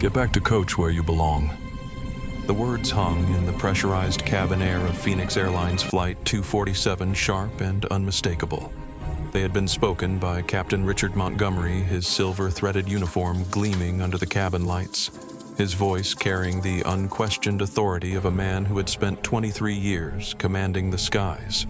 Get back to coach where you belong. The words hung in the pressurized cabin air of Phoenix Airlines Flight 247 sharp and unmistakable. They had been spoken by Captain Richard Montgomery, his silver-threaded uniform gleaming under the cabin lights, his voice carrying the unquestioned authority of a man who had spent 23 years commanding the skies.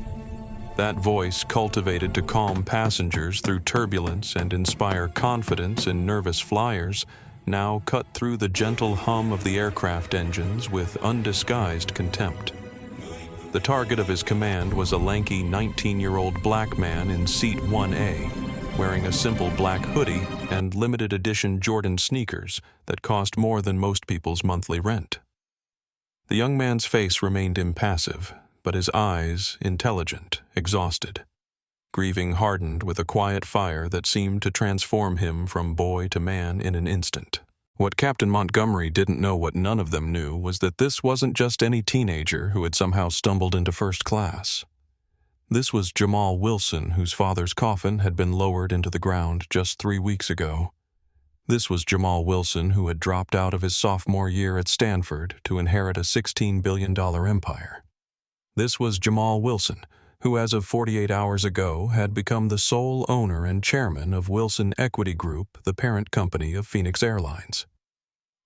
That voice, cultivated to calm passengers through turbulence and inspire confidence in nervous flyers, now cut through the gentle hum of the aircraft engines with undisguised contempt. The target of his command was a lanky 19-year-old black man in seat 1A, wearing a simple black hoodie and limited edition Jordan sneakers that cost more than most people's monthly rent. The young man's face remained impassive, but his eyes intelligent, exhausted. Grieving hardened with a quiet fire that seemed to transform him from boy to man in an instant. What Captain Montgomery didn't know, what none of them knew, was that this wasn't just any teenager who had somehow stumbled into first class. This was Jamal Wilson, whose father's coffin had been lowered into the ground just 3 weeks ago. This was Jamal Wilson, who had dropped out of his sophomore year at Stanford to inherit a $16 billion empire. This was Jamal Wilson, who as of 48 hours ago had become the sole owner and chairman of Wilson Equity Group, the parent company of Phoenix Airlines.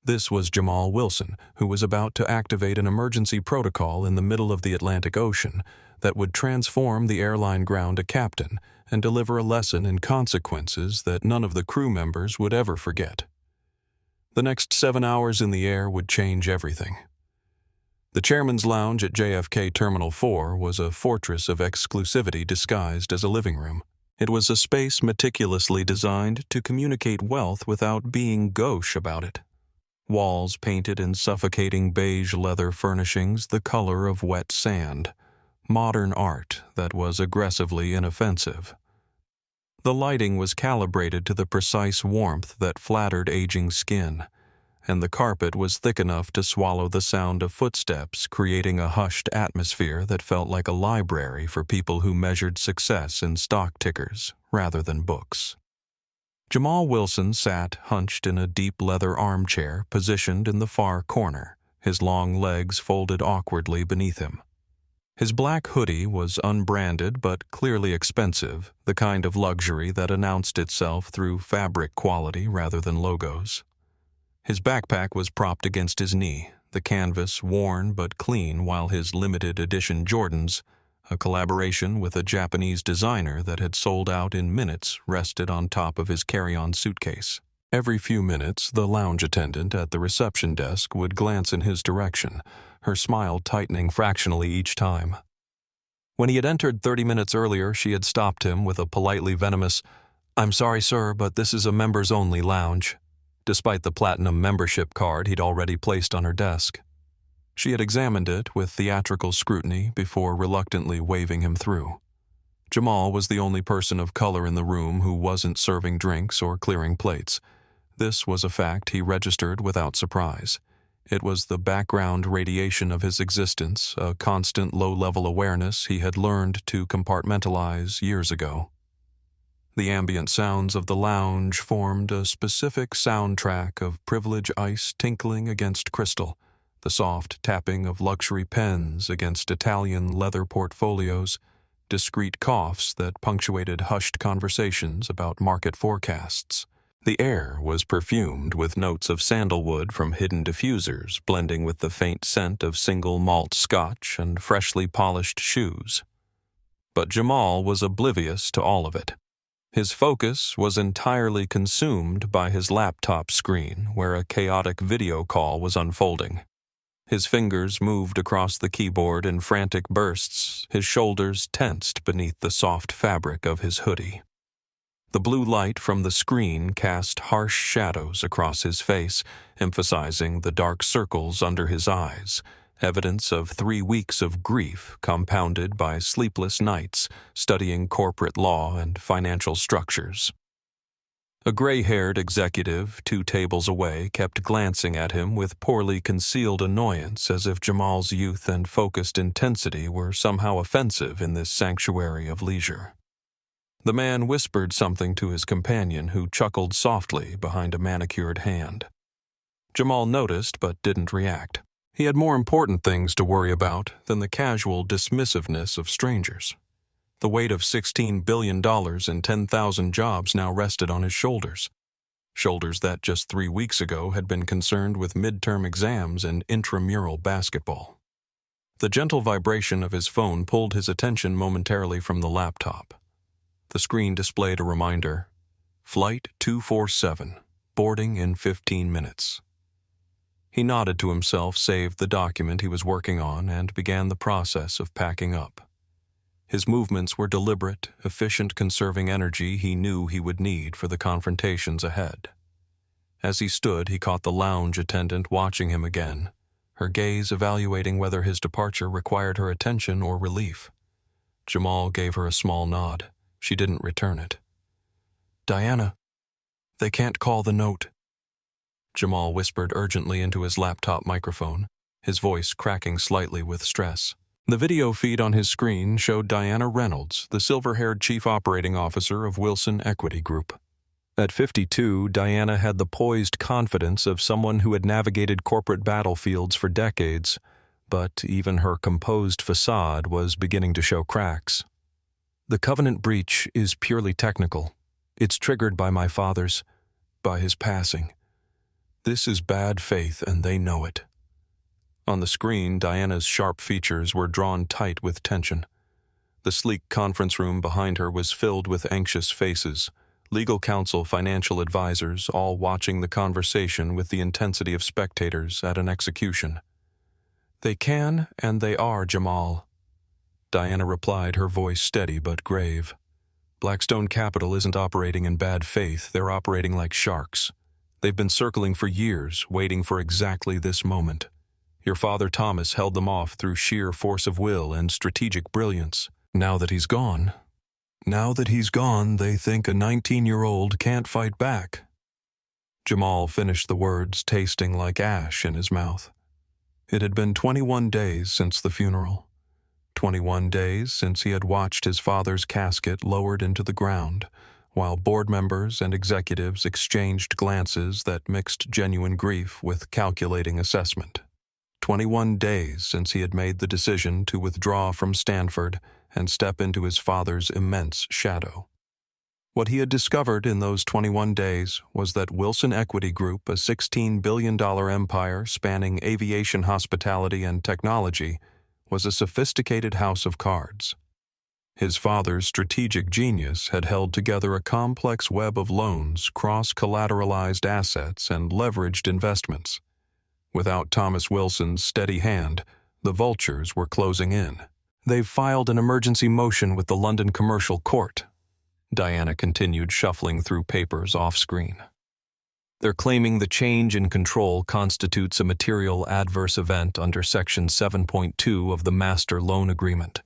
This was Jamal Wilson, who was about to activate an emergency protocol in the middle of the Atlantic Ocean that would transform the airline ground a captain and deliver a lesson in consequences that none of the crew members would ever forget. The next 7 hours in the air would change everything. The chairman's lounge at JFK Terminal 4 was a fortress of exclusivity disguised as a living room. It was a space meticulously designed to communicate wealth without being gauche about it. Walls painted in suffocating beige leather furnishings the color of wet sand. Modern art that was aggressively inoffensive. The lighting was calibrated to the precise warmth that flattered aging skin, and the carpet was thick enough to swallow the sound of footsteps, creating a hushed atmosphere that felt like a library for people who measured success in stock tickers rather than books. Jamal Wilson sat hunched in a deep leather armchair positioned in the far corner, his long legs folded awkwardly beneath him. His black hoodie was unbranded but clearly expensive, the kind of luxury that announced itself through fabric quality rather than logos. His backpack was propped against his knee, the canvas worn but clean, while his limited edition Jordans, a collaboration with a Japanese designer that had sold out in minutes, rested on top of his carry-on suitcase. Every few minutes, the lounge attendant at the reception desk would glance in his direction, her smile tightening fractionally each time. When he had entered 30 minutes earlier, she had stopped him with a politely venomous, "I'm sorry, sir, but this is a members-only lounge," despite the platinum membership card he'd already placed on her desk. She had examined it with theatrical scrutiny before reluctantly waving him through. Jamal was the only person of color in the room who wasn't serving drinks or clearing plates. This was a fact he registered without surprise. It was the background radiation of his existence, a constant low-level awareness he had learned to compartmentalize years ago. The ambient sounds of the lounge formed a specific soundtrack of privilege ice tinkling against crystal, the soft tapping of luxury pens against Italian leather portfolios, discreet coughs that punctuated hushed conversations about market forecasts. The air was perfumed with notes of sandalwood from hidden diffusers, blending with the faint scent of single malt scotch and freshly polished shoes. But Jamal was oblivious to all of it. His focus was entirely consumed by his laptop screen, where a chaotic video call was unfolding. His fingers moved across the keyboard in frantic bursts, his shoulders tensed beneath the soft fabric of his hoodie. The blue light from the screen cast harsh shadows across his face, emphasizing the dark circles under his eyes, evidence of 3 weeks of grief compounded by sleepless nights studying corporate law and financial structures. A gray-haired executive 2 tables away kept glancing at him with poorly concealed annoyance, as if Jamal's youth and focused intensity were somehow offensive in this sanctuary of leisure. The man whispered something to his companion, who chuckled softly behind a manicured hand. Jamal noticed but didn't react. He had more important things to worry about than the casual dismissiveness of strangers. The weight of $16 billion and 10,000 jobs now rested on his shoulders. Shoulders that just 3 weeks ago had been concerned with midterm exams and intramural basketball. The gentle vibration of his phone pulled his attention momentarily from the laptop. The screen displayed a reminder: Flight 247, boarding in 15 minutes. He nodded to himself, saved the document he was working on, and began the process of packing up. His movements were deliberate, efficient, conserving energy he knew he would need for the confrontations ahead. As he stood, he caught the lounge attendant watching him again, her gaze evaluating whether his departure required her attention or relief. Jamal gave her a small nod. She didn't return it. "Diana, they can't call the note." Jamal whispered urgently into his laptop microphone, his voice cracking slightly with stress. The video feed on his screen showed Diana Reynolds, the silver-haired chief operating officer of Wilson Equity Group. At 52, Diana had the poised confidence of someone who had navigated corporate battlefields for decades, but even her composed facade was beginning to show cracks. "The covenant breach is purely technical. It's triggered by my father's, by his passing. This is bad faith, and they know it." On the screen, Diana's sharp features were drawn tight with tension. The sleek conference room behind her was filled with anxious faces, legal counsel, financial advisors, all watching the conversation with the intensity of spectators at an execution. "They can, and they are, Jamal," Diana replied, her voice steady but grave. "Blackstone Capital isn't operating in bad faith, they're operating like sharks. They've been circling for years, waiting for exactly this moment. Your father Thomas held them off through sheer force of will and strategic brilliance. Now that he's gone, they think a 19-year-old can't fight back." Jamal finished the words, tasting like ash in his mouth. It had been 21 days since the funeral. 21 days since he had watched his father's casket lowered into the ground, while board members and executives exchanged glances that mixed genuine grief with calculating assessment. 21 days since he had made the decision to withdraw from Stanford and step into his father's immense shadow. What he had discovered in those 21 days was that Wilson Equity Group, a $16 billion empire spanning aviation, hospitality, and technology, was a sophisticated house of cards. His father's strategic genius had held together a complex web of loans, cross-collateralized assets, and leveraged investments. Without Thomas Wilson's steady hand, the vultures were closing in. "They've filed an emergency motion with the London Commercial Court," Diana continued, shuffling through papers off-screen. "They're claiming the change in control constitutes a material adverse event under Section 7.2 of the Master Loan Agreement.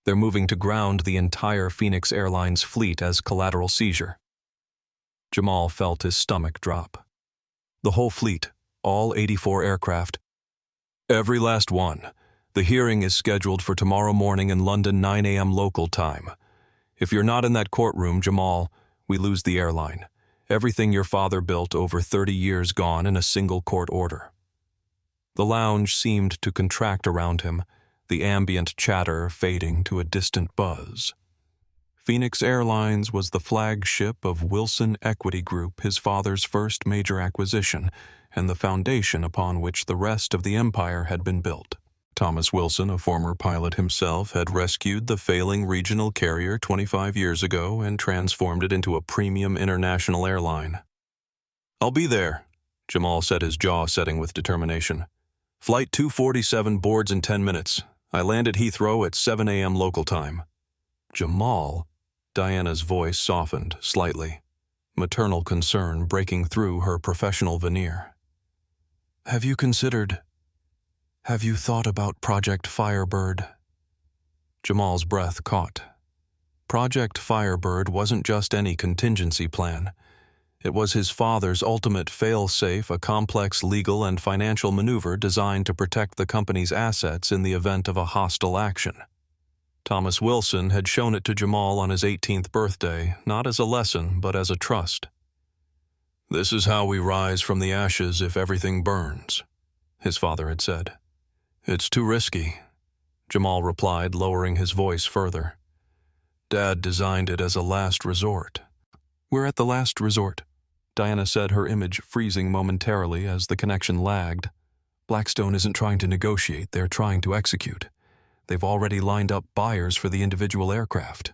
They're moving to ground the entire Phoenix Airlines fleet as collateral seizure." Jamal felt his stomach drop. "The whole fleet, all 84 aircraft?" "Every last one. The hearing is scheduled for tomorrow morning in London, 9 a.m. local time. If you're not in that courtroom, Jamal, we lose the airline. Everything your father built over 30 years gone in a single court order." The lounge seemed to contract around him, the ambient chatter fading to a distant buzz. Phoenix Airlines was the flagship of Wilson Equity Group, his father's first major acquisition, and the foundation upon which the rest of the empire had been built. Thomas Wilson, a former pilot himself, had rescued the failing regional carrier 25 years ago and transformed it into a premium international airline. "I'll be there," Jamal said, his jaw setting with determination. "Flight 247 boards in 10 minutes. I land at Heathrow at 7 a.m. local time." "Jamal?" Diana's voice softened slightly, maternal concern breaking through her professional veneer. Have you thought about Project Firebird?" Jamal's breath caught. Project Firebird wasn't just any contingency plan. It was his father's ultimate fail-safe, a complex legal and financial maneuver designed to protect the company's assets in the event of a hostile action. Thomas Wilson had shown it to Jamal on his 18th birthday, not as a lesson, but as a trust. "This is how we rise from the ashes if everything burns," his father had said. "It's too risky," Jamal replied, lowering his voice further. "Dad designed it as a last resort." "We're at the last resort," Diana said, her image freezing momentarily as the connection lagged. "Blackstone isn't trying to negotiate, they're trying to execute. They've already lined up buyers for the individual aircraft."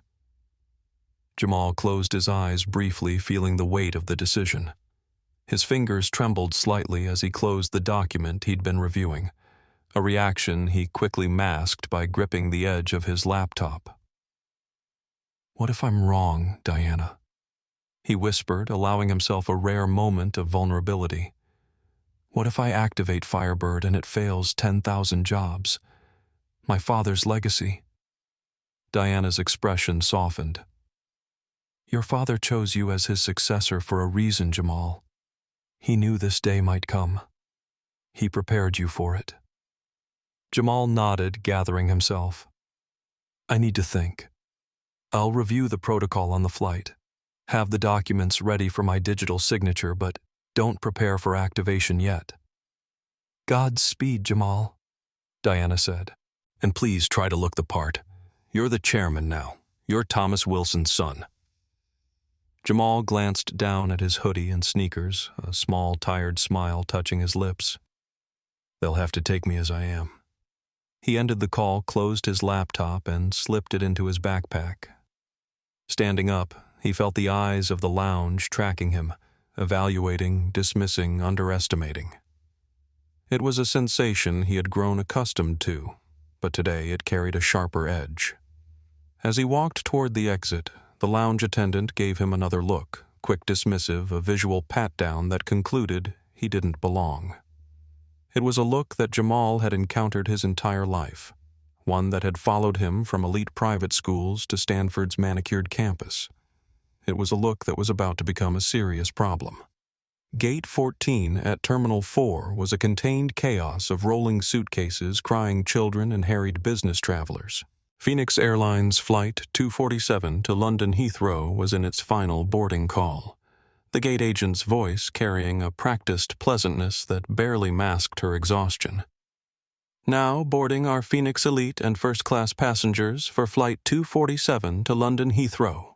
Jamal closed his eyes briefly, feeling the weight of the decision. His fingers trembled slightly as he closed the document he'd been reviewing, a reaction he quickly masked by gripping the edge of his laptop. "What if I'm wrong, Diana?" he whispered, allowing himself a rare moment of vulnerability. "What if I activate Firebird and it fails 10,000 jobs? My father's legacy?" Diana's expression softened. "Your father chose you as his successor for a reason, Jamal. He knew this day might come. He prepared you for it." Jamal nodded, gathering himself. "I need to think. I'll review the protocol on the flight. Have the documents ready for my digital signature, but don't prepare for activation yet." "Godspeed, Jamal," Diana said. "And please try to look the part. You're the chairman now. You're Thomas Wilson's son." Jamal glanced down at his hoodie and sneakers, a small, tired smile touching his lips. "They'll have to take me as I am." He ended the call, closed his laptop, and slipped it into his backpack. Standing up, he felt the eyes of the lounge tracking him, evaluating, dismissing, underestimating. It was a sensation he had grown accustomed to, but today it carried a sharper edge. As he walked toward the exit, the lounge attendant gave him another look, quick dismissive, a visual pat-down that concluded he didn't belong. It was a look that Jamal had encountered his entire life, one that had followed him from elite private schools to Stanford's manicured campus. It was a look that was about to become a serious problem. Gate 14 at Terminal 4 was a contained chaos of rolling suitcases, crying children, and harried business travelers. Phoenix Airlines Flight 247 to London Heathrow was in its final boarding call, the gate agent's voice carrying a practiced pleasantness that barely masked her exhaustion. "Now boarding our Phoenix Elite and first-class passengers for Flight 247 to London Heathrow."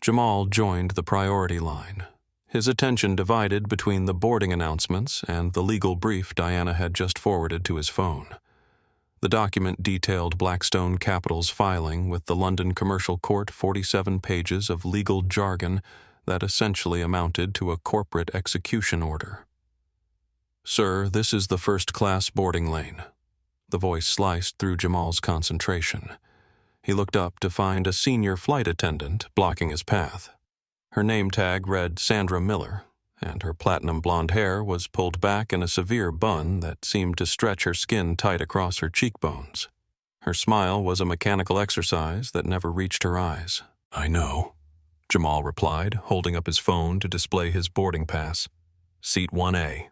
Jamal joined the priority line, his attention divided between the boarding announcements and the legal brief Diana had just forwarded to his phone. The document detailed Blackstone Capital's filing with the London Commercial Court, 47 pages of legal jargon that essentially amounted to a corporate execution order. "Sir, this is the first-class boarding lane." The voice sliced through Jamal's concentration. He looked up to find a senior flight attendant blocking his path. Her name tag read Sandra Miller, and her platinum blonde hair was pulled back in a severe bun that seemed to stretch her skin tight across her cheekbones. Her smile was a mechanical exercise that never reached her eyes. "I know," Jamal replied, holding up his phone to display his boarding pass. "Seat 1A.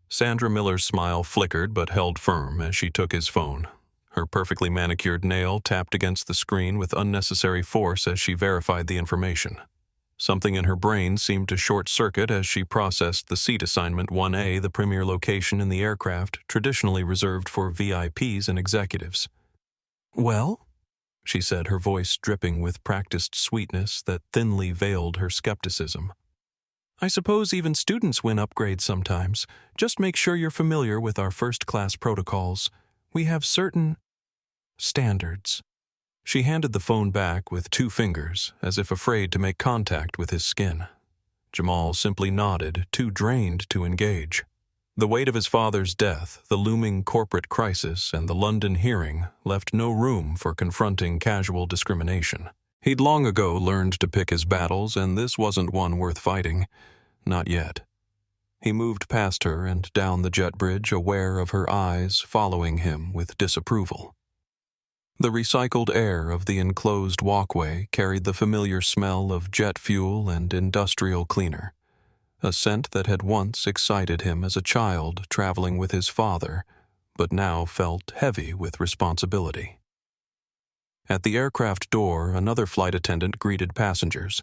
Sandra Miller's smile flickered but held firm as she took his phone. Her perfectly manicured nail tapped against the screen with unnecessary force as she verified the information. Something in her brain seemed to short-circuit as she processed the seat assignment 1A, the premier location in the aircraft traditionally reserved for VIPs and executives. "Well?" she said, her voice dripping with practiced sweetness that thinly veiled her skepticism. "I suppose even students win upgrades sometimes. Just make sure you're familiar with our first-class protocols. We have certain standards." She handed the phone back with 2 fingers, as if afraid to make contact with his skin. Jamal simply nodded, too drained to engage. The weight of his father's death, the looming corporate crisis, and the London hearing left no room for confronting casual discrimination. He'd long ago learned to pick his battles, and this wasn't one worth fighting. Not yet. He moved past her and down the jet bridge, aware of her eyes following him with disapproval. The recycled air of the enclosed walkway carried the familiar smell of jet fuel and industrial cleaner, a scent that had once excited him as a child traveling with his father, but now felt heavy with responsibility. At the aircraft door, another flight attendant greeted passengers.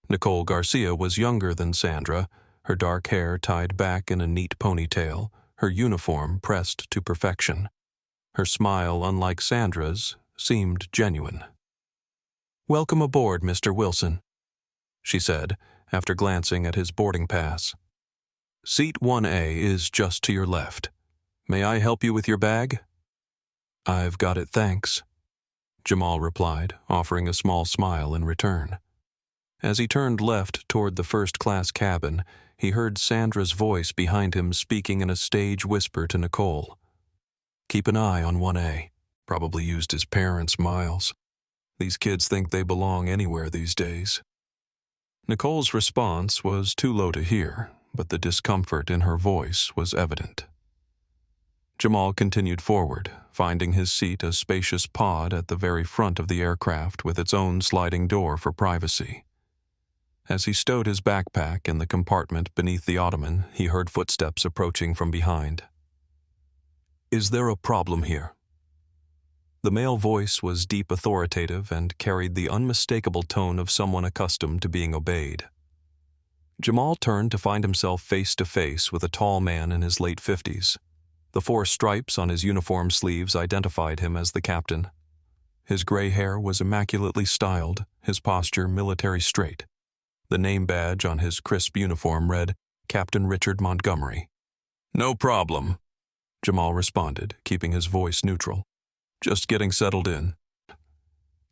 Nicole Garcia was younger than Sandra, her dark hair tied back in a neat ponytail, her uniform pressed to perfection. Her smile, unlike Sandra's, seemed genuine. "Welcome aboard, Mr. Wilson," she said, after glancing at his boarding pass. "Seat 1A is just to your left. May I help you with your bag?" "I've got it, thanks," Jamal replied, offering a small smile in return. As he turned left toward the first-class cabin, he heard Sandra's voice behind him speaking in a stage whisper to Nicole. "Keep an eye on 1A. Probably used his parents' miles. These kids think they belong anywhere these days." Nicole's response was too low to hear, but the discomfort in her voice was evident. Jamal continued forward, finding his seat a spacious pod at the very front of the aircraft with its own sliding door for privacy. As he stowed his backpack in the compartment beneath the ottoman, he heard footsteps approaching from behind. "Is there a problem here?" The male voice was deep authoritative and carried the unmistakable tone of someone accustomed to being obeyed. Jamal turned to find himself face to face with a tall man in his late 50s. The 4 stripes on his uniform sleeves identified him as the captain. His gray hair was immaculately styled, his posture military straight. The name badge on his crisp uniform read, "Captain Richard Montgomery." "No problem," Jamal responded, keeping his voice neutral. "Just getting settled in."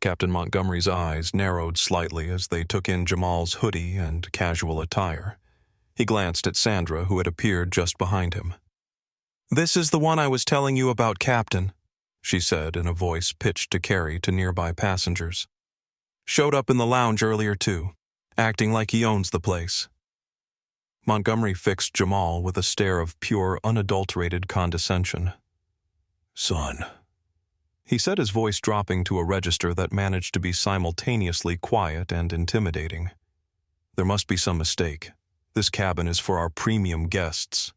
Captain Montgomery's eyes narrowed slightly as they took in Jamal's hoodie and casual attire. He glanced at Sandra, who had appeared just behind him. "This is the one I was telling you about, Captain," she said in a voice pitched to carry to nearby passengers. "Showed up in the lounge earlier too, acting like he owns the place." Montgomery fixed Jamal with a stare of pure, unadulterated condescension. "Son," he said, his voice dropping to a register that managed to be simultaneously quiet and intimidating. "There must be some mistake. This cabin is for our premium guests."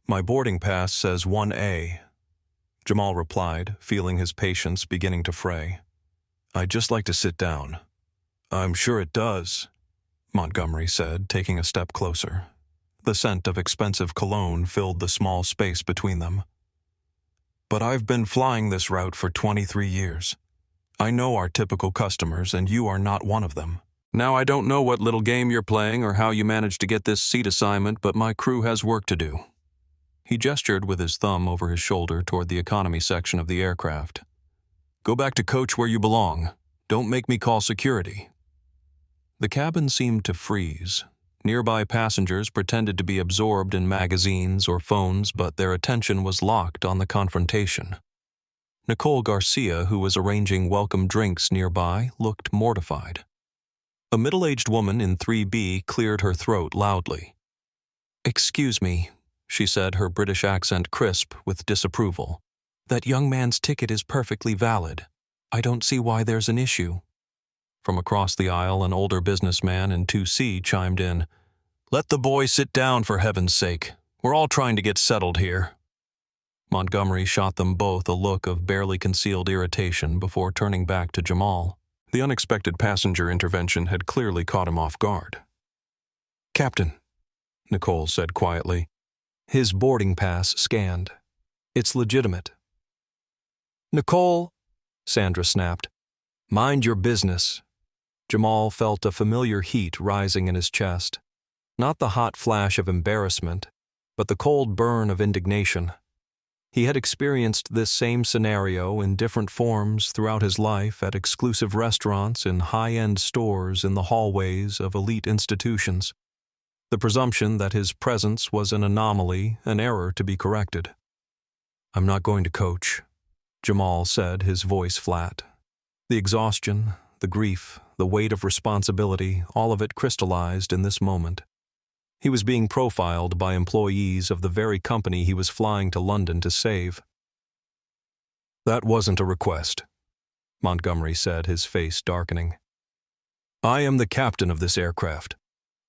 "My boarding pass says 1A," Jamal replied, feeling his patience beginning to fray. "I'd just like to sit down." "I'm sure it does," Montgomery said, taking a step closer. The scent of expensive cologne filled the small space between them. "But I've been flying this route for 23 years. I know our typical customers, and you are not one of them. Now, I don't know what little game you're playing or how you managed to get this seat assignment, but my crew has work to do." He gestured with his thumb over his shoulder toward the economy section of the aircraft. "Go back to coach where you belong. Don't make me call security." The cabin seemed to freeze. Nearby passengers pretended to be absorbed in magazines or phones, but their attention was locked on the confrontation. Nicole Garcia, who was arranging welcome drinks nearby, looked mortified. A middle-aged woman in 3B cleared her throat loudly. "Excuse me," she said, her British accent crisp with disapproval. "That young man's ticket is perfectly valid. I don't see why there's an issue." From across the aisle, an older businessman in 2C chimed in, "Let the boy sit down, for heaven's sake. We're all trying to get settled here." Montgomery shot them both a look of barely concealed irritation before turning back to Jamal. The unexpected passenger intervention had clearly caught him off guard. "Captain," Nicole said quietly, "his boarding pass scanned. It's legitimate." "Nicole," Sandra snapped, "mind your business." Jamal felt a familiar heat rising in his chest. Not the hot flash of embarrassment, but the cold burn of indignation. He had experienced this same scenario in different forms throughout his life at exclusive restaurants, in high-end stores, in the hallways of elite institutions. The presumption that his presence was an anomaly, an error to be corrected. "I'm not going to coach," Jamal said, his voice flat. The exhaustion, the grief, the weight of responsibility, all of it crystallized in this moment. He was being profiled by employees of the very company he was flying to London to save. "That wasn't a request," Montgomery said, his face darkening. "I am the captain of this aircraft.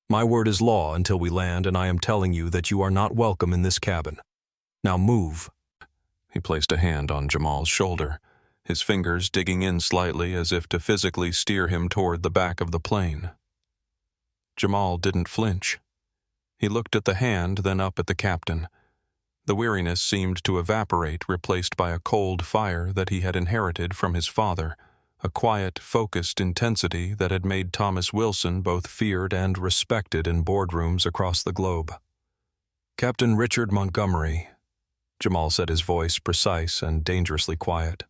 My word is law until we land, and I am telling you that you are not welcome in this cabin. Now move." He placed a hand on Jamal's shoulder, his fingers digging in slightly as if to physically steer him toward the back of the plane. Jamal didn't flinch. He looked at the hand, then up at the captain. The weariness seemed to evaporate, replaced by a cold fire that he had inherited from his father, a quiet, focused intensity that had made Thomas Wilson both feared and respected in boardrooms across the globe. "Captain Richard Montgomery," Jamal said, his voice precise and dangerously quiet.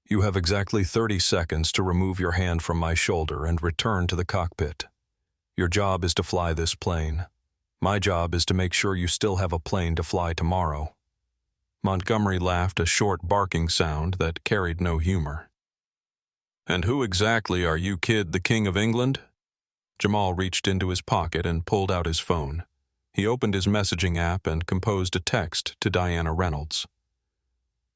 "You have exactly 30 seconds to remove your hand from my shoulder and return to the cockpit. Your job is to fly this plane. My job is to make sure you still have a plane to fly tomorrow." Montgomery laughed, a short barking sound that carried no humor. "And who exactly are you, kid, the King of England?" Jamal reached into his pocket and pulled out his phone. He opened his messaging app and composed a text to Diana Reynolds.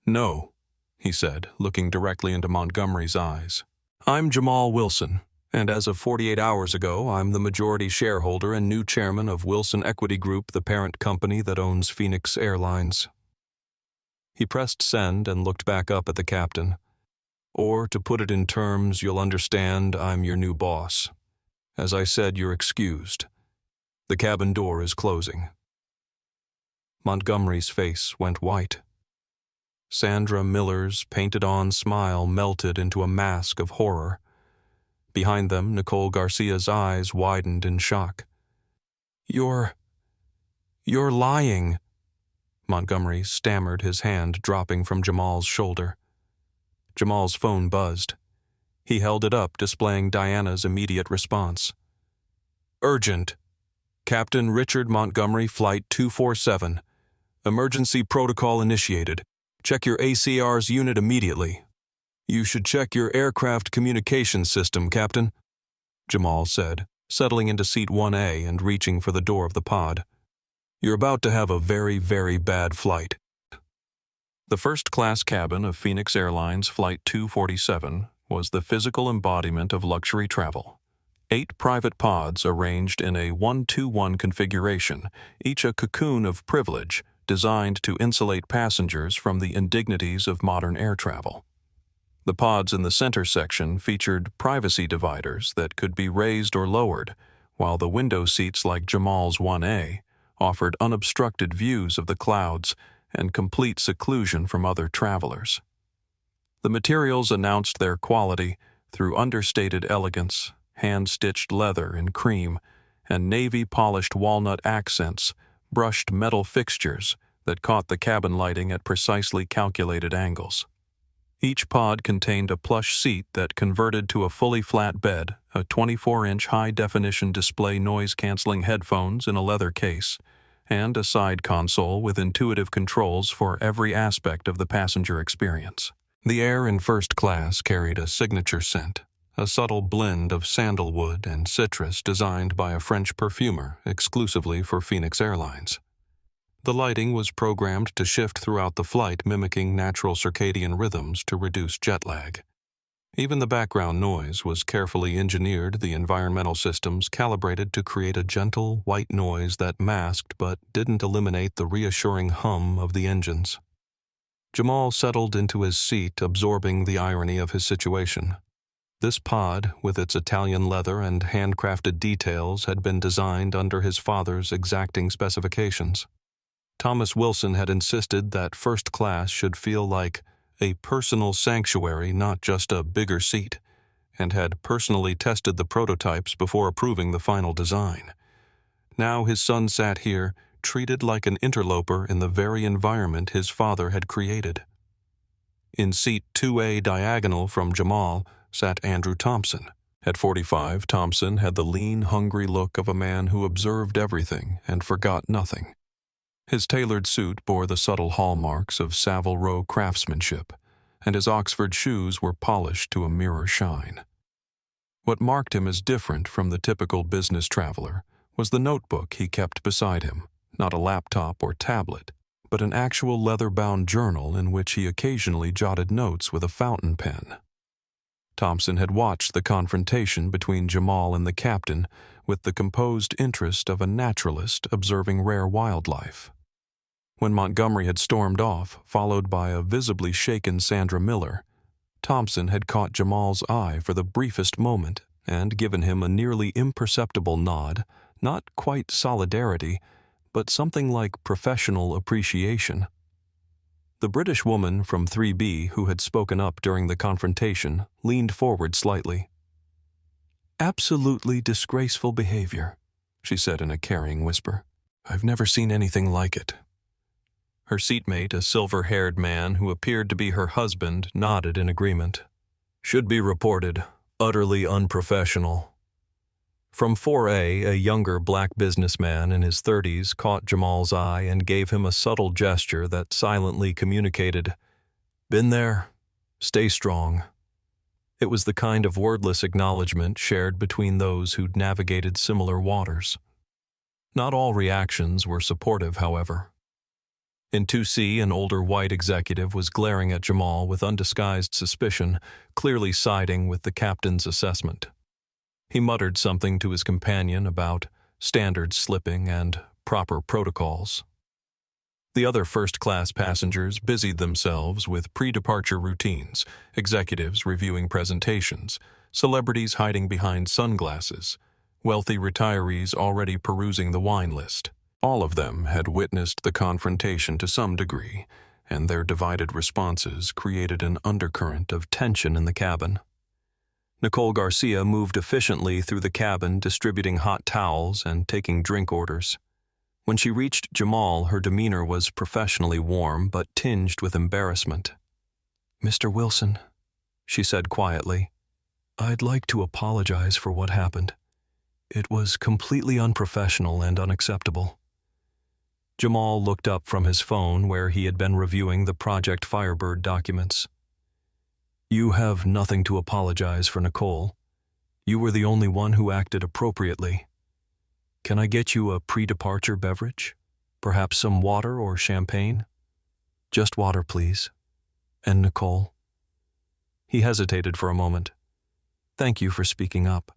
"No," he said, looking directly into Montgomery's eyes. "I'm Jamal Wilson, and as of 48 hours ago, I'm the majority shareholder and new chairman of Wilson Equity Group, the parent company that owns Phoenix Airlines." He pressed send and looked back up at the captain. "Or, to put it in terms you'll understand, I'm your new boss. As I said, you're excused. The cabin door is closing." Montgomery's face went white. Sandra Miller's painted-on smile melted into a mask of horror. Behind them, Nicole Garcia's eyes widened in shock. You're lying," Montgomery stammered, his hand dropping from Jamal's shoulder. Jamal's phone buzzed. He held it up, displaying Diana's immediate response. "Urgent. Captain Richard Montgomery, Flight 247. Emergency protocol initiated. Check your ACR's unit immediately." "You should check your aircraft communication system, Captain," Jamal said, settling into seat 1A and reaching for the door of the pod. "You're about to have a very, very bad flight." The first-class cabin of Phoenix Airlines Flight 247 was the physical embodiment of luxury travel. 8 private pods arranged in a 1-2-1 configuration, each a cocoon of privilege designed to insulate passengers from the indignities of modern air travel. The pods in the center section featured privacy dividers that could be raised or lowered, while the window seats like Jamal's 1A offered unobstructed views of the clouds and complete seclusion from other travelers. The materials announced their quality through understated elegance, hand-stitched leather in cream, and navy-polished walnut accents, brushed metal fixtures that caught the cabin lighting at precisely calculated angles. Each pod contained a plush seat that converted to a fully flat bed, a 24-inch high-definition display noise-canceling headphones in a leather case, and a side console with intuitive controls for every aspect of the passenger experience. The air in first class carried a signature scent, a subtle blend of sandalwood and citrus designed by a French perfumer exclusively for Phoenix Airlines. The lighting was programmed to shift throughout the flight, mimicking natural circadian rhythms to reduce jet lag. Even the background noise was carefully engineered, the environmental systems calibrated to create a gentle, white noise that masked but didn't eliminate the reassuring hum of the engines. Jamal settled into his seat, absorbing the irony of his situation. This pod, with its Italian leather and handcrafted details, had been designed under his father's exacting specifications. Thomas Wilson had insisted that first class should feel like a personal sanctuary, not just a bigger seat, and had personally tested the prototypes before approving the final design. Now his son sat here, treated like an interloper in the very environment his father had created. In seat 2A diagonal from Jamal sat Andrew Thompson. At 45, Thompson had the lean, hungry look of a man who observed everything and forgot nothing. His tailored suit bore the subtle hallmarks of Savile Row craftsmanship, and his Oxford shoes were polished to a mirror shine. What marked him as different from the typical business traveler was the notebook he kept beside him, not a laptop or tablet, but an actual leather-bound journal in which he occasionally jotted notes with a fountain pen. Thompson had watched the confrontation between Jamal and the captain with the composed interest of a naturalist observing rare wildlife. When Montgomery had stormed off, followed by a visibly shaken Sandra Miller, Thompson had caught Jamal's eye for the briefest moment and given him a nearly imperceptible nod, not quite solidarity, but something like professional appreciation. The British woman from 3B who had spoken up during the confrontation leaned forward slightly. "Absolutely disgraceful behavior," she said in a caring whisper. "I've never seen anything like it." Her seatmate, a silver-haired man who appeared to be her husband, nodded in agreement. "Should be reported. Utterly unprofessional." From 4A, a younger black businessman in his 30s caught Jamal's eye and gave him a subtle gesture that silently communicated, "Been there. Stay strong." It was the kind of wordless acknowledgement shared between those who'd navigated similar waters. Not all reactions were supportive, however. In 2C, an older white executive was glaring at Jamal with undisguised suspicion, clearly siding with the captain's assessment. He muttered something to his companion about standard slipping and proper protocols. The other first-class passengers busied themselves with pre-departure routines, executives reviewing presentations, celebrities hiding behind sunglasses, wealthy retirees already perusing the wine list. All of them had witnessed the confrontation to some degree, and their divided responses created an undercurrent of tension in the cabin. Nicole Garcia moved efficiently through the cabin, distributing hot towels and taking drink orders. When she reached Jamal, her demeanor was professionally warm but tinged with embarrassment. "Mr. Wilson," she said quietly, "I'd like to apologize for what happened. It was completely unprofessional and unacceptable." Jamal looked up from his phone where he had been reviewing the Project Firebird documents. "You have nothing to apologize for, Nicole. You were the only one who acted appropriately. Can I get you a pre-departure beverage? Perhaps some water or champagne?" "Just water, please. And Nicole." He hesitated for a moment. "Thank you for speaking up."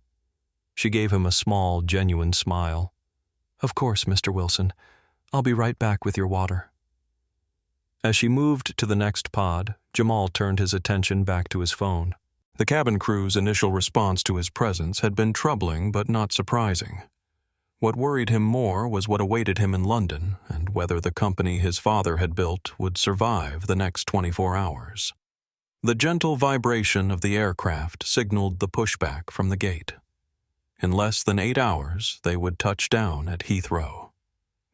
She gave him a small, genuine smile. "Of course, Mr. Wilson. I'll be right back with your water." As she moved to the next pod, Jamal turned his attention back to his phone. The cabin crew's initial response to his presence had been troubling but not surprising. What worried him more was what awaited him in London and whether the company his father had built would survive the next 24 hours. The gentle vibration of the aircraft signaled the pushback from the gate. In less than 8 hours, they would touch down at Heathrow.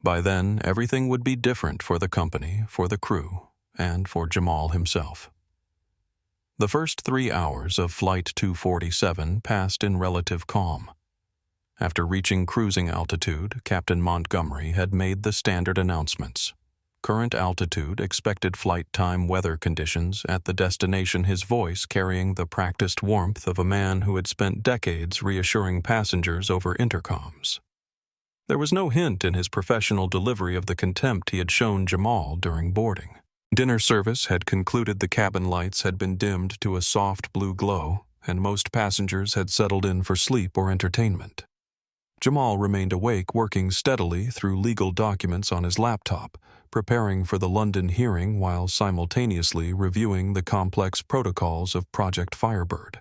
By then, everything would be different for the company, for the crew, and for Jamal himself. The first 3 hours of Flight 247 passed in relative calm. After reaching cruising altitude, Captain Montgomery had made the standard announcements. Current altitude, expected flight time, weather conditions at the destination, his voice carrying the practiced warmth of a man who had spent decades reassuring passengers over intercoms. There was no hint in his professional delivery of the contempt he had shown Jamal during boarding. Dinner service had concluded, the cabin lights had been dimmed to a soft blue glow, and most passengers had settled in for sleep or entertainment. Jamal remained awake, working steadily through legal documents on his laptop, preparing for the London hearing while simultaneously reviewing the complex protocols of Project Firebird.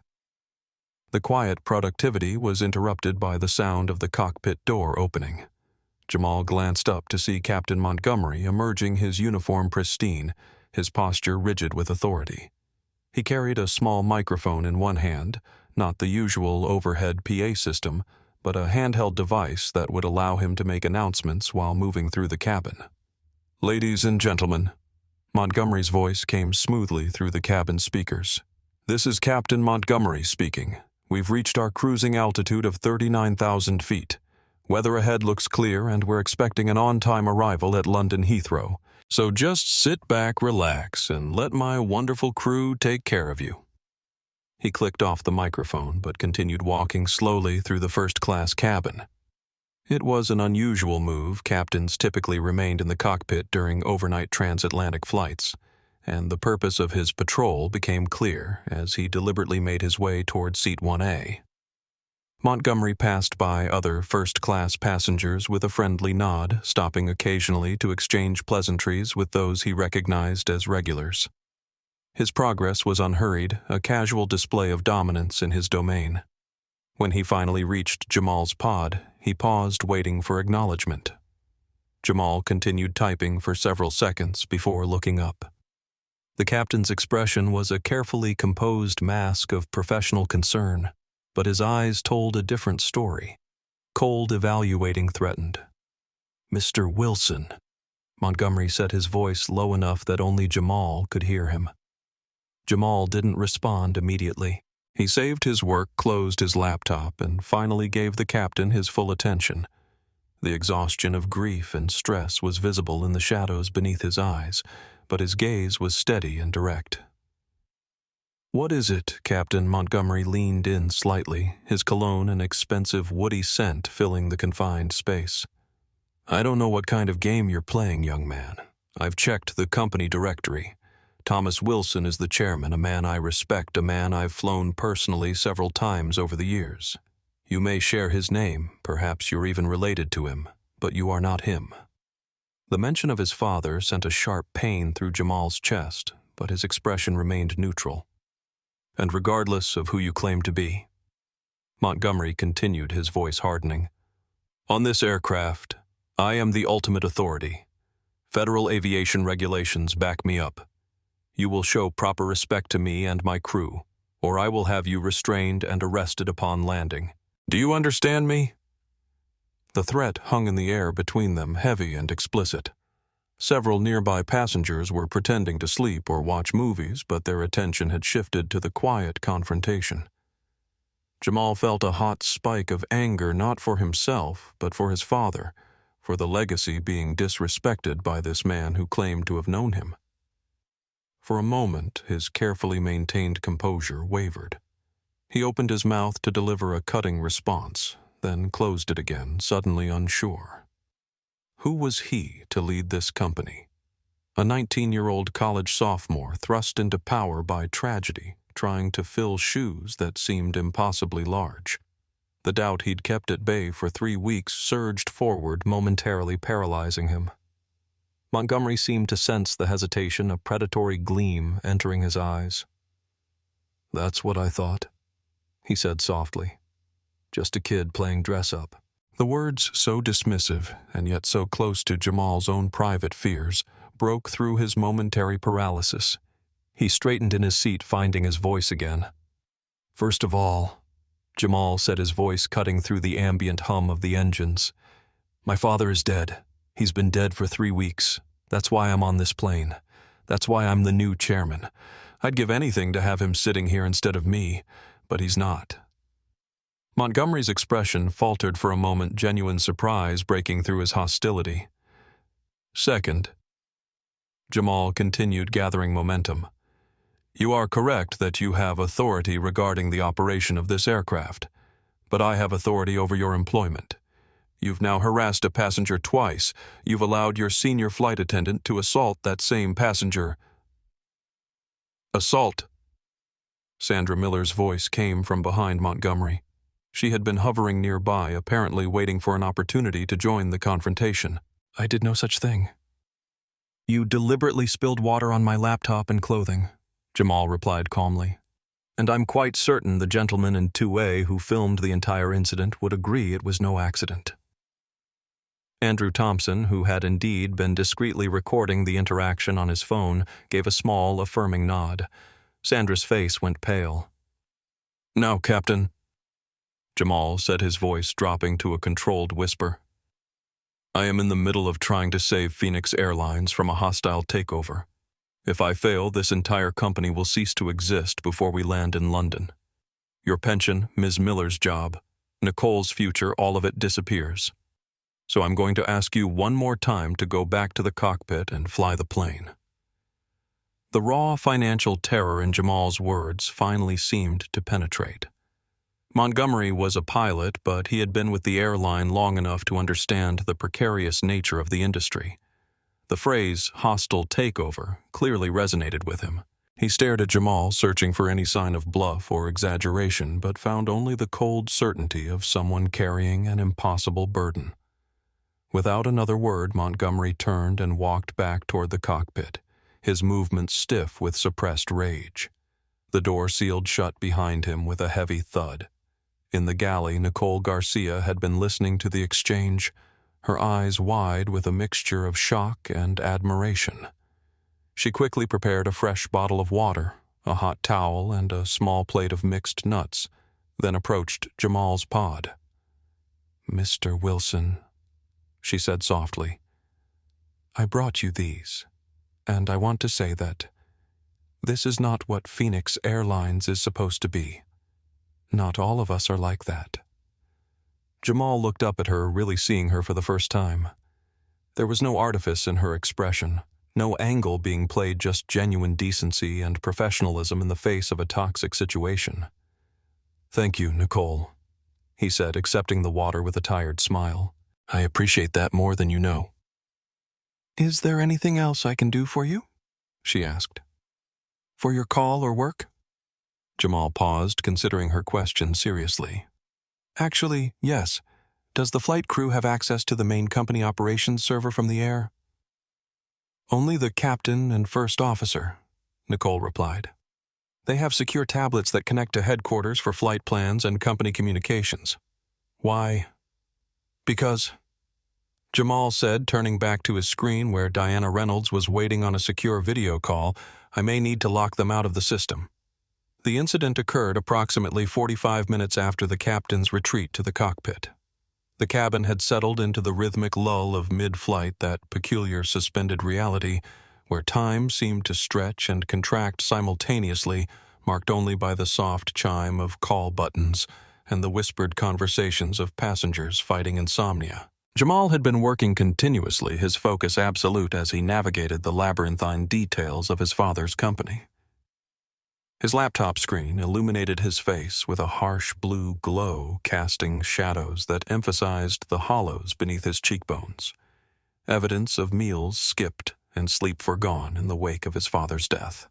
The quiet productivity was interrupted by the sound of the cockpit door opening. Jamal glanced up to see Captain Montgomery emerging, his uniform pristine, his posture rigid with authority. He carried a small microphone in one hand, not the usual overhead PA system, but a handheld device that would allow him to make announcements while moving through the cabin. "Ladies and gentlemen," Montgomery's voice came smoothly through the cabin speakers. "This is Captain Montgomery speaking. We've reached our cruising altitude of 39,000 feet. Weather ahead looks clear, and we're expecting an on-time arrival at London Heathrow. So just sit back, relax, and let my wonderful crew take care of you." He clicked off the microphone, but continued walking slowly through the first-class cabin. It was an unusual move. Captains typically remained in the cockpit during overnight transatlantic flights, and the purpose of his patrol became clear as he deliberately made his way toward Seat 1A. Montgomery passed by other first-class passengers with a friendly nod, stopping occasionally to exchange pleasantries with those he recognized as regulars. His progress was unhurried, a casual display of dominance in his domain. When he finally reached Jamal's pod, he paused, waiting for acknowledgement. Jamal continued typing for several seconds before looking up. The captain's expression was a carefully composed mask of professional concern, but his eyes told a different story. Cold, evaluating, threatened. "Mr. Wilson." Montgomery set his voice low enough that only Jamal could hear him. Jamal didn't respond immediately. He saved his work, closed his laptop, and finally gave the captain his full attention. The exhaustion of grief and stress was visible in the shadows beneath his eyes, but his gaze was steady and direct. "What is it?" Captain Montgomery leaned in slightly, his cologne an expensive woody scent filling the confined space. "I don't know what kind of game you're playing, young man. I've checked the company directory. Thomas Wilson is the chairman, a man I respect, a man I've flown personally several times over the years. You may share his name, perhaps you're even related to him, but you are not him." The mention of his father sent a sharp pain through Jamal's chest, but his expression remained neutral. "And regardless of who you claim to be," Montgomery continued, his voice hardening, "on this aircraft, I am the ultimate authority. Federal aviation regulations back me up. You will show proper respect to me and my crew, or I will have you restrained and arrested upon landing. Do you understand me?" The threat hung in the air between them, heavy and explicit. Several nearby passengers were pretending to sleep or watch movies, but their attention had shifted to the quiet confrontation. Jamal felt a hot spike of anger, not for himself, but for his father, for the legacy being disrespected by this man who claimed to have known him. For a moment, his carefully maintained composure wavered. He opened his mouth to deliver a cutting response, then closed it again, suddenly unsure. Who was he to lead this company? A 19-year-old college sophomore thrust into power by tragedy, trying to fill shoes that seemed impossibly large. The doubt he'd kept at bay for 3 weeks surged forward, momentarily paralyzing him. Montgomery seemed to sense the hesitation, a predatory gleam entering his eyes. "That's what I thought," he said softly. "Just a kid playing dress-up." The words, so dismissive and yet so close to Jamal's own private fears, broke through his momentary paralysis. He straightened in his seat, finding his voice again. "First of all," Jamal said, his voice cutting through the ambient hum of the engines, "my father is dead. He's been dead for 3 weeks. That's why I'm on this plane. That's why I'm the new chairman. I'd give anything to have him sitting here instead of me, but he's not." Montgomery's expression faltered for a moment, genuine surprise breaking through his hostility. "Second," Jamal continued, gathering momentum, "you are correct that you have authority regarding the operation of this aircraft, but I have authority over your employment. You've now harassed a passenger twice. You've allowed your senior flight attendant to assault that same passenger." "Assault?" Sandra Miller's voice came from behind Montgomery. She had been hovering nearby, apparently waiting for an opportunity to join the confrontation. "I did no such thing." "You deliberately spilled water on my laptop and clothing," Jamal replied calmly. "And I'm quite certain the gentleman in 2A who filmed the entire incident would agree it was no accident." Andrew Thompson, who had indeed been discreetly recording the interaction on his phone, gave a small, affirming nod. Sandra's face went pale. "Now, Captain," Jamal said, his voice dropping to a controlled whisper, "I am in the middle of trying to save Phoenix Airlines from a hostile takeover. If I fail, this entire company will cease to exist before we land in London. Your pension, Ms. Miller's job, Nicole's future, all of it disappears. So I'm going to ask you one more time to go back to the cockpit and fly the plane." The raw financial terror in Jamal's words finally seemed to penetrate. Montgomery was a pilot, but he had been with the airline long enough to understand the precarious nature of the industry. The phrase, hostile takeover, clearly resonated with him. He stared at Jamal, searching for any sign of bluff or exaggeration, but found only the cold certainty of someone carrying an impossible burden. Without another word, Montgomery turned and walked back toward the cockpit, his movements stiff with suppressed rage. The door sealed shut behind him with a heavy thud. In the galley, Nicole Garcia had been listening to the exchange, her eyes wide with a mixture of shock and admiration. She quickly prepared a fresh bottle of water, a hot towel, and a small plate of mixed nuts, then approached Jamal's pod. "Mr. Wilson," she said softly, "I brought you these, and I want to say that this is not what Phoenix Airlines is supposed to be. Not all of us are like that." Jamal looked up at her, really seeing her for the first time. There was no artifice in her expression, no angle being played, just genuine decency and professionalism in the face of a toxic situation. "Thank you, Nicole," he said, accepting the water with a tired smile. "I appreciate that more than you know." "Is there anything else I can do for you?" she asked. "For your call or work?" Jamal paused, considering her question seriously. "Actually, yes. Does the flight crew have access to the main company operations server from the air?" "Only the captain and first officer," Nicole replied. "They have secure tablets that connect to headquarters for flight plans and company communications." "Why?" "Because," Jamal said, turning back to his screen where Diana Reynolds was waiting on a secure video call, "I may need to lock them out of the system." The incident occurred approximately 45 minutes after the captain's retreat to the cockpit. The cabin had settled into the rhythmic lull of mid-flight, that peculiar suspended reality where time seemed to stretch and contract simultaneously, marked only by the soft chime of call buttons and the whispered conversations of passengers fighting insomnia. Jamal had been working continuously, his focus absolute as he navigated the labyrinthine details of his father's company. His laptop screen illuminated his face with a harsh blue glow, casting shadows that emphasized the hollows beneath his cheekbones, evidence of meals skipped and sleep forgone in the wake of his father's death.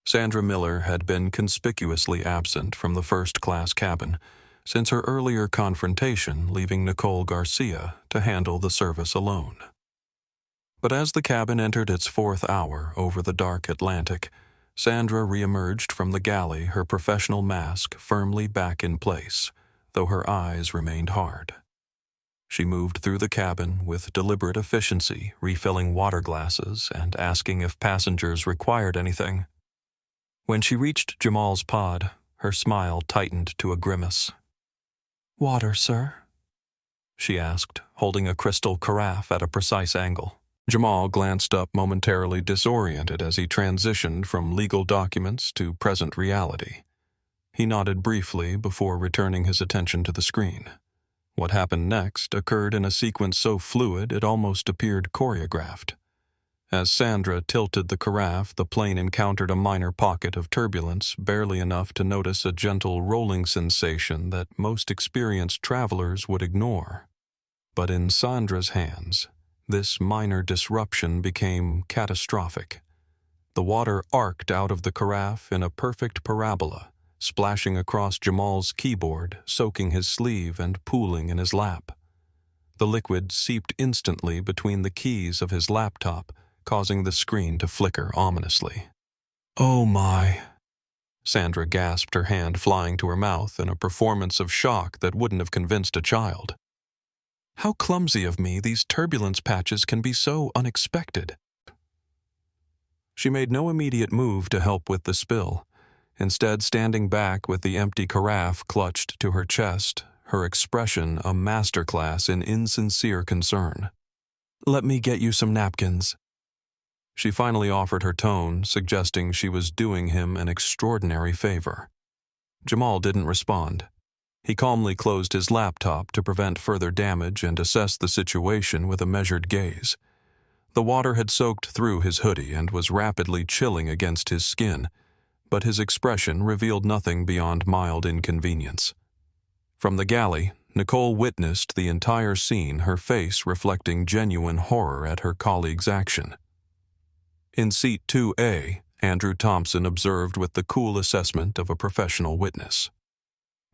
Sandra Miller had been conspicuously absent from the first-class cabin since her earlier confrontation, leaving Nicole Garcia to handle the service alone. But as the cabin entered its fourth hour over the dark Atlantic, Sandra reemerged from the galley, her professional mask firmly back in place, though her eyes remained hard. She moved through the cabin with deliberate efficiency, refilling water glasses and asking if passengers required anything. When she reached Jamal's pod, her smile tightened to a grimace. "Water, sir?" she asked, holding a crystal carafe at a precise angle. Jamal glanced up, momentarily disoriented as he transitioned from legal documents to present reality. He nodded briefly before returning his attention to the screen. What happened next occurred in a sequence so fluid it almost appeared choreographed. As Sandra tilted the carafe, the plane encountered a minor pocket of turbulence, barely enough to notice a gentle rolling sensation that most experienced travelers would ignore. But in Sandra's hands, this minor disruption became catastrophic. The water arced out of the carafe in a perfect parabola, splashing across Jamal's keyboard, soaking his sleeve and pooling in his lap. The liquid seeped instantly between the keys of his laptop, causing the screen to flicker ominously. "Oh my," Sandra gasped, her hand flying to her mouth in a performance of shock that wouldn't have convinced a child. "How clumsy of me, these turbulence patches can be so unexpected." She made no immediate move to help with the spill, instead standing back with the empty carafe clutched to her chest, her expression a masterclass in insincere concern. "Let me get you some napkins." She finally offered her tone, suggesting she was doing him an extraordinary favor. Jamal didn't respond. He calmly closed his laptop to prevent further damage and assessed the situation with a measured gaze. The water had soaked through his hoodie and was rapidly chilling against his skin, but his expression revealed nothing beyond mild inconvenience. From the galley, Nicole witnessed the entire scene, her face reflecting genuine horror at her colleague's action. In seat 2A, Andrew Thompson observed with the cool assessment of a professional witness.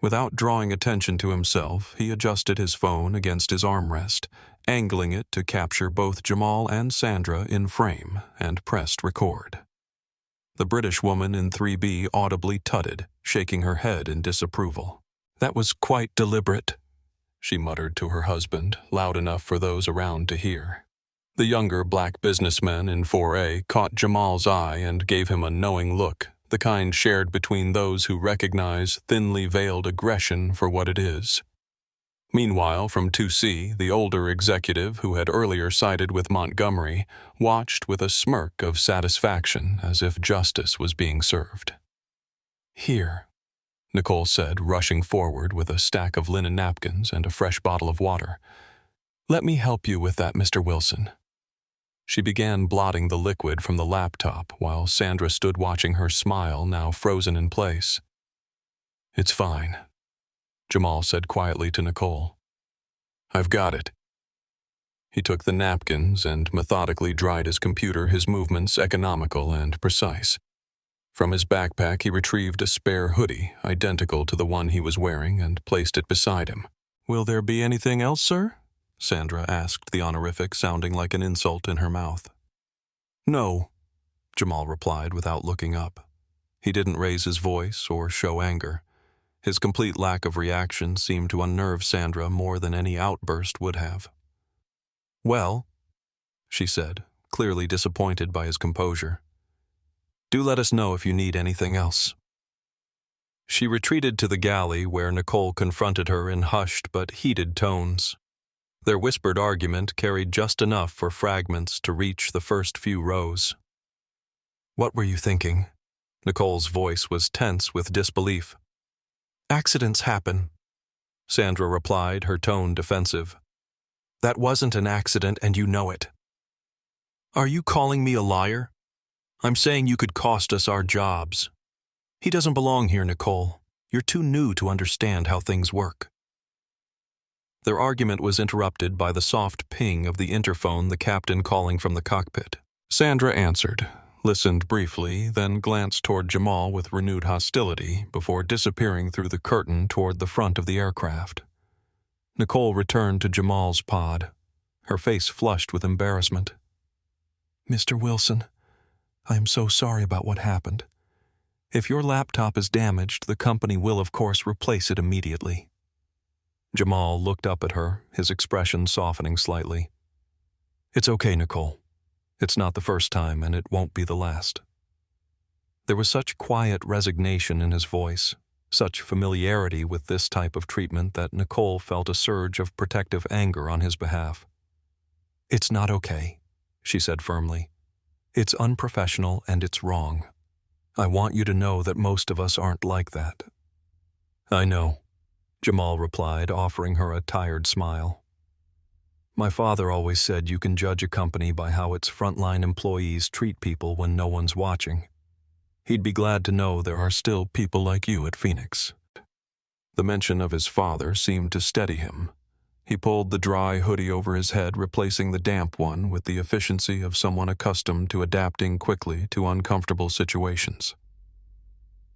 Without drawing attention to himself, he adjusted his phone against his armrest, angling it to capture both Jamal and Sandra in frame, and pressed record. The British woman in 3B audibly tutted, shaking her head in disapproval. "That was quite deliberate," she muttered to her husband, loud enough for those around to hear. The younger black businessman in 4A caught Jamal's eye and gave him a knowing look, the kind shared between those who recognize thinly veiled aggression for what it is. Meanwhile, from 2C, the older executive who had earlier sided with Montgomery watched with a smirk of satisfaction as if justice was being served. "Here," Nicole said, rushing forward with a stack of linen napkins and a fresh bottle of water. "Let me help you with that, Mr. Wilson." She began blotting the liquid from the laptop while Sandra stood watching her smile, now frozen in place. "It's fine," Jamal said quietly to Nicole. "I've got it." He took the napkins and methodically dried his computer, his movements economical and precise. From his backpack he retrieved a spare hoodie, identical to the one he was wearing, and placed it beside him. "Will there be anything else, sir?" Sandra asked, the honorific sounding like an insult in her mouth. "No," Jamal replied without looking up. He didn't raise his voice or show anger. His complete lack of reaction seemed to unnerve Sandra more than any outburst would have. "Well," she said, clearly disappointed by his composure, "do let us know if you need anything else." She retreated to the galley where Nicole confronted her in hushed but heated tones. Their whispered argument carried just enough for fragments to reach the first few rows. "What were you thinking?" Nicole's voice was tense with disbelief. "Accidents happen," Sandra replied, her tone defensive. "That wasn't an accident and you know it." "Are you calling me a liar? I'm saying you could cost us our jobs. He doesn't belong here, Nicole. You're too new to understand how things work." Their argument was interrupted by the soft ping of the interphone, the captain calling from the cockpit. Sandra answered, listened briefly, then glanced toward Jamal with renewed hostility before disappearing through the curtain toward the front of the aircraft. Nicole returned to Jamal's pod, her face flushed with embarrassment. "Mr. Wilson, I am so sorry about what happened. If your laptop is damaged, the company will, of course, replace it immediately." Jamal looked up at her, his expression softening slightly. "It's okay, Nicole. It's not the first time, and it won't be the last." There was such quiet resignation in his voice, such familiarity with this type of treatment that Nicole felt a surge of protective anger on his behalf. "It's not okay," she said firmly. "It's unprofessional and it's wrong. I want you to know that most of us aren't like that." "I know," Jamal replied, offering her a tired smile. "My father always said you can judge a company by how its frontline employees treat people when no one's watching. He'd be glad to know there are still people like you at Phoenix." The mention of his father seemed to steady him. He pulled the dry hoodie over his head, replacing the damp one with the efficiency of someone accustomed to adapting quickly to uncomfortable situations.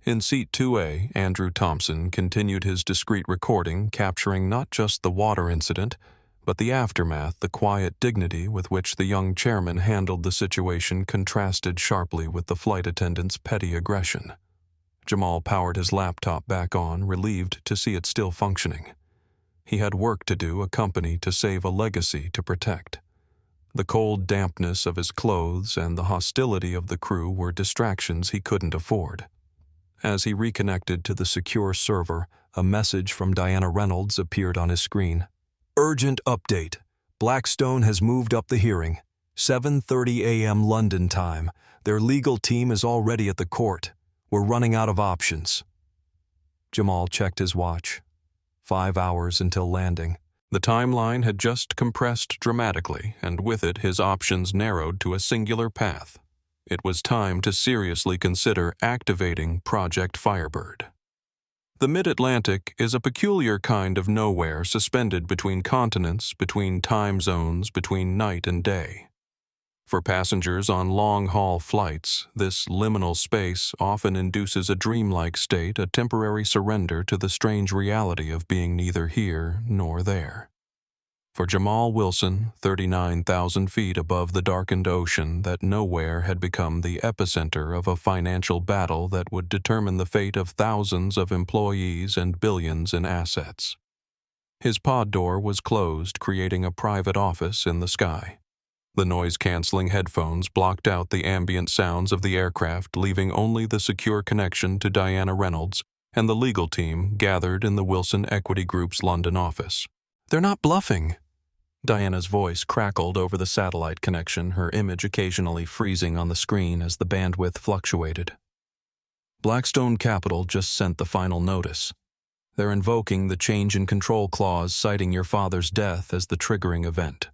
In seat 2A, Andrew Thompson continued his discreet recording, capturing not just the water incident, but the aftermath. The quiet dignity with which the young chairman handled the situation contrasted sharply with the flight attendant's petty aggression. Jamal powered his laptop back on, relieved to see it still functioning. He had work to do, a company to save, a legacy to protect. The cold dampness of his clothes and the hostility of the crew were distractions he couldn't afford. As he reconnected to the secure server, a message from Diana Reynolds appeared on his screen. "Urgent update. Blackstone has moved up the hearing. 7:30 a.m. London time. Their legal team is already at the court. We're running out of options." Jamal checked his watch. 5 hours until landing. The timeline had just compressed dramatically, and with it his options narrowed to a singular path. It was time to seriously consider activating Project Firebird. The Mid-Atlantic is a peculiar kind of nowhere suspended between continents, between time zones, between night and day. For passengers on long-haul flights, this liminal space often induces a dreamlike state, a temporary surrender to the strange reality of being neither here nor there. For Jamal Wilson, 39,000 feet above the darkened ocean that nowhere had become the epicenter of a financial battle that would determine the fate of thousands of employees and billions in assets. His pod door was closed, creating a private office in the sky. The noise-canceling headphones blocked out the ambient sounds of the aircraft, leaving only the secure connection to Diana Reynolds and the legal team gathered in the Wilson Equity Group's London office. "They're not bluffing." Diana's voice crackled over the satellite connection, her image occasionally freezing on the screen as the bandwidth fluctuated. "Blackstone Capital just sent the final notice. They're invoking the change in control clause, citing your father's death as the triggering event."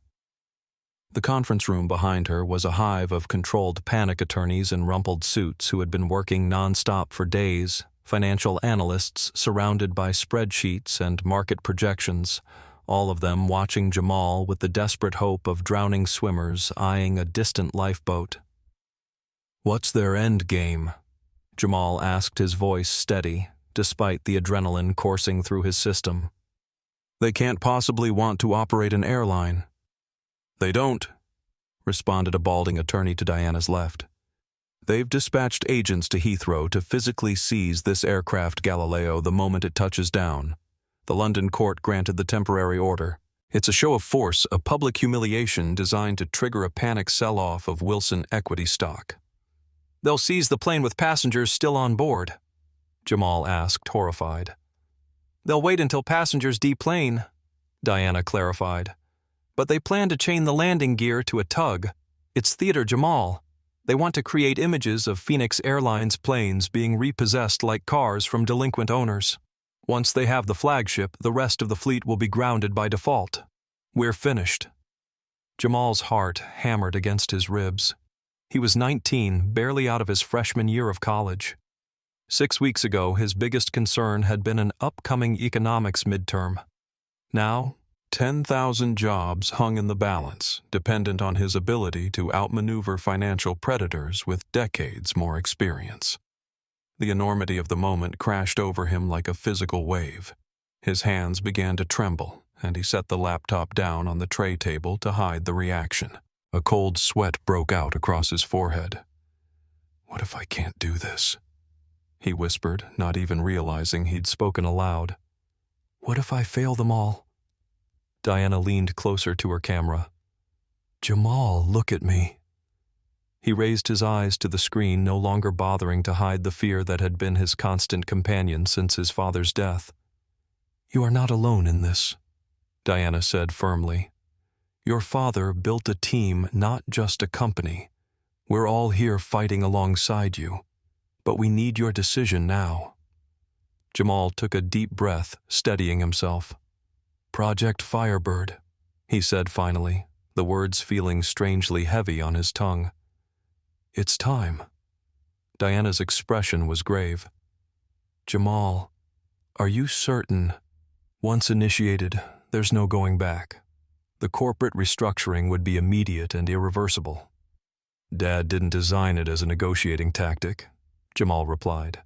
The conference room behind her was a hive of controlled panic attorneys in rumpled suits who had been working nonstop for days, financial analysts surrounded by spreadsheets and market projections, all of them watching Jamal with the desperate hope of drowning swimmers eyeing a distant lifeboat. "What's their end game?" Jamal asked, his voice steady, despite the adrenaline coursing through his system. "They can't possibly want to operate an airline." "They don't," responded a balding attorney to Diana's left. "They've dispatched agents to Heathrow to physically seize this aircraft Galileo the moment it touches down. The London court granted the temporary order. It's a show of force, a public humiliation designed to trigger a panic sell-off of Wilson equity stock." "They'll seize the plane with passengers still on board?" Jamal asked, horrified. "They'll wait until passengers deplane," Diana clarified. "But they plan to chain the landing gear to a tug. It's theater, Jamal. They want to create images of Phoenix Airlines planes being repossessed like cars from delinquent owners. Once they have the flagship, the rest of the fleet will be grounded by default. We're finished." Jamal's heart hammered against his ribs. He was 19, barely out of his freshman year of college. 6 weeks ago, his biggest concern had been an upcoming economics midterm. Now, 10,000 jobs hung in the balance, dependent on his ability to outmaneuver financial predators with decades more experience. The enormity of the moment crashed over him like a physical wave. His hands began to tremble, and he set the laptop down on the tray table to hide the reaction. A cold sweat broke out across his forehead. "What if I can't do this?" he whispered, not even realizing he'd spoken aloud. "What if I fail them all?" Diana leaned closer to her camera. "Jamal, look at me." He raised his eyes to the screen, no longer bothering to hide the fear that had been his constant companion since his father's death. "You are not alone in this," Diana said firmly. "Your father built a team, not just a company. We're all here fighting alongside you, but we need your decision now." Jamal took a deep breath, steadying himself. "Project Firebird," he said finally, the words feeling strangely heavy on his tongue. "It's time." Diana's expression was grave. "Jamal, are you certain? Once initiated, there's no going back. The corporate restructuring would be immediate and irreversible." "Dad didn't design it as a negotiating tactic," Jamal replied.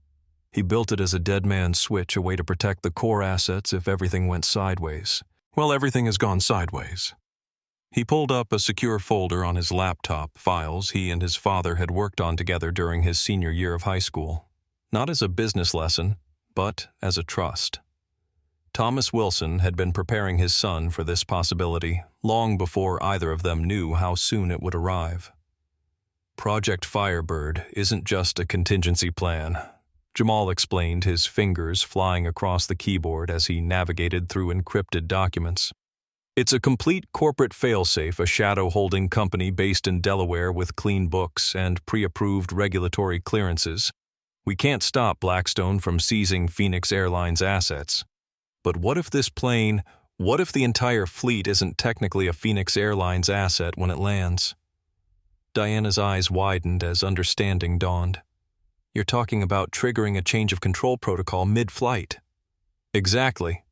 "He built it as a dead man's switch, a way to protect the core assets if everything went sideways." "Well, everything has gone sideways." He pulled up a secure folder on his laptop, files he and his father had worked on together during his senior year of high school. Not as a business lesson, but as a trust. Thomas Wilson had been preparing his son for this possibility long before either of them knew how soon it would arrive. "Project Firebird isn't just a contingency plan," Jamal explained, his fingers flying across the keyboard as he navigated through encrypted documents. "It's a complete corporate failsafe, a shadow-holding company based in Delaware with clean books and pre-approved regulatory clearances. We can't stop Blackstone from seizing Phoenix Airlines assets. But what if the entire fleet isn't technically a Phoenix Airlines asset when it lands?" Diana's eyes widened as understanding dawned. "You're talking about triggering a change of control protocol mid-flight." "Exactly."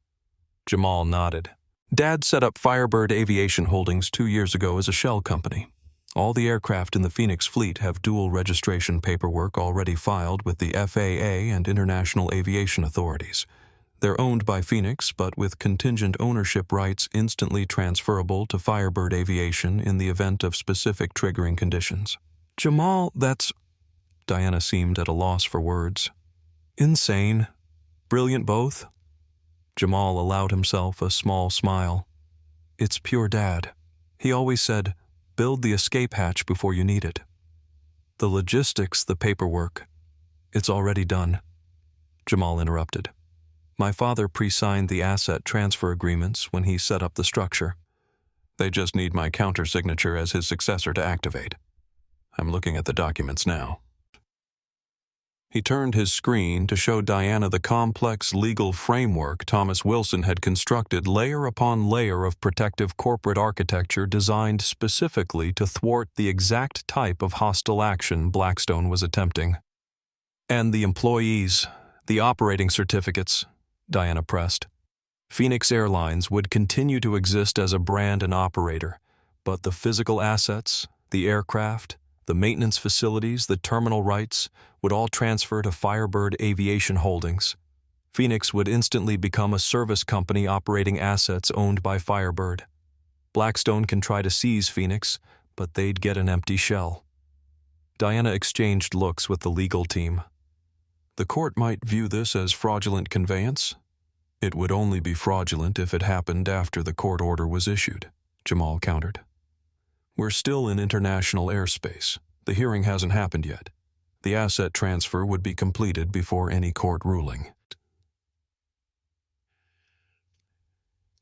Jamal nodded. "Dad set up Firebird Aviation Holdings 2 years ago as a shell company. All the aircraft in the Phoenix fleet have dual registration paperwork already filed with the FAA and international aviation authorities. They're owned by Phoenix, but with contingent ownership rights instantly transferable to Firebird Aviation in the event of specific triggering conditions. Jamal, that's... Diana seemed at a loss for words. Insane. Brilliant both. Jamal allowed himself a small smile. It's pure Dad. He always said, build the escape hatch before you need it. The logistics, the paperwork, it's already done. Jamal interrupted. My father pre-signed the asset transfer agreements when he set up the structure. They just need my counter-signature as his successor to activate. I'm looking at the documents now. He turned his screen to show Diana the complex legal framework Thomas Wilson had constructed layer upon layer of protective corporate architecture designed specifically to thwart the exact type of hostile action Blackstone was attempting. And the employees, the operating certificates, Diana pressed. Phoenix Airlines would continue to exist as a brand and operator, but the physical assets, the aircraft, the maintenance facilities, the terminal rights would all transfer to Firebird Aviation Holdings. Phoenix would instantly become a service company operating assets owned by Firebird. Blackstone can try to seize Phoenix, but they'd get an empty shell. Diana exchanged looks with the legal team. The court might view this as fraudulent conveyance. It would only be fraudulent if it happened after the court order was issued, Jamal countered. We're still in international airspace. The hearing hasn't happened yet. The asset transfer would be completed before any court ruling.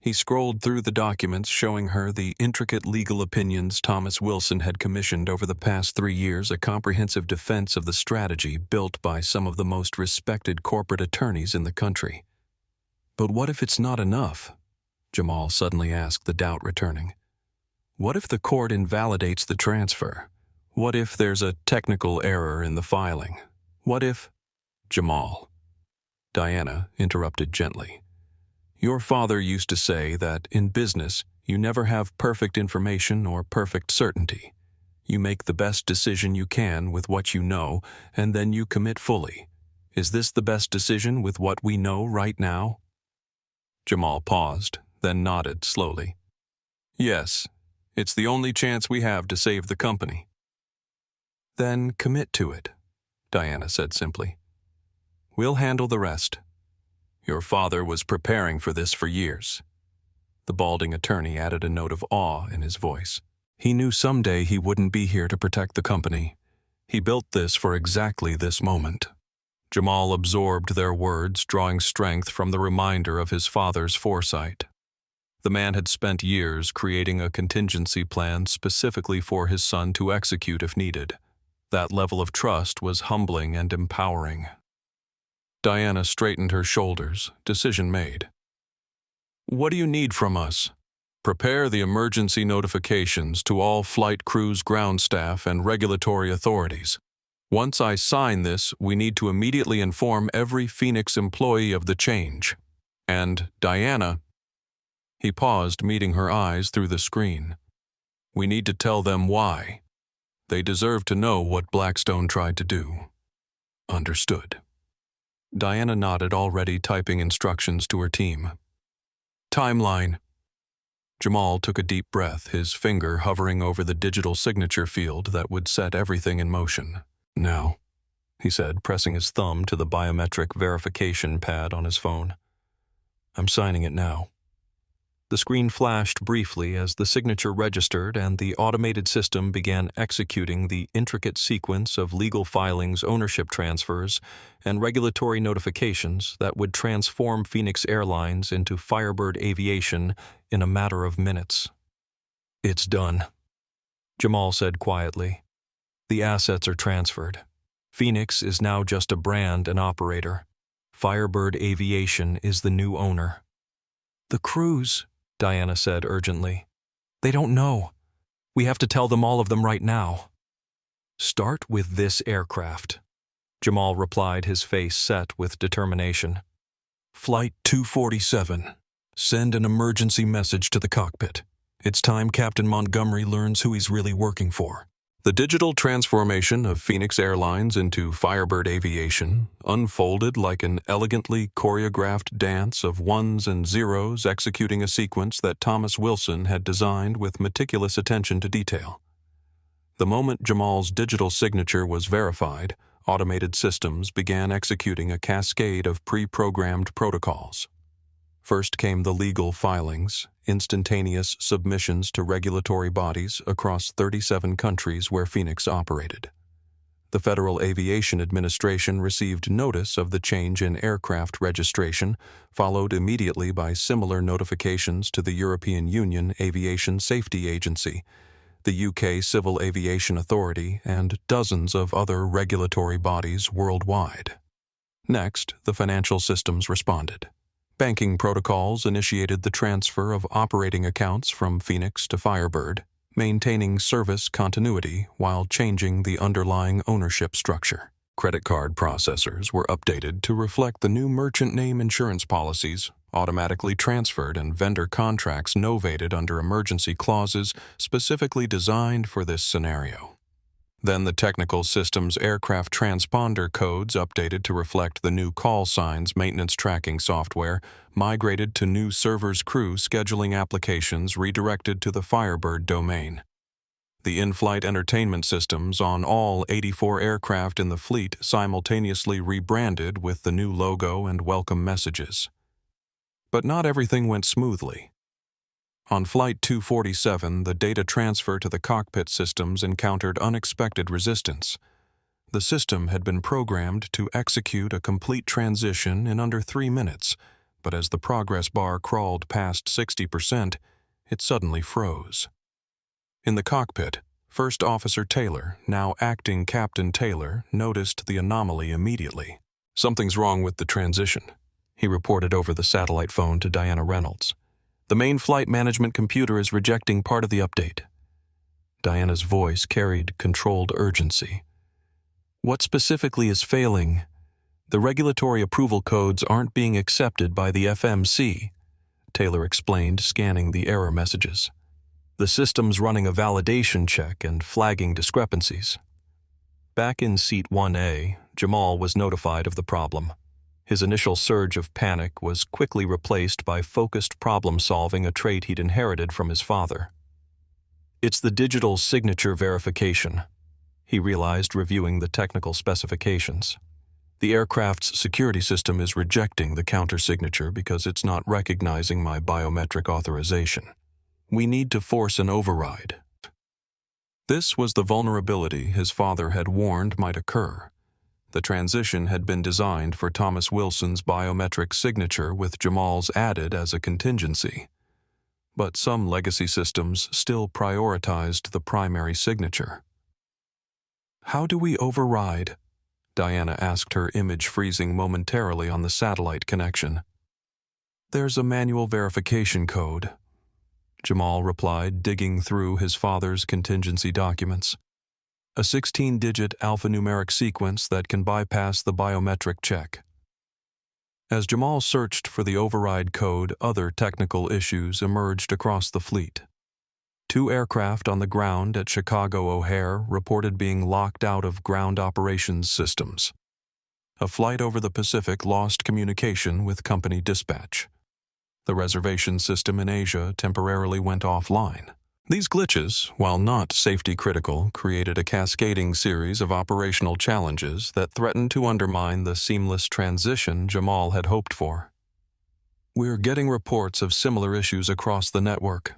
He scrolled through the documents showing her the intricate legal opinions Thomas Wilson had commissioned over the past 3 years, a comprehensive defense of the strategy built by some of the most respected corporate attorneys in the country. But what if it's not enough? Jamal suddenly asked, the doubt returning. What if the court invalidates the transfer? What if there's a technical error in the filing? What if... Jamal. Diana interrupted gently. Your father used to say that in business, you never have perfect information or perfect certainty. You make the best decision you can with what you know, and then you commit fully. Is this the best decision with what we know right now? Jamal paused, then nodded slowly. Yes. It's the only chance we have to save the company. Then commit to it, Diana said simply. We'll handle the rest. Your father was preparing for this for years. The balding attorney added a note of awe in his voice. He knew someday he wouldn't be here to protect the company. He built this for exactly this moment. Jamal absorbed their words, drawing strength from the reminder of his father's foresight. The man had spent years creating a contingency plan specifically for his son to execute if needed. That level of trust was humbling and empowering. Diana straightened her shoulders, decision made. What do you need from us? Prepare the emergency notifications to all flight crews, ground staff, and regulatory authorities. Once I sign this, we need to immediately inform every Phoenix employee of the change. And, Diana... He paused, meeting her eyes through the screen. We need to tell them why. They deserve to know what Blackstone tried to do. Understood. Diana nodded, already typing instructions to her team. Timeline. Jamal took a deep breath, his finger hovering over the digital signature field that would set everything in motion. Now, he said, pressing his thumb to the biometric verification pad on his phone. I'm signing it now. The screen flashed briefly as the signature registered and the automated system began executing the intricate sequence of legal filings, ownership transfers, and regulatory notifications that would transform Phoenix Airlines into Firebird Aviation in a matter of minutes. It's done, Jamal said quietly. The assets are transferred. Phoenix is now just a brand and operator. Firebird Aviation is the new owner. The crews, Diana said urgently. They don't know. We have to tell them all of them right now. Start with this aircraft, Jamal replied, his face set with determination. Flight 247. Send an emergency message to the cockpit. It's time Captain Montgomery learns who he's really working for. The digital transformation of Phoenix Airlines into Firebird Aviation unfolded like an elegantly choreographed dance of ones and zeros executing a sequence that Thomas Wilson had designed with meticulous attention to detail. The moment Jamal's digital signature was verified, automated systems began executing a cascade of pre-programmed protocols. First came the legal filings, instantaneous submissions to regulatory bodies across 37 countries where Phoenix operated. The Federal Aviation Administration received notice of the change in aircraft registration, followed immediately by similar notifications to the European Union Aviation Safety Agency, the UK Civil Aviation Authority, and dozens of other regulatory bodies worldwide. Next, the financial systems responded. Banking protocols initiated the transfer of operating accounts from Phoenix to Firebird, maintaining service continuity while changing the underlying ownership structure. Credit card processors were updated to reflect the new merchant name insurance policies, automatically transferred, and vendor contracts novated under emergency clauses specifically designed for this scenario. Then the technical systems aircraft transponder codes updated to reflect the new call signs maintenance tracking software, migrated to new servers crew scheduling applications redirected to the Firebird domain. The in-flight entertainment systems on all 84 aircraft in the fleet simultaneously rebranded with the new logo and welcome messages. But not everything went smoothly. On Flight 247, the data transfer to the cockpit systems encountered unexpected resistance. The system had been programmed to execute a complete transition in under 3 minutes, but as the progress bar crawled past 60%, it suddenly froze. In the cockpit, First Officer Taylor, now Acting Captain Taylor, noticed the anomaly immediately. "Something's wrong with the transition," he reported over the satellite phone to Diana Reynolds. "The main flight management computer is rejecting part of the update." Diana's voice carried controlled urgency. "What specifically is failing? The regulatory approval codes aren't being accepted by the FMC," Taylor explained, scanning the error messages. "The system's running a validation check and flagging discrepancies." Back in Seat 1A, Jamal was notified of the problem. His initial surge of panic was quickly replaced by focused problem-solving, a trait he'd inherited from his father. "It's the digital signature verification," he realized, reviewing the technical specifications. "The aircraft's security system is rejecting the counter-signature because it's not recognizing my biometric authorization. We need to force an override." This was the vulnerability his father had warned might occur. The transition had been designed for Thomas Wilson's biometric signature, with Jamal's added as a contingency. But some legacy systems still prioritized the primary signature. "How do we override?" Diana asked, her image freezing momentarily on the satellite connection. "There's a manual verification code," Jamal replied, digging through his father's contingency documents. "A 16-digit alphanumeric sequence that can bypass the biometric check." As Jamal searched for the override code, other technical issues emerged across the fleet. 2 aircraft on the ground at Chicago O'Hare reported being locked out of ground operations systems. A flight over the Pacific lost communication with company dispatch. The reservation system in Asia temporarily went offline. These glitches, while not safety-critical, created a cascading series of operational challenges that threatened to undermine the seamless transition Jamal had hoped for. "We're getting reports of similar issues across the network,"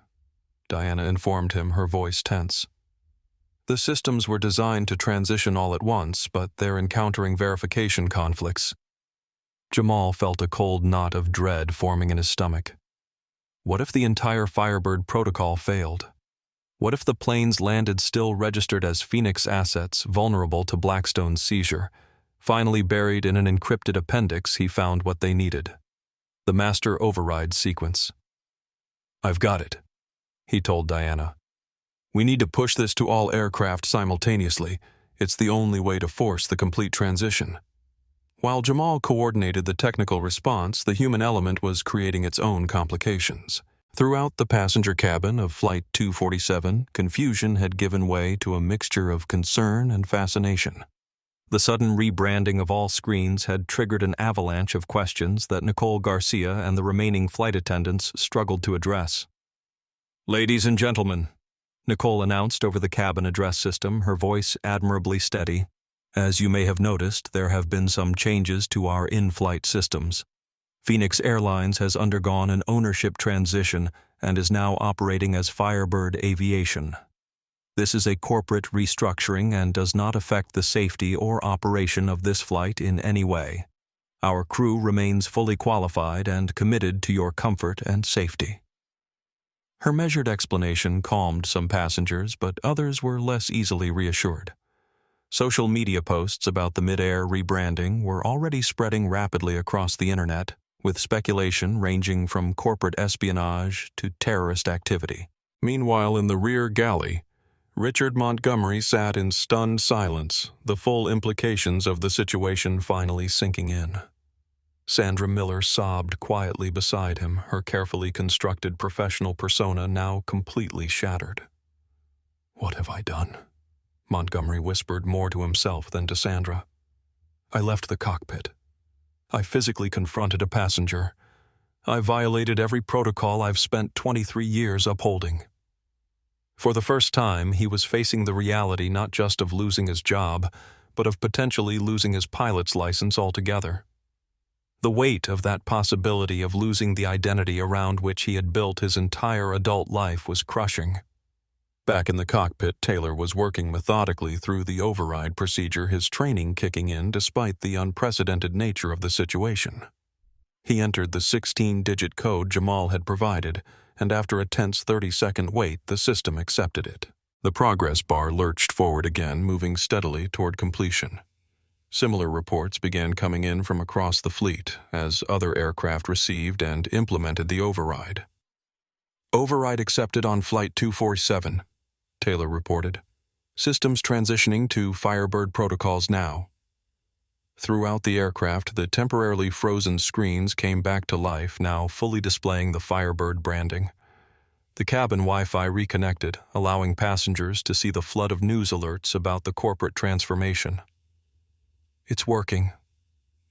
Diana informed him, her voice tense. "The systems were designed to transition all at once, but they're encountering verification conflicts." Jamal felt a cold knot of dread forming in his stomach. What if the entire Firebird protocol failed? What if the planes landed still registered as Phoenix assets, vulnerable to Blackstone's seizure? Finally buried in an encrypted appendix, he found what they needed: the master override sequence. "I've got it," he told Diana. "We need to push this to all aircraft simultaneously. It's the only way to force the complete transition." While Jamal coordinated the technical response, the human element was creating its own complications. Throughout the passenger cabin of Flight 247, confusion had given way to a mixture of concern and fascination. The sudden rebranding of all screens had triggered an avalanche of questions that Nicole Garcia and the remaining flight attendants struggled to address. "Ladies and gentlemen," Nicole announced over the cabin address system, her voice admirably steady, "as you may have noticed, there have been some changes to our in-flight systems. Phoenix Airlines has undergone an ownership transition and is now operating as Firebird Aviation. This is a corporate restructuring and does not affect the safety or operation of this flight in any way. Our crew remains fully qualified and committed to your comfort and safety." Her measured explanation calmed some passengers, but others were less easily reassured. Social media posts about the mid-air rebranding were already spreading rapidly across the internet, with speculation ranging from corporate espionage to terrorist activity. Meanwhile, in the rear galley, Richard Montgomery sat in stunned silence, the full implications of the situation finally sinking in. Sandra Miller sobbed quietly beside him, her carefully constructed professional persona now completely shattered. "What have I done?" Montgomery whispered more to himself than to Sandra. "I left the cockpit. I physically confronted a passenger. I violated every protocol I've spent 23 years upholding." For the first time, he was facing the reality not just of losing his job, but of potentially losing his pilot's license altogether. The weight of that possibility of losing the identity around which he had built his entire adult life was crushing. Back in the cockpit, Taylor was working methodically through the override procedure, his training kicking in despite the unprecedented nature of the situation. He entered the 16-digit code Jamal had provided, and after a tense 30-second wait, the system accepted it. The progress bar lurched forward again, moving steadily toward completion. Similar reports began coming in from across the fleet as other aircraft received and implemented the override. "Override accepted on Flight 247, Taylor reported. "Systems transitioning to Firebird protocols now." Throughout the aircraft, the temporarily frozen screens came back to life, now fully displaying the Firebird branding. The cabin Wi-Fi reconnected, allowing passengers to see the flood of news alerts about the corporate transformation. "It's working,"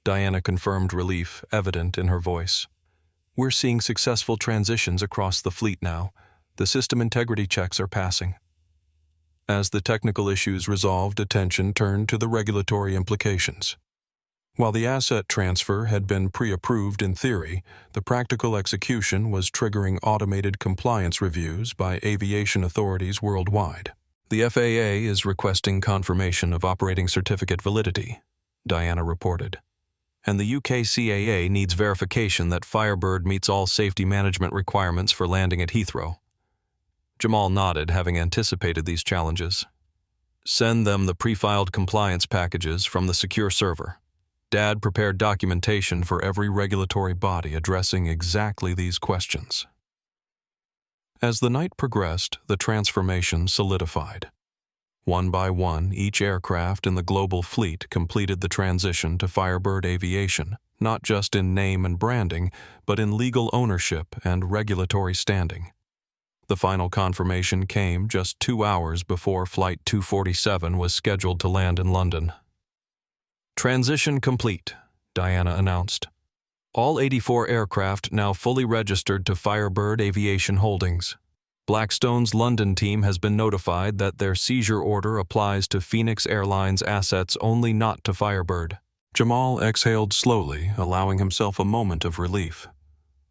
Diana confirmed, relief evident in her voice. "We're seeing successful transitions across the fleet now. The system integrity checks are passing." As the technical issues resolved, attention turned to the regulatory implications. While the asset transfer had been pre-approved in theory, the practical execution was triggering automated compliance reviews by aviation authorities worldwide. "The FAA is requesting confirmation of operating certificate validity," Diana reported. "And the UK CAA needs verification that Firebird meets all safety management requirements for landing at Heathrow." Jamal nodded, having anticipated these challenges. "Send them the pre-filed compliance packages from the secure server. Dad prepared documentation for every regulatory body addressing exactly these questions." As the night progressed, the transformation solidified. One by one, each aircraft in the global fleet completed the transition to Firebird Aviation, not just in name and branding, but in legal ownership and regulatory standing. The final confirmation came just 2 hours before Flight 247 was scheduled to land in London. "Transition complete," Diana announced. "All 84 aircraft now fully registered to Firebird Aviation Holdings. Blackstone's London team has been notified that their seizure order applies to Phoenix Airlines assets only, not to Firebird." Jamal exhaled slowly, allowing himself a moment of relief.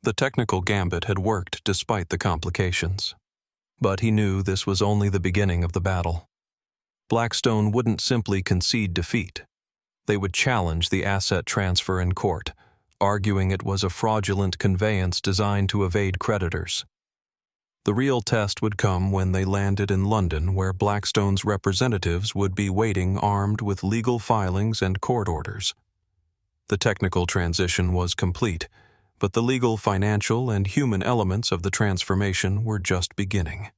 The technical gambit had worked despite the complications. But he knew this was only the beginning of the battle. Blackstone wouldn't simply concede defeat. They would challenge the asset transfer in court, arguing it was a fraudulent conveyance designed to evade creditors. The real test would come when they landed in London, where Blackstone's representatives would be waiting armed with legal filings and court orders. The technical transition was complete, but the legal, financial, and human elements of the transformation were just beginning.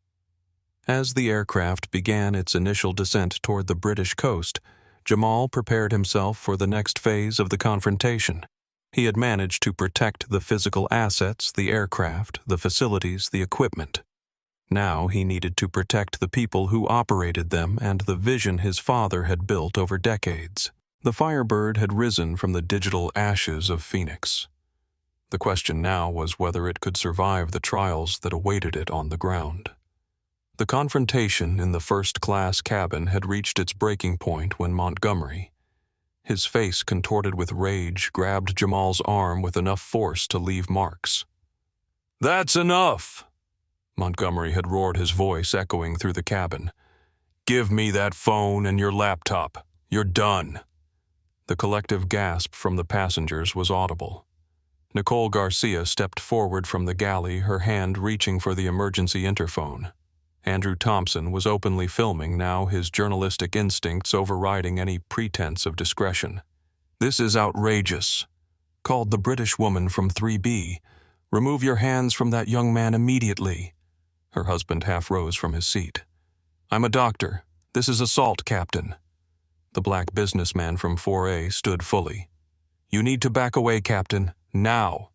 As the aircraft began its initial descent toward the British coast, Jamal prepared himself for the next phase of the confrontation. He had managed to protect the physical assets, the aircraft, the facilities, the equipment. Now he needed to protect the people who operated them and the vision his father had built over decades. The Firebird had risen from the digital ashes of Phoenix. The question now was whether it could survive the trials that awaited it on the ground. The confrontation in the first-class cabin had reached its breaking point when Montgomery, his face contorted with rage, grabbed Jamal's arm with enough force to leave marks. "That's enough!" Montgomery had roared, his voice echoing through the cabin. "Give me that phone and your laptop. You're done." The collective gasp from the passengers was audible. Nicole Garcia stepped forward from the galley, her hand reaching for the emergency interphone. Andrew Thompson was openly filming now, his journalistic instincts overriding any pretense of discretion. "This is outrageous," called the British woman from 3B. "Remove your hands from that young man immediately." Her husband half rose from his seat. "I'm a doctor. This is assault, Captain." The black businessman from 4A stood fully. "You need to back away, Captain. Now."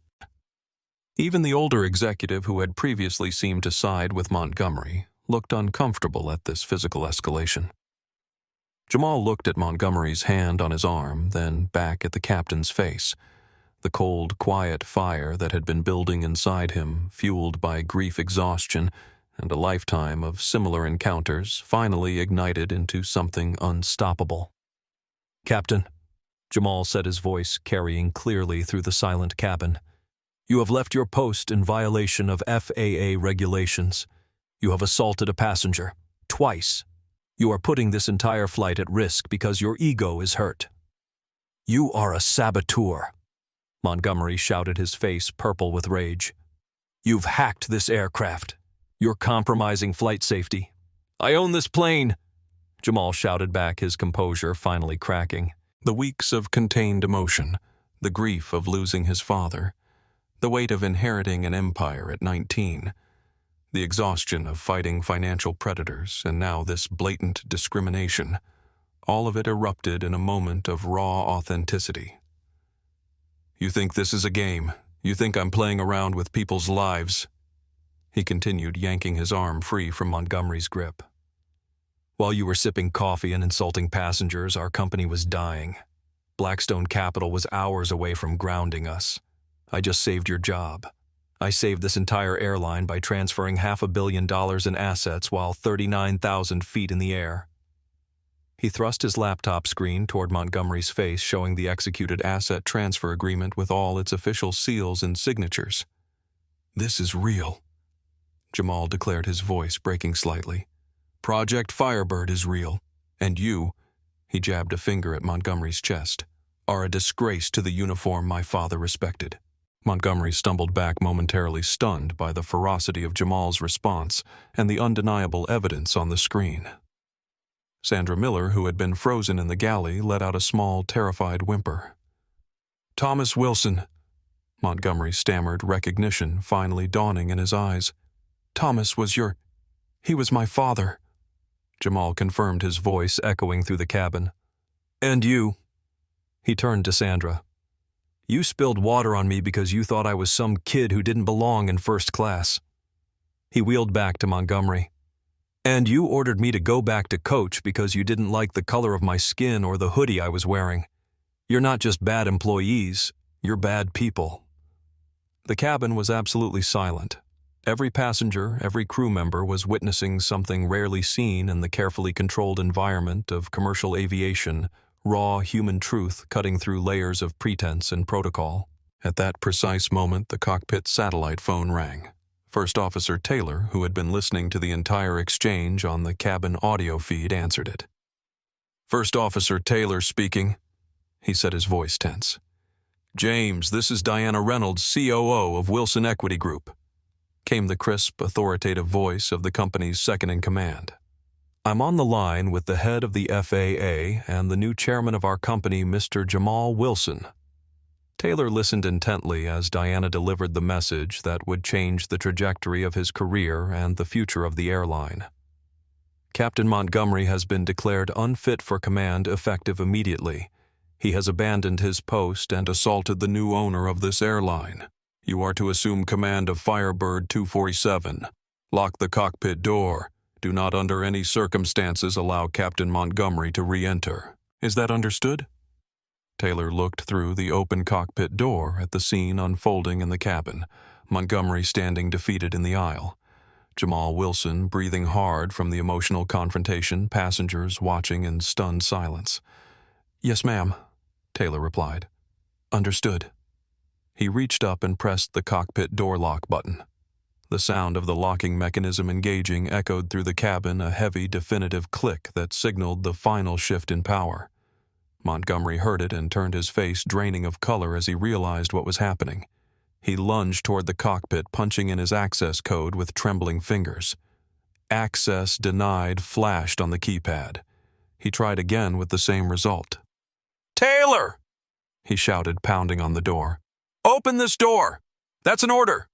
Even the older executive, who had previously seemed to side with Montgomery, looked uncomfortable at this physical escalation. Jamal looked at Montgomery's hand on his arm, then back at the captain's face. The cold, quiet fire that had been building inside him, fueled by grief exhaustion and a lifetime of similar encounters, finally ignited into something unstoppable. "Captain," Jamal said, his voice carrying clearly through the silent cabin, "you have left your post in violation of FAA regulations. You have assaulted a passenger, twice. You are putting this entire flight at risk because your ego is hurt." "You are a saboteur," Montgomery shouted, his face purple with rage. "You've hacked this aircraft. You're compromising flight safety." "I own this plane," Jamal shouted back, his composure finally cracking. The weeks of contained emotion, the grief of losing his father, the weight of inheriting an empire at 19, the exhaustion of fighting financial predators, and now this blatant discrimination, all of it erupted in a moment of raw authenticity. "You think this is a game? You think I'm playing around with people's lives?" He continued, yanking his arm free from Montgomery's grip. "While you were sipping coffee and insulting passengers, our company was dying. Blackstone Capital was hours away from grounding us. I just saved your job. I saved this entire airline by transferring $500 million in assets while 39,000 feet in the air." He thrust his laptop screen toward Montgomery's face, showing the executed asset transfer agreement with all its official seals and signatures. "This is real," Jamal declared, his voice breaking slightly. "Project Firebird is real, and you," he jabbed a finger at Montgomery's chest, "are a disgrace to the uniform my father respected." Montgomery stumbled back, momentarily stunned by the ferocity of Jamal's response and the undeniable evidence on the screen. Sandra Miller, who had been frozen in the galley, let out a small, terrified whimper. "Thomas Wilson," Montgomery stammered, recognition finally dawning in his eyes. "Thomas was he was my father." Jamal confirmed, his voice echoing through the cabin. "And you?" He turned to Sandra. "You spilled water on me because you thought I was some kid who didn't belong in first class." He wheeled back to Montgomery. "And you ordered me to go back to coach because you didn't like the color of my skin or the hoodie I was wearing. You're not just bad employees, you're bad people." The cabin was absolutely silent. Every passenger, every crew member was witnessing something rarely seen in the carefully controlled environment of commercial aviation, raw human truth cutting through layers of pretense and protocol. At that precise moment, the cockpit satellite phone rang. First Officer Taylor, who had been listening to the entire exchange on the cabin audio feed, answered it. "First Officer Taylor speaking," he said, his voice tense. "James, this is Diana Reynolds, COO of Wilson Equity Group," came the crisp, authoritative voice of the company's second-in-command. "I'm on the line with the head of the FAA and the new chairman of our company, Mr. Jamal Wilson." Taylor listened intently as Diana delivered the message that would change the trajectory of his career and the future of the airline. "Captain Montgomery has been declared unfit for command effective immediately. He has abandoned his post and assaulted the new owner of this airline. You are to assume command of Firebird 247. Lock the cockpit door. Do not under any circumstances allow Captain Montgomery to re-enter. Is that understood?" Taylor looked through the open cockpit door at the scene unfolding in the cabin, Montgomery standing defeated in the aisle. Jamal Wilson breathing hard from the emotional confrontation, passengers watching in stunned silence. "Yes, ma'am," Taylor replied. "Understood." He reached up and pressed the cockpit door lock button. The sound of the locking mechanism engaging echoed through the cabin, a heavy, definitive click that signaled the final shift in power. Montgomery heard it and turned his face draining of color as he realized what was happening. He lunged toward the cockpit, punching in his access code with trembling fingers. "Access denied" flashed on the keypad. He tried again with the same result. "Taylor!" he shouted, pounding on the door. "Open this door! That's an order!"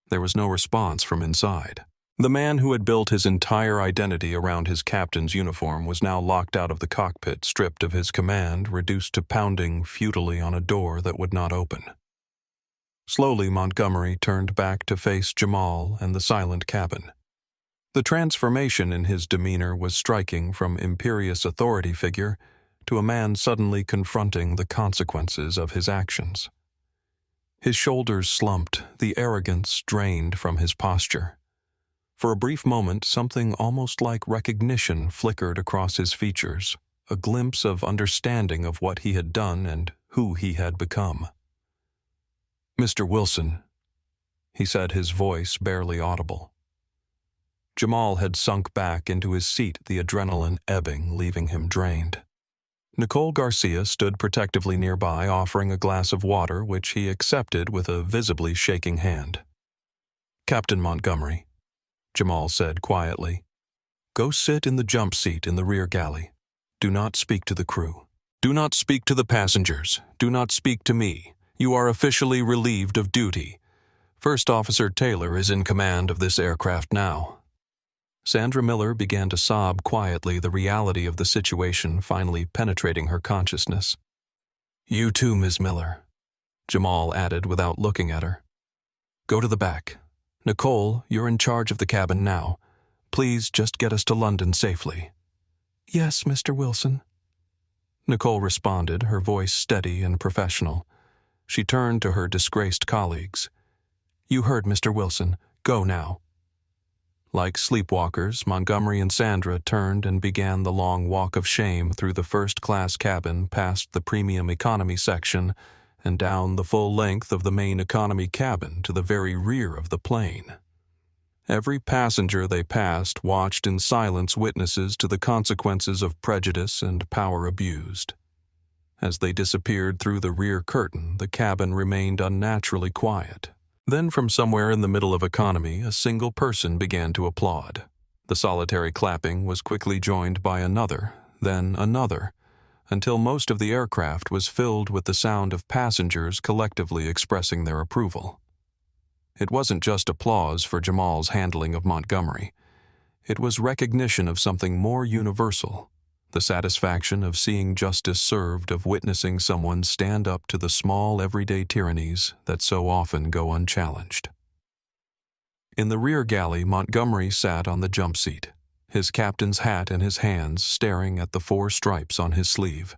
There was no response from inside. The man who had built his entire identity around his captain's uniform was now locked out of the cockpit, stripped of his command, reduced to pounding futilely on a door that would not open. Slowly, Montgomery turned back to face Jamal and the silent cabin. The transformation in his demeanor was striking from imperious authority figure to a man suddenly confronting the consequences of his actions. His shoulders slumped, the arrogance drained from his posture. For a brief moment, something almost like recognition flickered across his features, a glimpse of understanding of what he had done and who he had become. "Mr. Wilson," he said, his voice barely audible. Jamal had sunk back into his seat, the adrenaline ebbing, leaving him drained. Nicole Garcia stood protectively nearby, offering a glass of water, which he accepted with a visibly shaking hand. "Captain Montgomery," Jamal said quietly, "go sit in the jump seat in the rear galley. Do not speak to the crew. Do not speak to the passengers. Do not speak to me. You are officially relieved of duty. First Officer Taylor is in command of this aircraft now." Sandra Miller began to sob quietly, the reality of the situation finally penetrating her consciousness. "You too, Ms. Miller," Jamal added without looking at her. "Go to the back. Nicole, you're in charge of the cabin now. Please just get us to London safely." "Yes, Mr. Wilson." Nicole responded, her voice steady and professional. She turned to her disgraced colleagues. "You heard Mr. Wilson. Go now." Like sleepwalkers, Montgomery and Sandra turned and began the long walk of shame through the first-class cabin, past the premium economy section, and down the full length of the main economy cabin to the very rear of the plane. Every passenger they passed watched in silence, witnesses to the consequences of prejudice and power abused. As they disappeared through the rear curtain, the cabin remained unnaturally quiet. Then from somewhere in the middle of economy, a single person began to applaud. The solitary clapping was quickly joined by another, then another, until most of the aircraft was filled with the sound of passengers collectively expressing their approval. It wasn't just applause for Jamal's handling of Montgomery. It was recognition of something more universal, the satisfaction of seeing justice served, of witnessing someone stand up to the small everyday tyrannies that so often go unchallenged. In the rear galley, Montgomery sat on the jump seat, his captain's hat in his hands, staring at the 4 stripes on his sleeve.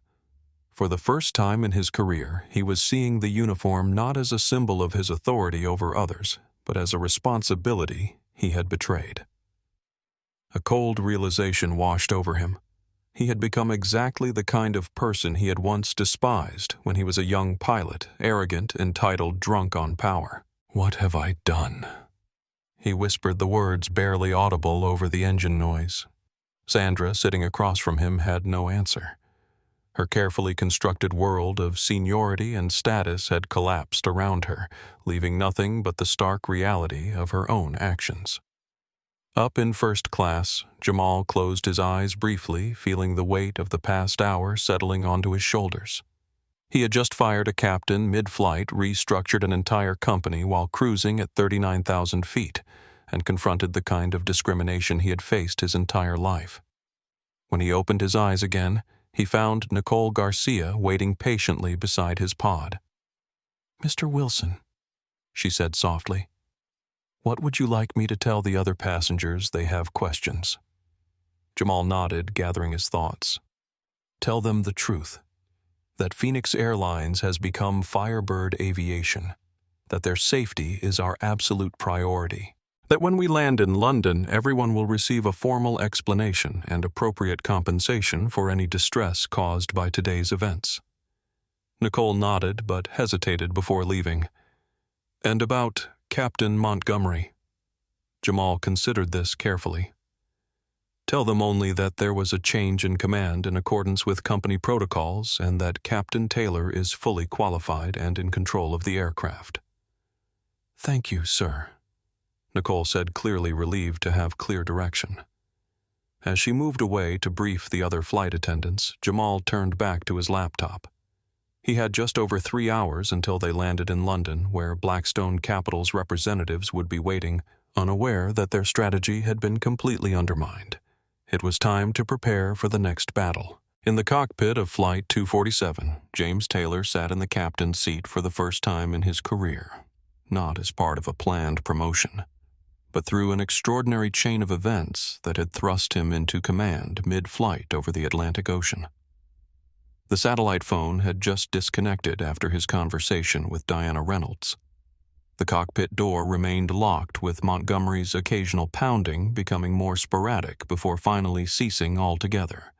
For the first time in his career, he was seeing the uniform not as a symbol of his authority over others, but as a responsibility he had betrayed. A cold realization washed over him. He had become exactly the kind of person he had once despised when he was a young pilot, arrogant, entitled, drunk on power. "What have I done?" He whispered the words barely audible over the engine noise. Sandra, sitting across from him, had no answer. Her carefully constructed world of seniority and status had collapsed around her, leaving nothing but the stark reality of her own actions. Up in first class, Jamal closed his eyes briefly, feeling the weight of the past hour settling onto his shoulders. He had just fired a captain mid-flight, restructured an entire company while cruising at 39,000 feet, and confronted the kind of discrimination he had faced his entire life. When he opened his eyes again, He found Nicole Garcia waiting patiently beside his pod. "Mr. Wilson," she said softly, "what would you like me to tell the other passengers they have questions?" Jamal nodded, gathering his thoughts. "Tell them the truth, that Phoenix Airlines has become Firebird Aviation, that their safety is our absolute priority, that when we land in London, everyone will receive a formal explanation and appropriate compensation for any distress caused by today's events." Nicole nodded but hesitated before leaving. "And about Captain Montgomery?" Jamal considered this carefully. "Tell them only that there was a change in command in accordance with company protocols and that Captain Taylor is fully qualified and in control of the aircraft." "Thank you, sir," Nicole said, clearly relieved to have clear direction. As she moved away to brief the other flight attendants, Jamal turned back to his laptop. He had just over 3 hours until they landed in London, where Blackstone Capital's representatives would be waiting, unaware that their strategy had been completely undermined. It was time to prepare for the next battle. In the cockpit of Flight 247, James Taylor sat in the captain's seat for the first time in his career, not as part of a planned promotion, but through an extraordinary chain of events that had thrust him into command mid-flight over the Atlantic Ocean. The satellite phone had just disconnected after his conversation with Diana Reynolds. The cockpit door remained locked, with Montgomery's occasional pounding becoming more sporadic before finally ceasing altogether.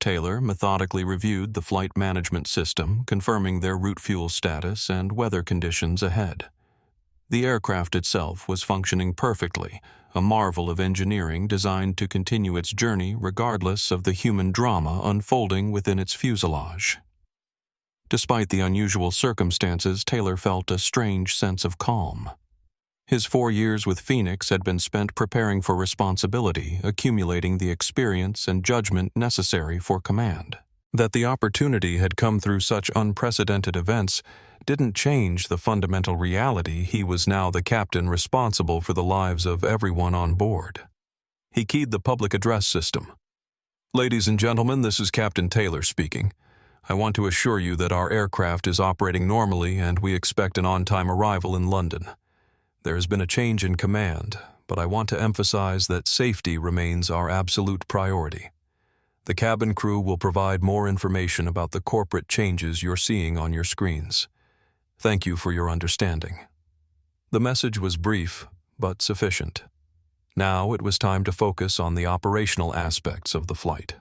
Taylor methodically reviewed the flight management system, confirming their route fuel status and weather conditions ahead. The aircraft itself was functioning perfectly, a marvel of engineering designed to continue its journey regardless of the human drama unfolding within its fuselage. Despite the unusual circumstances, Taylor felt a strange sense of calm. His 4 years with Phoenix had been spent preparing for responsibility, accumulating the experience and judgment necessary for command. That the opportunity had come through such unprecedented events didn't change the fundamental reality he was now the captain responsible for the lives of everyone on board. He keyed the public address system. "Ladies and gentlemen, this is Captain Taylor speaking. I want to assure you that our aircraft is operating normally and we expect an on-time arrival in London. There has been a change in command, but I want to emphasize that safety remains our absolute priority. The cabin crew will provide more information about the corporate changes you're seeing on your screens. Thank you for your understanding." The message was brief, but sufficient. Now it was time to focus on the operational aspects of the flight.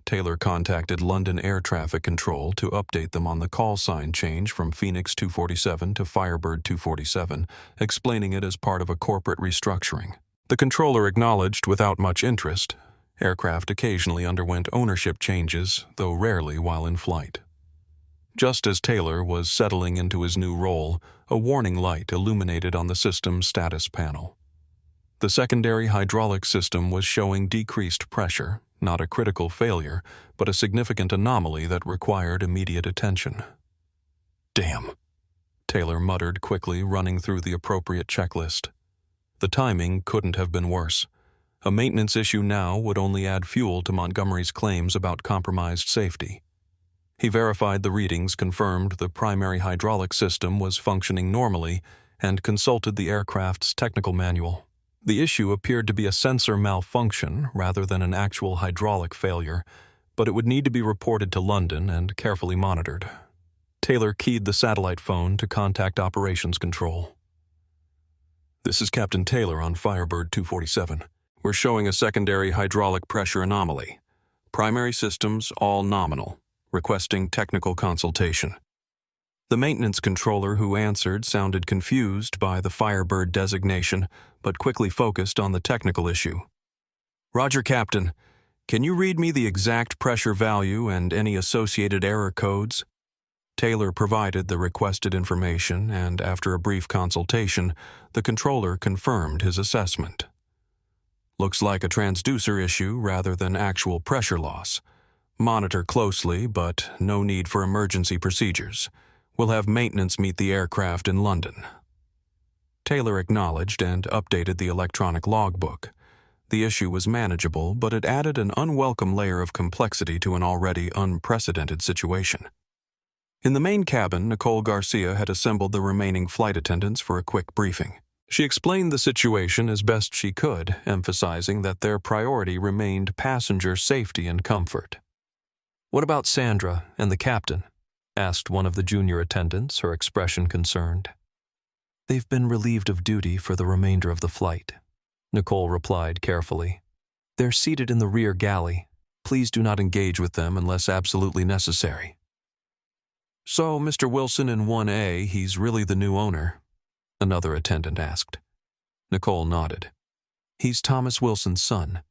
Taylor contacted London Air Traffic Control to update them on the call sign change from Phoenix 247 to Firebird 247, explaining it as part of a corporate restructuring. The controller acknowledged without much interest. Aircraft occasionally underwent ownership changes, though rarely while in flight. Just as Taylor was settling into his new role, a warning light illuminated on the system's status panel. The secondary hydraulic system was showing decreased pressure, not a critical failure, but a significant anomaly that required immediate attention. "Damn," Taylor muttered quickly, running through the appropriate checklist. The timing couldn't have been worse. A maintenance issue now would only add fuel to Montgomery's claims about compromised safety. He verified the readings, confirmed the primary hydraulic system was functioning normally, and consulted the aircraft's technical manual. The issue appeared to be a sensor malfunction rather than an actual hydraulic failure, but it would need to be reported to London and carefully monitored. Taylor keyed the satellite phone to contact Operations Control. "This is Captain Taylor on Firebird 247. We're showing a secondary hydraulic pressure anomaly. Primary systems all nominal. Requesting technical consultation." The maintenance controller who answered sounded confused by the Firebird designation, but quickly focused on the technical issue. "Roger, Captain. Can you read me the exact pressure value and any associated error codes?" Taylor provided the requested information, and after a brief consultation, the controller confirmed his assessment. "Looks like a transducer issue rather than actual pressure loss. Monitor closely, but no need for emergency procedures. We'll have maintenance meet the aircraft in London." Taylor acknowledged and updated the electronic logbook. The issue was manageable, but it added an unwelcome layer of complexity to an already unprecedented situation. In the main cabin, Nicole Garcia had assembled the remaining flight attendants for a quick briefing. She explained the situation as best she could, emphasizing that their priority remained passenger safety and comfort. "What about Sandra and the captain?" asked one of the junior attendants, her expression concerned. "They've been relieved of duty for the remainder of the flight," Nicole replied carefully. "They're seated in the rear galley. Please do not engage with them unless absolutely necessary." "So, Mr. Wilson in 1A, he's really the new owner?" another attendant asked. Nicole nodded. "He's Thomas Wilson's son,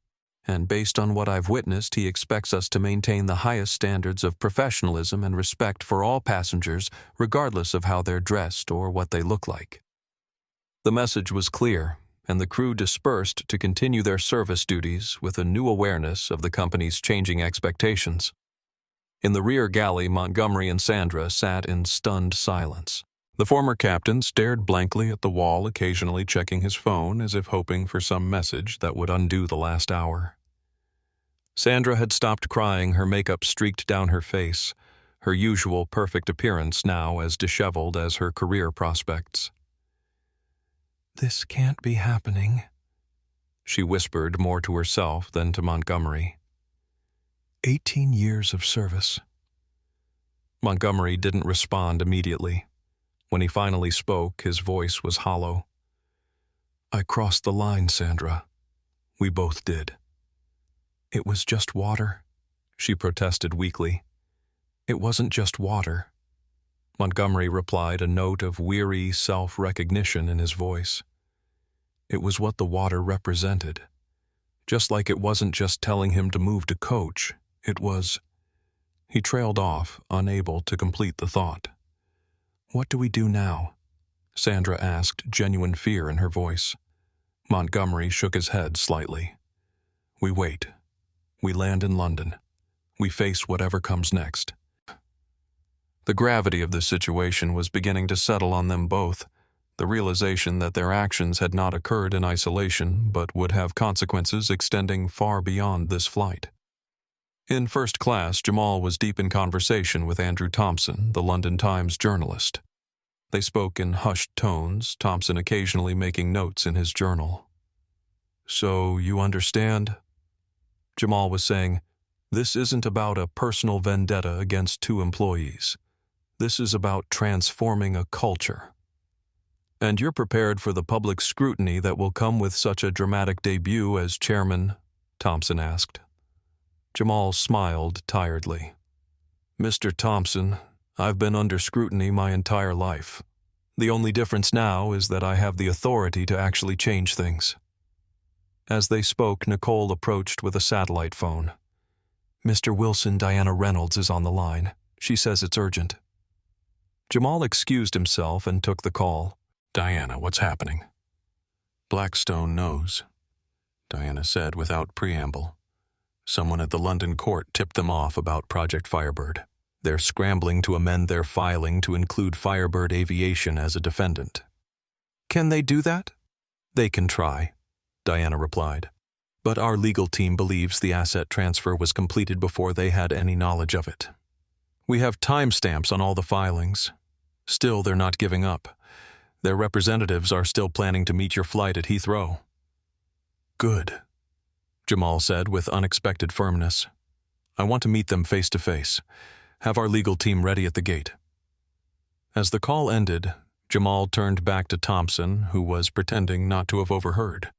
and based on what I've witnessed, he expects us to maintain the highest standards of professionalism and respect for all passengers, regardless of how they're dressed or what they look like." The message was clear, and the crew dispersed to continue their service duties with a new awareness of the company's changing expectations. In the rear galley, Montgomery and Sandra sat in stunned silence. The former captain stared blankly at the wall, occasionally checking his phone as if hoping for some message that would undo the last hour. Sandra had stopped crying, her makeup streaked down her face, her usual perfect appearance now as disheveled as her career prospects. "This can't be happening," she whispered more to herself than to Montgomery. 18 years of service. Montgomery didn't respond immediately. When he finally spoke, his voice was hollow. "I crossed the line, Sandra. We both did." "It was just water," she protested weakly. "It wasn't just water." Montgomery replied, a note of weary self-recognition in his voice. "It was what the water represented. Just like it wasn't just telling him to move to coach, it was—" He trailed off, unable to complete the thought. "What do we do now?" Sandra asked, genuine fear in her voice. Montgomery shook his head slightly. "We wait. We land in London. We face whatever comes next." The gravity of the situation was beginning to settle on them both, the realization that their actions had not occurred in isolation but would have consequences extending far beyond this flight. In first class, Jamal was deep in conversation with Andrew Thompson, the London Times journalist. They spoke in hushed tones, Thompson occasionally making notes in his journal. "So, you understand?" Jamal was saying, "This isn't about a personal vendetta against two employees. This is about transforming a culture. And you're prepared for the public scrutiny that will come with such a dramatic debut as chairman?" Thompson asked. Jamal smiled tiredly. "Mr. Thompson, I've been under scrutiny my entire life. The only difference now is that I have the authority to actually change things." As they spoke, Nicole approached with a satellite phone. "Mr. Wilson, Diana Reynolds is on the line. She says it's urgent." Jamal excused himself and took the call. "Diana, what's happening?" "Blackstone knows," Diana said without preamble. "Someone at the London court tipped them off about Project Firebird. They're scrambling to amend their filing to include Firebird Aviation as a defendant." "Can they do that?" "They can try," Diana replied. "But our legal team believes the asset transfer was completed before they had any knowledge of it. We have timestamps on all the filings. Still, they're not giving up. Their representatives are still planning to meet your flight at Heathrow." "Good," Jamal said with unexpected firmness. "I want to meet them face to face. Have our legal team ready at the gate." As the call ended, Jamal turned back to Thompson, who was pretending not to have overheard.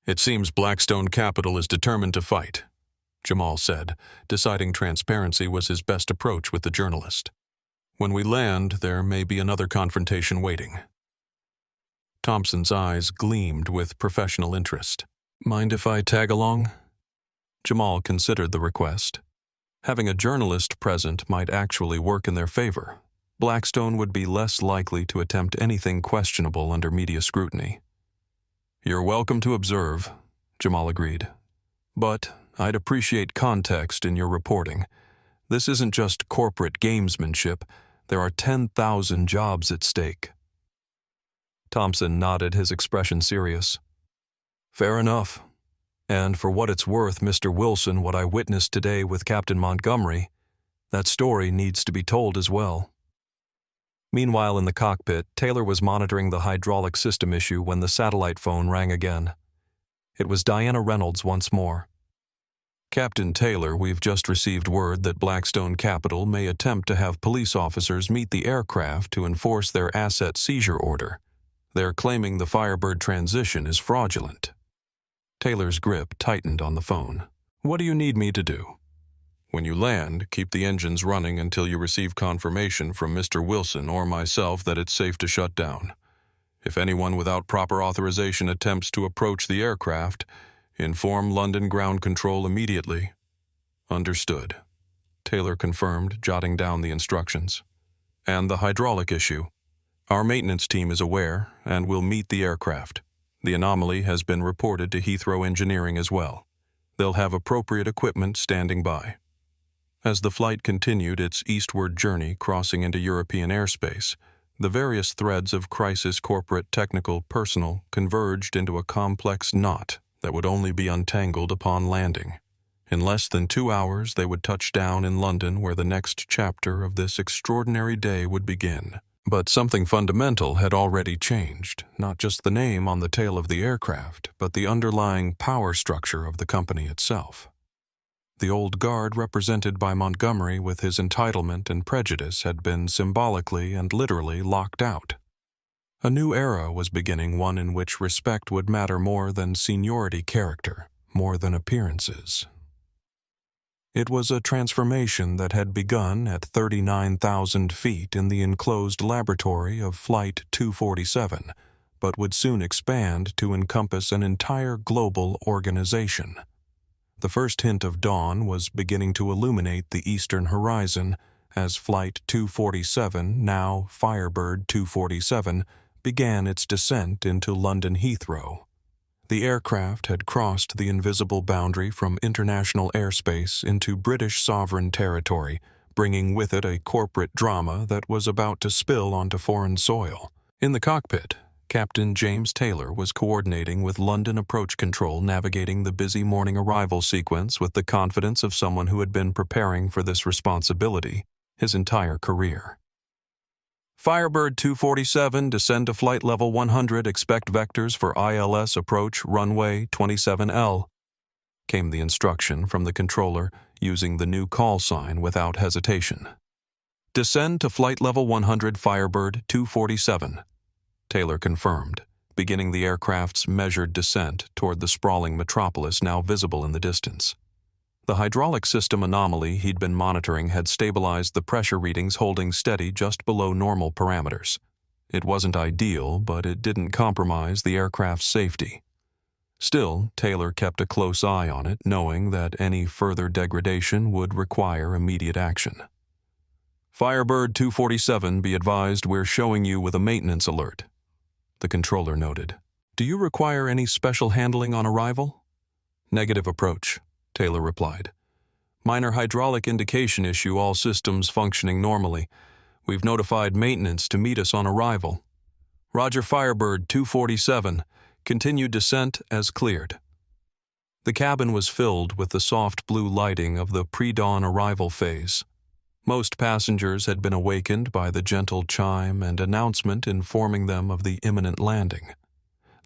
"It seems Blackstone Capital is determined to fight," Jamal said, deciding transparency was his best approach with the journalist. "When we land, there may be another confrontation waiting." Thompson's eyes gleamed with professional interest. "Mind if I tag along?" Jamal considered the request. Having a journalist present might actually work in their favor. Blackstone would be less likely to attempt anything questionable under media scrutiny. "You're welcome to observe," Jamal agreed. "But I'd appreciate context in your reporting. This isn't just corporate gamesmanship. There are 10,000 jobs at stake." Thompson nodded, his expression serious. "Fair enough. And for what it's worth, Mr. Wilson, what I witnessed today with Captain Montgomery, that story needs to be told as well." Meanwhile, in the cockpit, Taylor was monitoring the hydraulic system issue when the satellite phone rang again. It was Diana Reynolds once more. "Captain Taylor, we've just received word that Blackstone Capital may attempt to have police officers meet the aircraft to enforce their asset seizure order. They're claiming the Firebird transition is fraudulent." Taylor's grip tightened on the phone. "What do you need me to do?" "When you land, keep the engines running until you receive confirmation from Mr. Wilson or myself that it's safe to shut down. If anyone without proper authorization attempts to approach the aircraft, inform London Ground Control immediately." "Understood," Taylor confirmed, jotting down the instructions. "And the hydraulic issue. Our maintenance team is aware and will meet the aircraft. The anomaly has been reported to Heathrow Engineering as well. They'll have appropriate equipment standing by." As the flight continued its eastward journey crossing into European airspace, the various threads of crisis, corporate, technical, personal, converged into a complex knot that would only be untangled upon landing. In less than 2 hours, they would touch down in London, where the next chapter of this extraordinary day would begin. But something fundamental had already changed, not just the name on the tail of the aircraft, but the underlying power structure of the company itself. The old guard, represented by Montgomery with his entitlement and prejudice, had been symbolically and literally locked out. A new era was beginning, one in which respect would matter more than seniority, character, more than appearances. It was a transformation that had begun at 39,000 feet in the enclosed laboratory of Flight 247, but would soon expand to encompass an entire global organization. The first hint of dawn was beginning to illuminate the eastern horizon as Flight 247, now Firebird 247, began its descent into London Heathrow. The aircraft had crossed the invisible boundary from international airspace into British sovereign territory, bringing with it a corporate drama that was about to spill onto foreign soil. In the cockpit, Captain James Taylor was coordinating with London Approach Control, navigating the busy morning arrival sequence with the confidence of someone who had been preparing for this responsibility his entire career. "Firebird 247, descend to flight level 100, expect vectors for ILS approach runway 27L, came the instruction from the controller, using the new call sign without hesitation. "Descend to flight level 100, Firebird 247, Taylor confirmed, beginning the aircraft's measured descent toward the sprawling metropolis now visible in the distance. The hydraulic system anomaly he'd been monitoring had stabilized the pressure readings, holding steady just below normal parameters. It wasn't ideal, but it didn't compromise the aircraft's safety. Still, Taylor kept a close eye on it, knowing that any further degradation would require immediate action. "Firebird 247, be advised we're showing you with a maintenance alert," the controller noted. "Do you require any special handling on arrival?" "Negative approach," Taylor replied. "Minor hydraulic indication issue, all systems functioning normally. We've notified maintenance to meet us on arrival." "Roger, Firebird 247. Continue descent as cleared." The cabin was filled with the soft blue lighting of the pre-dawn arrival phase. Most passengers had been awakened by the gentle chime and announcement informing them of the imminent landing.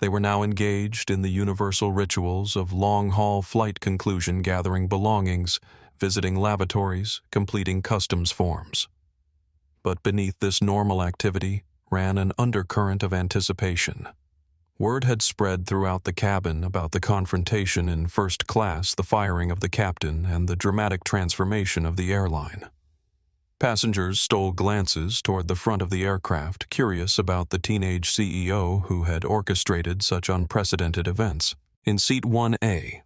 They were now engaged in the universal rituals of long-haul flight conclusion, gathering belongings, visiting lavatories, completing customs forms. But beneath this normal activity ran an undercurrent of anticipation. Word had spread throughout the cabin about the confrontation in first class, the firing of the captain, and the dramatic transformation of the airline. Passengers stole glances toward the front of the aircraft, curious about the teenage CEO who had orchestrated such unprecedented events. In seat 1A,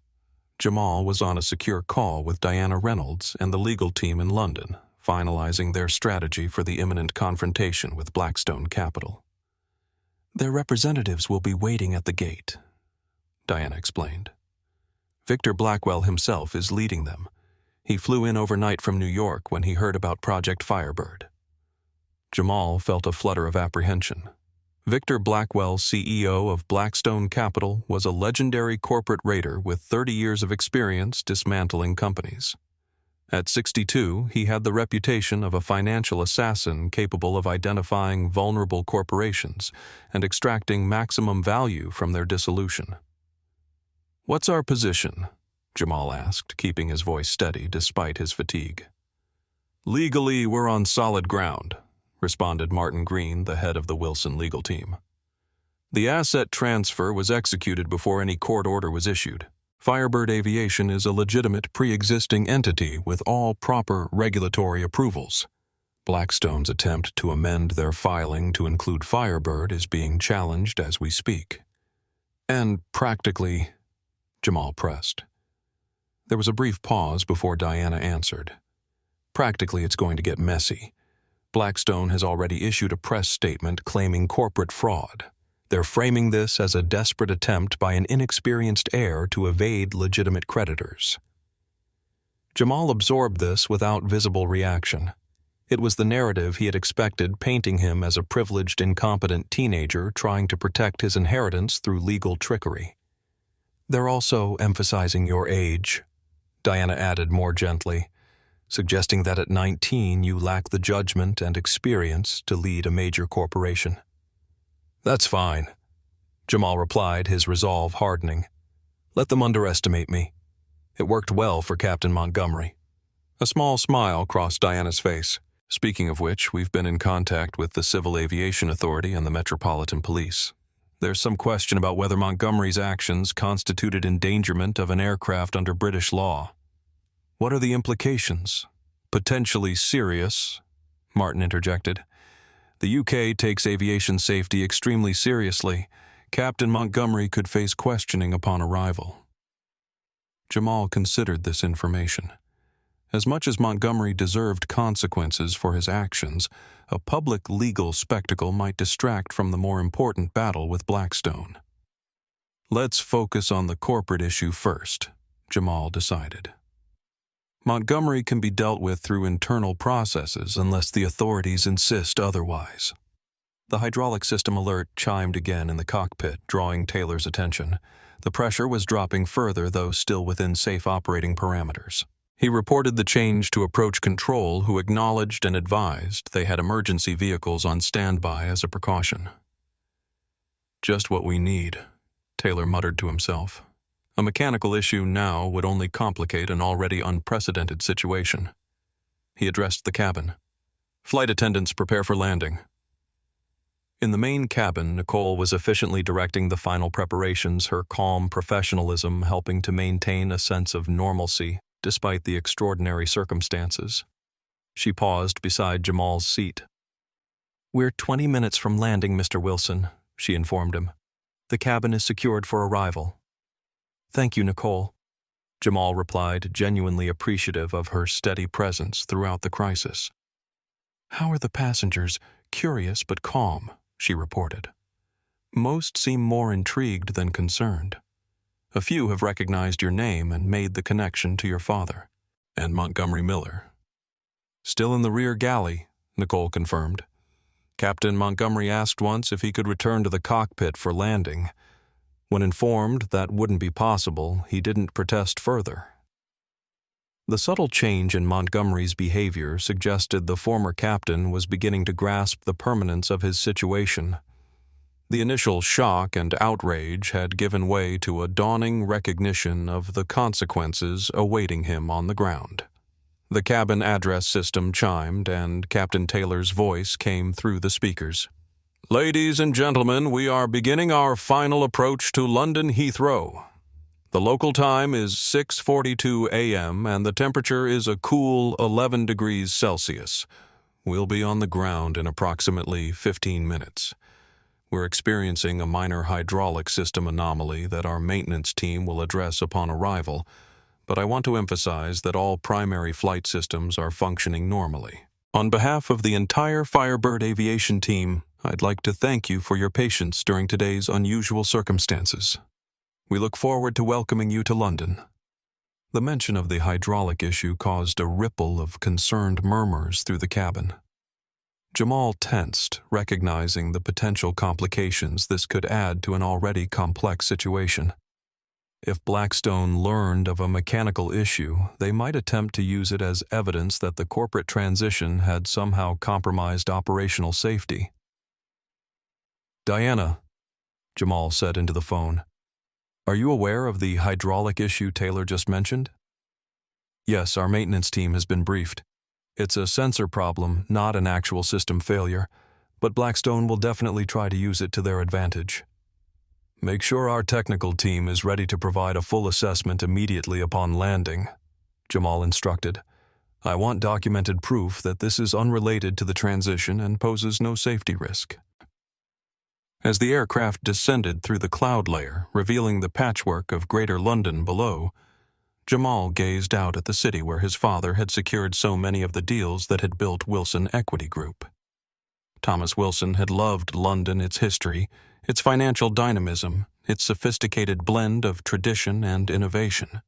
Jamal was on a secure call with Diana Reynolds and the legal team in London, finalizing their strategy for the imminent confrontation with Blackstone Capital. "Their representatives will be waiting at the gate," Diana explained. "Victor Blackwell himself is leading them. He flew in overnight from New York when he heard about Project Firebird." Jamal felt a flutter of apprehension. Victor Blackwell, CEO of Blackstone Capital, was a legendary corporate raider with 30 years of experience dismantling companies. At 62, he had the reputation of a financial assassin capable of identifying vulnerable corporations and extracting maximum value from their dissolution. "What's our position?" Jamal asked, keeping his voice steady despite his fatigue. "Legally, we're on solid ground," responded Martin Green, the head of the Wilson legal team. "The asset transfer was executed before any court order was issued. Firebird Aviation is a legitimate pre-existing entity with all proper regulatory approvals. Blackstone's attempt to amend their filing to include Firebird is being challenged as we speak." "And practically," Jamal pressed. There was a brief pause before Diana answered. "Practically, it's going to get messy. Blackstone has already issued a press statement claiming corporate fraud. They're framing this as a desperate attempt by an inexperienced heir to evade legitimate creditors." Jamal absorbed this without visible reaction. It was the narrative he had expected, painting him as a privileged, incompetent teenager trying to protect his inheritance through legal trickery. "They're also emphasizing your age," Diana added more gently, suggesting that at 19 you lack the judgment and experience to lead a major corporation. "That's fine," Jamal replied, his resolve hardening. "Let them underestimate me. It worked well for Captain Montgomery." A small smile crossed Diana's face. "Speaking of which, we've been in contact with the Civil Aviation Authority and the Metropolitan Police. There's some question about whether Montgomery's actions constituted endangerment of an aircraft under British law." "What are the implications?" "Potentially serious," Martin interjected. "The UK takes aviation safety extremely seriously. Captain Montgomery could face questioning upon arrival." Jamal considered this information. As much as Montgomery deserved consequences for his actions, a public legal spectacle might distract from the more important battle with Blackstone. "Let's focus on the corporate issue first," Jamal decided. "Montgomery can be dealt with through internal processes unless the authorities insist otherwise." The hydraulic system alert chimed again in the cockpit, drawing Taylor's attention. The pressure was dropping further, though still within safe operating parameters. He reported the change to approach control, who acknowledged and advised they had emergency vehicles on standby as a precaution. "Just what we need," Taylor muttered to himself. A mechanical issue now would only complicate an already unprecedented situation. He addressed the cabin. "Flight attendants, prepare for landing." In the main cabin, Nicole was efficiently directing the final preparations, her calm professionalism helping to maintain a sense of normalcy despite the extraordinary circumstances. She paused beside Jamal's seat. "We're 20 minutes from landing, Mr. Wilson," she informed him. "The cabin is secured for arrival." "Thank you, Nicole," Jamal replied, genuinely appreciative of her steady presence throughout the crisis. "How are the passengers? Curious but calm," she reported. "Most seem more intrigued than concerned. A few have recognized your name and made the connection to your father." "And Montgomery Miller." "Still in the rear galley," Nicole confirmed. "Captain Montgomery asked once if he could return to the cockpit for landing. When informed that wouldn't be possible, he didn't protest further." The subtle change in Montgomery's behavior suggested the former captain was beginning to grasp the permanence of his situation. The initial shock and outrage had given way to a dawning recognition of the consequences awaiting him on the ground. The cabin address system chimed, and Captain Taylor's voice came through the speakers. "Ladies and gentlemen, we are beginning our final approach to London Heathrow. The local time is 6:42 a.m. and the temperature is a cool 11 degrees Celsius. We'll be on the ground in approximately 15 minutes. We're experiencing a minor hydraulic system anomaly that our maintenance team will address upon arrival, but I want to emphasize that all primary flight systems are functioning normally. On behalf of the entire Firebird Aviation team, I'd like to thank you for your patience during today's unusual circumstances. We look forward to welcoming you to London." The mention of the hydraulic issue caused a ripple of concerned murmurs through the cabin. Jamal tensed, recognizing the potential complications this could add to an already complex situation. If Blackstone learned of a mechanical issue, they might attempt to use it as evidence that the corporate transition had somehow compromised operational safety. "Diana," Jamal said into the phone, "are you aware of the hydraulic issue Taylor just mentioned?" "Yes, our maintenance team has been briefed. It's a sensor problem, not an actual system failure, but Blackstone will definitely try to use it to their advantage." "Make sure our technical team is ready to provide a full assessment immediately upon landing," Jamal instructed. "I want documented proof that this is unrelated to the transition and poses no safety risk." As the aircraft descended through the cloud layer, revealing the patchwork of Greater London below, Jamal gazed out at the city where his father had secured so many of the deals that had built Wilson Equity Group. Thomas Wilson had loved London, its history, its financial dynamism, its sophisticated blend of tradition and innovation.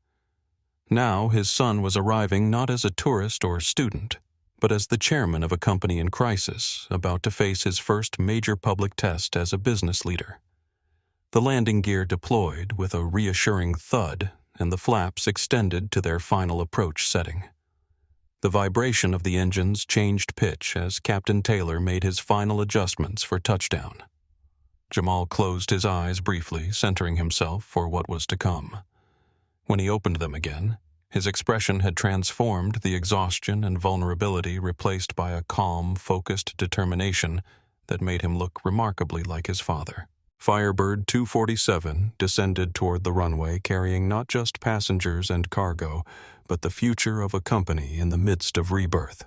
Now his son was arriving not as a tourist or student, but as the chairman of a company in crisis, about to face his first major public test as a business leader. The landing gear deployed with a reassuring thud, and the flaps extended to their final approach setting. The vibration of the engines changed pitch as Captain Taylor made his final adjustments for touchdown. Jamal closed his eyes briefly, centering himself for what was to come. When he opened them again, his expression had transformed, the exhaustion and vulnerability replaced by a calm, focused determination that made him look remarkably like his father. Firebird 247 descended toward the runway carrying not just passengers and cargo, but the future of a company in the midst of rebirth.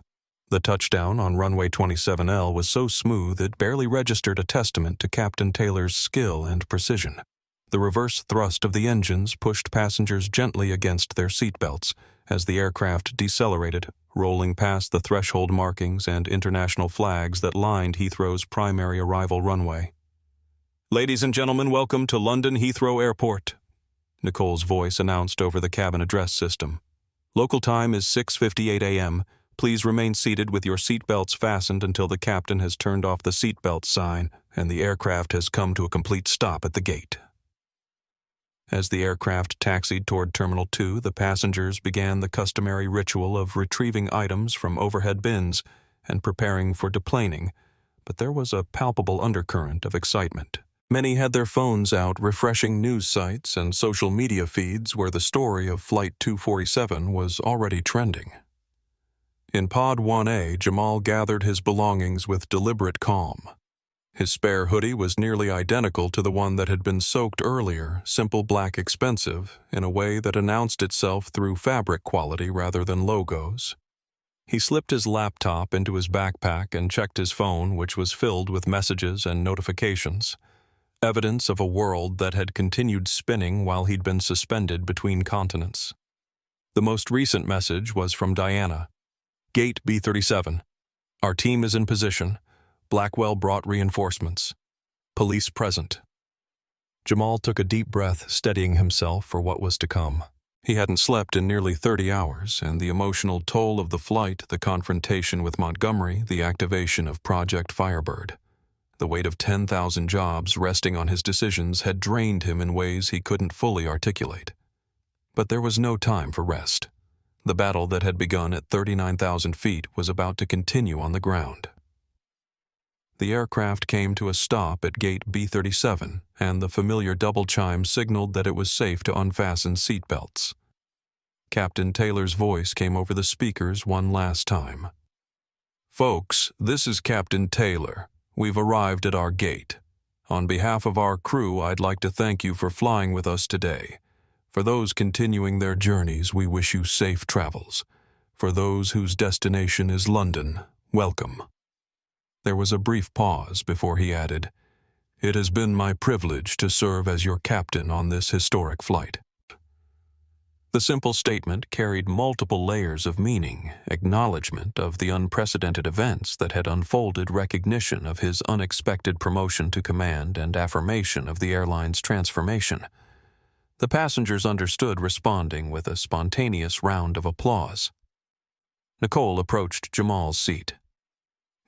The touchdown on runway 27L was so smooth it barely registered, a testament to Captain Taylor's skill and precision. The reverse thrust of the engines pushed passengers gently against their seatbelts as the aircraft decelerated, rolling past the threshold markings and international flags that lined Heathrow's primary arrival runway. "Ladies and gentlemen, welcome to London Heathrow Airport," Nicole's voice announced over the cabin address system. "Local time is 6:58 a.m. Please remain seated with your seatbelts fastened until the captain has turned off the seatbelt sign and the aircraft has come to a complete stop at the gate." As the aircraft taxied toward Terminal 2, the passengers began the customary ritual of retrieving items from overhead bins and preparing for deplaning, but there was a palpable undercurrent of excitement. Many had their phones out refreshing news sites and social media feeds where the story of Flight 247 was already trending. In Pod 1A, Jamal gathered his belongings with deliberate calm. His spare hoodie was nearly identical to the one that had been soaked earlier, simple, black, expensive, in a way that announced itself through fabric quality rather than logos. He slipped his laptop into his backpack and checked his phone, which was filled with messages and notifications. Evidence of a world that had continued spinning while he'd been suspended between continents. The most recent message was from Diana. "Gate B37. Our team is in position. Blackwell brought reinforcements. Police present." Jamal took a deep breath, steadying himself for what was to come. He hadn't slept in nearly 30 hours, and the emotional toll of the flight, the confrontation with Montgomery, the activation of Project Firebird. The weight of 10,000 jobs resting on his decisions had drained him in ways he couldn't fully articulate. But there was no time for rest. The battle that had begun at 39,000 feet was about to continue on the ground. The aircraft came to a stop at gate B37, and the familiar double chime signaled that it was safe to unfasten seatbelts. Captain Taylor's voice came over the speakers one last time. "Folks, this is Captain Taylor. We've arrived at our gate. On behalf of our crew, I'd like to thank you for flying with us today. For those continuing their journeys, we wish you safe travels. For those whose destination is London, welcome." There was a brief pause before he added, "It has been my privilege to serve as your captain on this historic flight." The simple statement carried multiple layers of meaning, acknowledgement of the unprecedented events that had unfolded, recognition of his unexpected promotion to command, and affirmation of the airline's transformation. The passengers understood, responding with a spontaneous round of applause. Nicole approached Jamal's seat.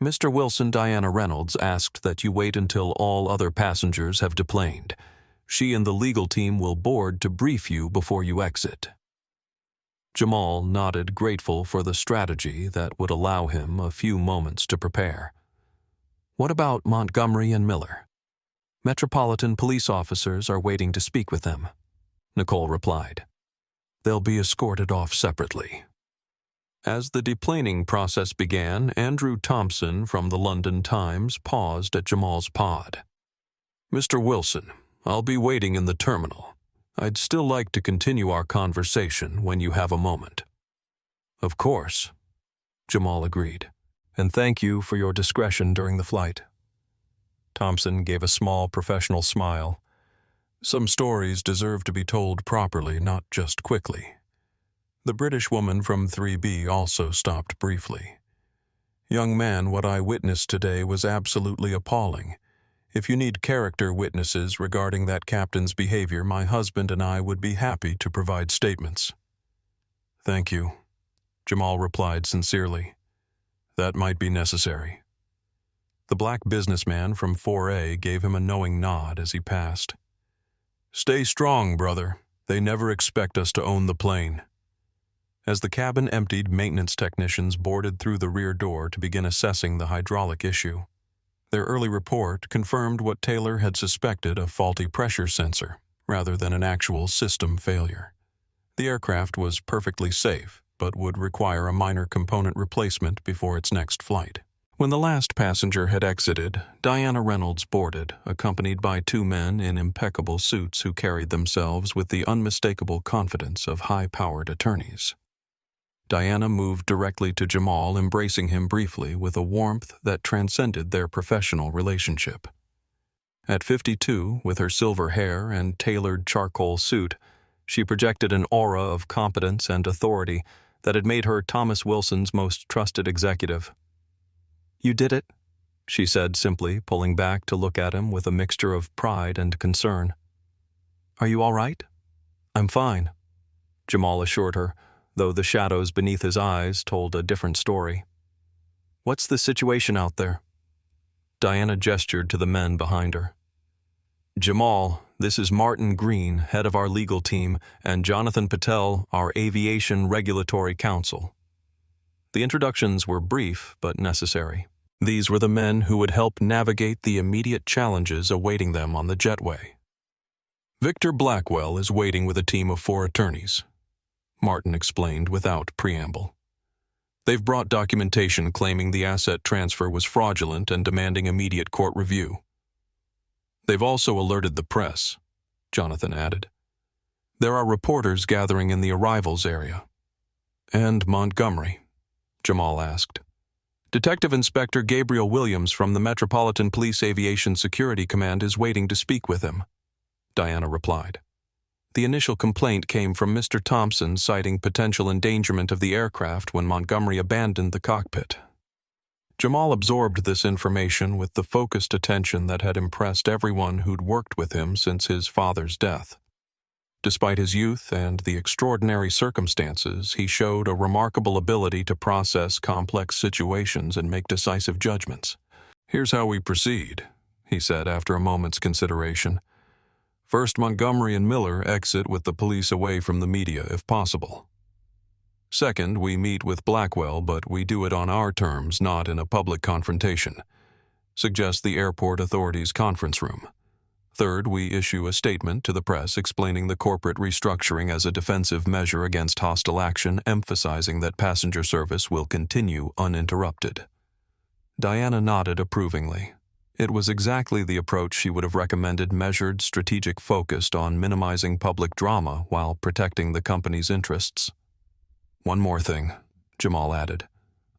Mr. Wilson, Diana Reynolds asked that you wait until all other passengers have deplaned. She and the legal team will board to brief you before you exit. Jamal nodded, grateful for the strategy that would allow him a few moments to prepare. What about Montgomery and Miller? Metropolitan police officers are waiting to speak with them, Nicole replied. They'll be escorted off separately. As the deplaning process began, Andrew Thompson from the London Times paused at Jamal's pod. Mr. Wilson, I'll be waiting in the terminal. I'd still like to continue our conversation when you have a moment. Of course, Jamal agreed, and thank you for your discretion during the flight. Thompson gave a small professional smile. Some stories deserve to be told properly, not just quickly. The British woman from 3B also stopped briefly. Young man, what I witnessed today was absolutely appalling. If you need character witnesses regarding that captain's behavior, my husband and I would be happy to provide statements. Thank you, Jamal replied sincerely. That might be necessary. The black businessman from 4A gave him a knowing nod as he passed. Stay strong, brother. They never expect us to own the plane. As the cabin emptied, maintenance technicians boarded through the rear door to begin assessing the hydraulic issue. Their early report confirmed what Taylor had suspected, a faulty pressure sensor, rather than an actual system failure. The aircraft was perfectly safe, but would require a minor component replacement before its next flight. When the last passenger had exited, Diana Reynolds boarded, accompanied by two men in impeccable suits who carried themselves with the unmistakable confidence of high-powered attorneys. Diana moved directly to Jamal, embracing him briefly with a warmth that transcended their professional relationship. At 52, with her silver hair and tailored charcoal suit, she projected an aura of competence and authority that had made her Thomas Wilson's most trusted executive. You did it, she said simply, pulling back to look at him with a mixture of pride and concern. Are you all right? I'm fine, Jamal assured her, though the shadows beneath his eyes told a different story. What's the situation out there? Diana gestured to the men behind her. Jamal, this is Martin Green, head of our legal team, and Jonathan Patel, our aviation regulatory counsel. The introductions were brief but necessary. These were the men who would help navigate the immediate challenges awaiting them on the jetway. Victor Blackwell is waiting with a team of 4 attorneys, Martin explained without preamble. They've brought documentation claiming the asset transfer was fraudulent and demanding immediate court review. They've also alerted the press, Jonathan added. There are reporters gathering in the arrivals area. And Montgomery, Jamal asked. Detective Inspector Gabriel Williams from the Metropolitan Police Aviation Security Command is waiting to speak with him, Diana replied. The initial complaint came from Mr. Thompson citing potential endangerment of the aircraft when Montgomery abandoned the cockpit. Jamal absorbed this information with the focused attention that had impressed everyone who'd worked with him since his father's death. Despite his youth and the extraordinary circumstances, he showed a remarkable ability to process complex situations and make decisive judgments. Here's how we proceed, he said after a moment's consideration. First, Montgomery and Miller exit with the police away from the media if possible. Second, we meet with Blackwell, but we do it on our terms, not in a public confrontation. Suggest the airport authorities' conference room. Third, we issue a statement to the press explaining the corporate restructuring as a defensive measure against hostile action, emphasizing that passenger service will continue uninterrupted. Diana nodded approvingly. It was exactly the approach she would have recommended, measured, strategic, focused on minimizing public drama while protecting the company's interests. One more thing, Jamal added.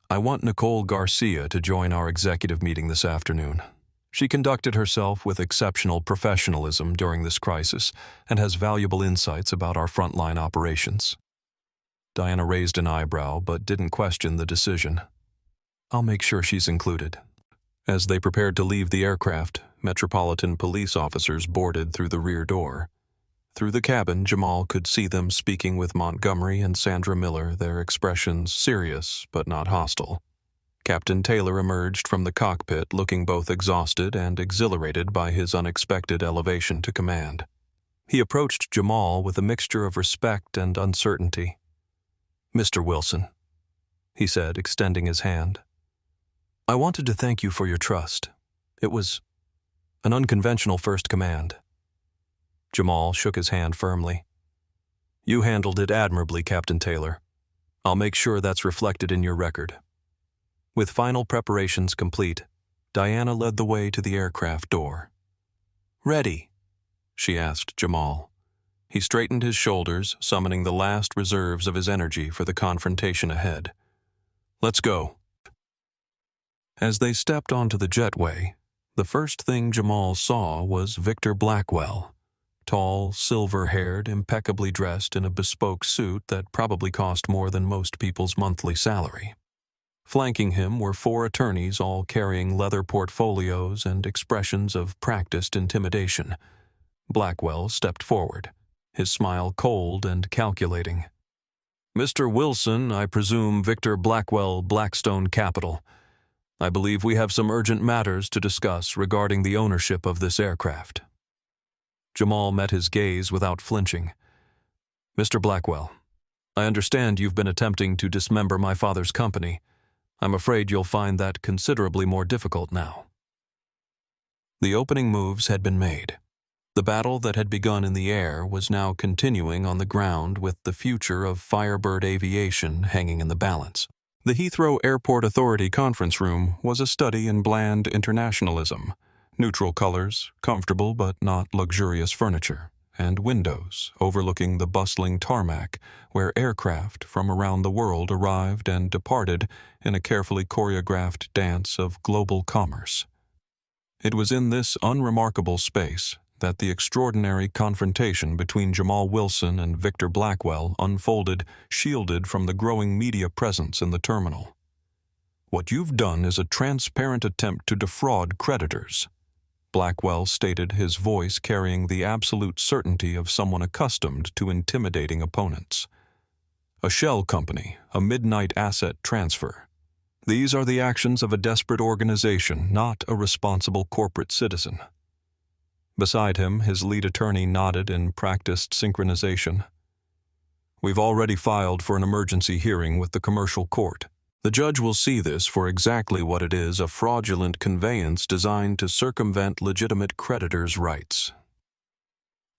I want Nicole Garcia to join our executive meeting this afternoon. She conducted herself with exceptional professionalism during this crisis and has valuable insights about our frontline operations. Diana raised an eyebrow but didn't question the decision. I'll make sure she's included. As they prepared to leave the aircraft, Metropolitan police officers boarded through the rear door. Through the cabin, Jamal could see them speaking with Montgomery and Sandra Miller, their expressions serious but not hostile. Captain Taylor emerged from the cockpit looking both exhausted and exhilarated by his unexpected elevation to command. He approached Jamal with a mixture of respect and uncertainty. "Mr. Wilson," he said, extending his hand, "I wanted to thank you for your trust. It was an unconventional first command." Jamal shook his hand firmly. "You handled it admirably, Captain Taylor. I'll make sure that's reflected in your record." With final preparations complete, Diana led the way to the aircraft door. "Ready?" she asked Jamal. He straightened his shoulders, summoning the last reserves of his energy for the confrontation ahead. "Let's go." As they stepped onto the jetway, the first thing Jamal saw was Victor Blackwell, tall, silver-haired, impeccably dressed in a bespoke suit that probably cost more than most people's monthly salary. Flanking him were 4 attorneys, all carrying leather portfolios and expressions of practiced intimidation. Blackwell stepped forward, his smile cold and calculating. "Mr. Wilson, I presume Victor Blackwell, Blackstone Capital. I believe we have some urgent matters to discuss regarding the ownership of this aircraft." Jamal met his gaze without flinching. "Mr. Blackwell, I understand you've been attempting to dismember my father's company. I'm afraid you'll find that considerably more difficult now." The opening moves had been made. The battle that had begun in the air was now continuing on the ground, with the future of Firebird Aviation hanging in the balance. The Heathrow Airport Authority conference room was a study in bland internationalism, neutral colors, comfortable but not luxurious furniture, and windows overlooking the bustling tarmac where aircraft from around the world arrived and departed in a carefully choreographed dance of global commerce. It was in this unremarkable space that the extraordinary confrontation between Jamal Wilson and Victor Blackwell unfolded, shielded from the growing media presence in the terminal. "What you've done is a transparent attempt to defraud creditors," Blackwell stated, his voice carrying the absolute certainty of someone accustomed to intimidating opponents. "A shell company, a midnight asset transfer. These are the actions of a desperate organization, not a responsible corporate citizen." Beside him, his lead attorney nodded in practiced synchronization. "We've already filed for an emergency hearing with the commercial court. The judge will see this for exactly what it is, a fraudulent conveyance designed to circumvent legitimate creditors' rights."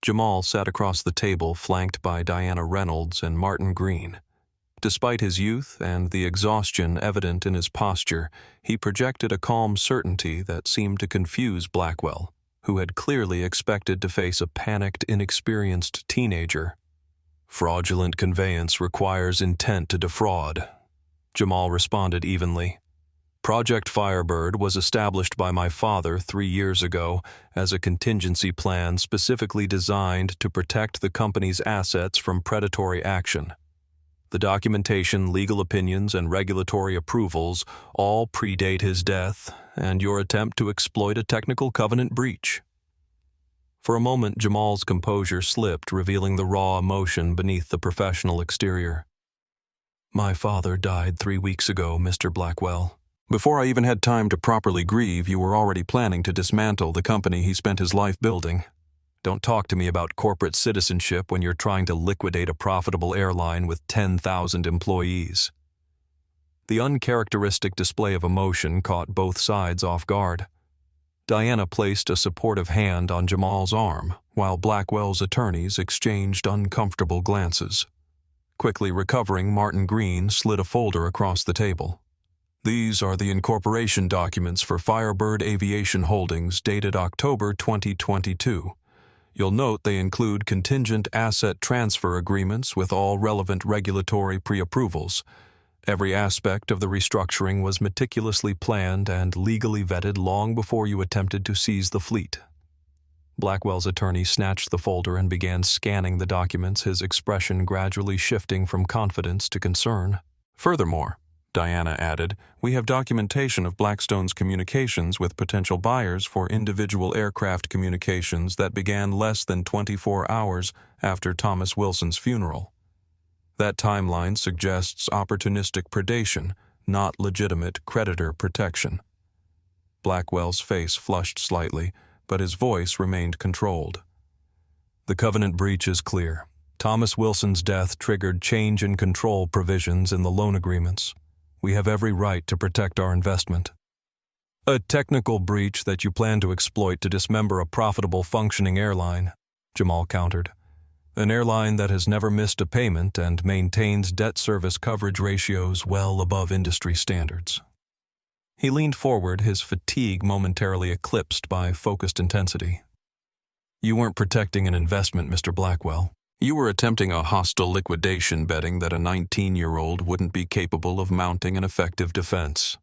Jamal sat across the table, flanked by Diana Reynolds and Martin Green. Despite his youth and the exhaustion evident in his posture, he projected a calm certainty that seemed to confuse Blackwell, who had clearly expected to face a panicked, inexperienced teenager. "Fraudulent conveyance requires intent to defraud," Jamal responded evenly. "Project Firebird was established by my father 3 years ago as a contingency plan specifically designed to protect the company's assets from predatory action. The documentation, legal opinions, and regulatory approvals all predate his death and your attempt to exploit a technical covenant breach." For a moment, Jamal's composure slipped, revealing the raw emotion beneath the professional exterior. "My father died 3 weeks ago, Mr. Blackwell. Before I even had time to properly grieve, you were already planning to dismantle the company he spent his life building. Don't talk to me about corporate citizenship when you're trying to liquidate a profitable airline with 10,000 employees." The uncharacteristic display of emotion caught both sides off guard. Diana placed a supportive hand on Jamal's arm, while Blackwell's attorneys exchanged uncomfortable glances. Quickly recovering, Martin Green slid a folder across the table. "These are the incorporation documents for Firebird Aviation Holdings dated October 2022. You'll note they include contingent asset transfer agreements with all relevant regulatory pre-approvals. Every aspect of the restructuring was meticulously planned and legally vetted long before you attempted to seize the fleet." Blackwell's attorney snatched the folder and began scanning the documents, his expression gradually shifting from confidence to concern. "Furthermore," Diana added, "we have documentation of Blackstone's communications with potential buyers for individual aircraft communications that began less than 24 hours after Thomas Wilson's funeral. That timeline suggests opportunistic predation, not legitimate creditor protection. Blackwell's face flushed slightly, but his voice remained controlled. The covenant breach is clear. Thomas Wilson's death triggered change in control provisions in the loan agreements. We have every right to protect our investment. A technical breach that you plan to exploit to dismember a profitable functioning airline, Jamal countered. An airline that has never missed a payment and maintains debt service coverage ratios well above industry standards. He leaned forward, his fatigue momentarily eclipsed by focused intensity. You weren't protecting an investment, Mr. Blackwell. You were attempting a hostile liquidation, betting that a 19-year-old wouldn't be capable of mounting an effective defense.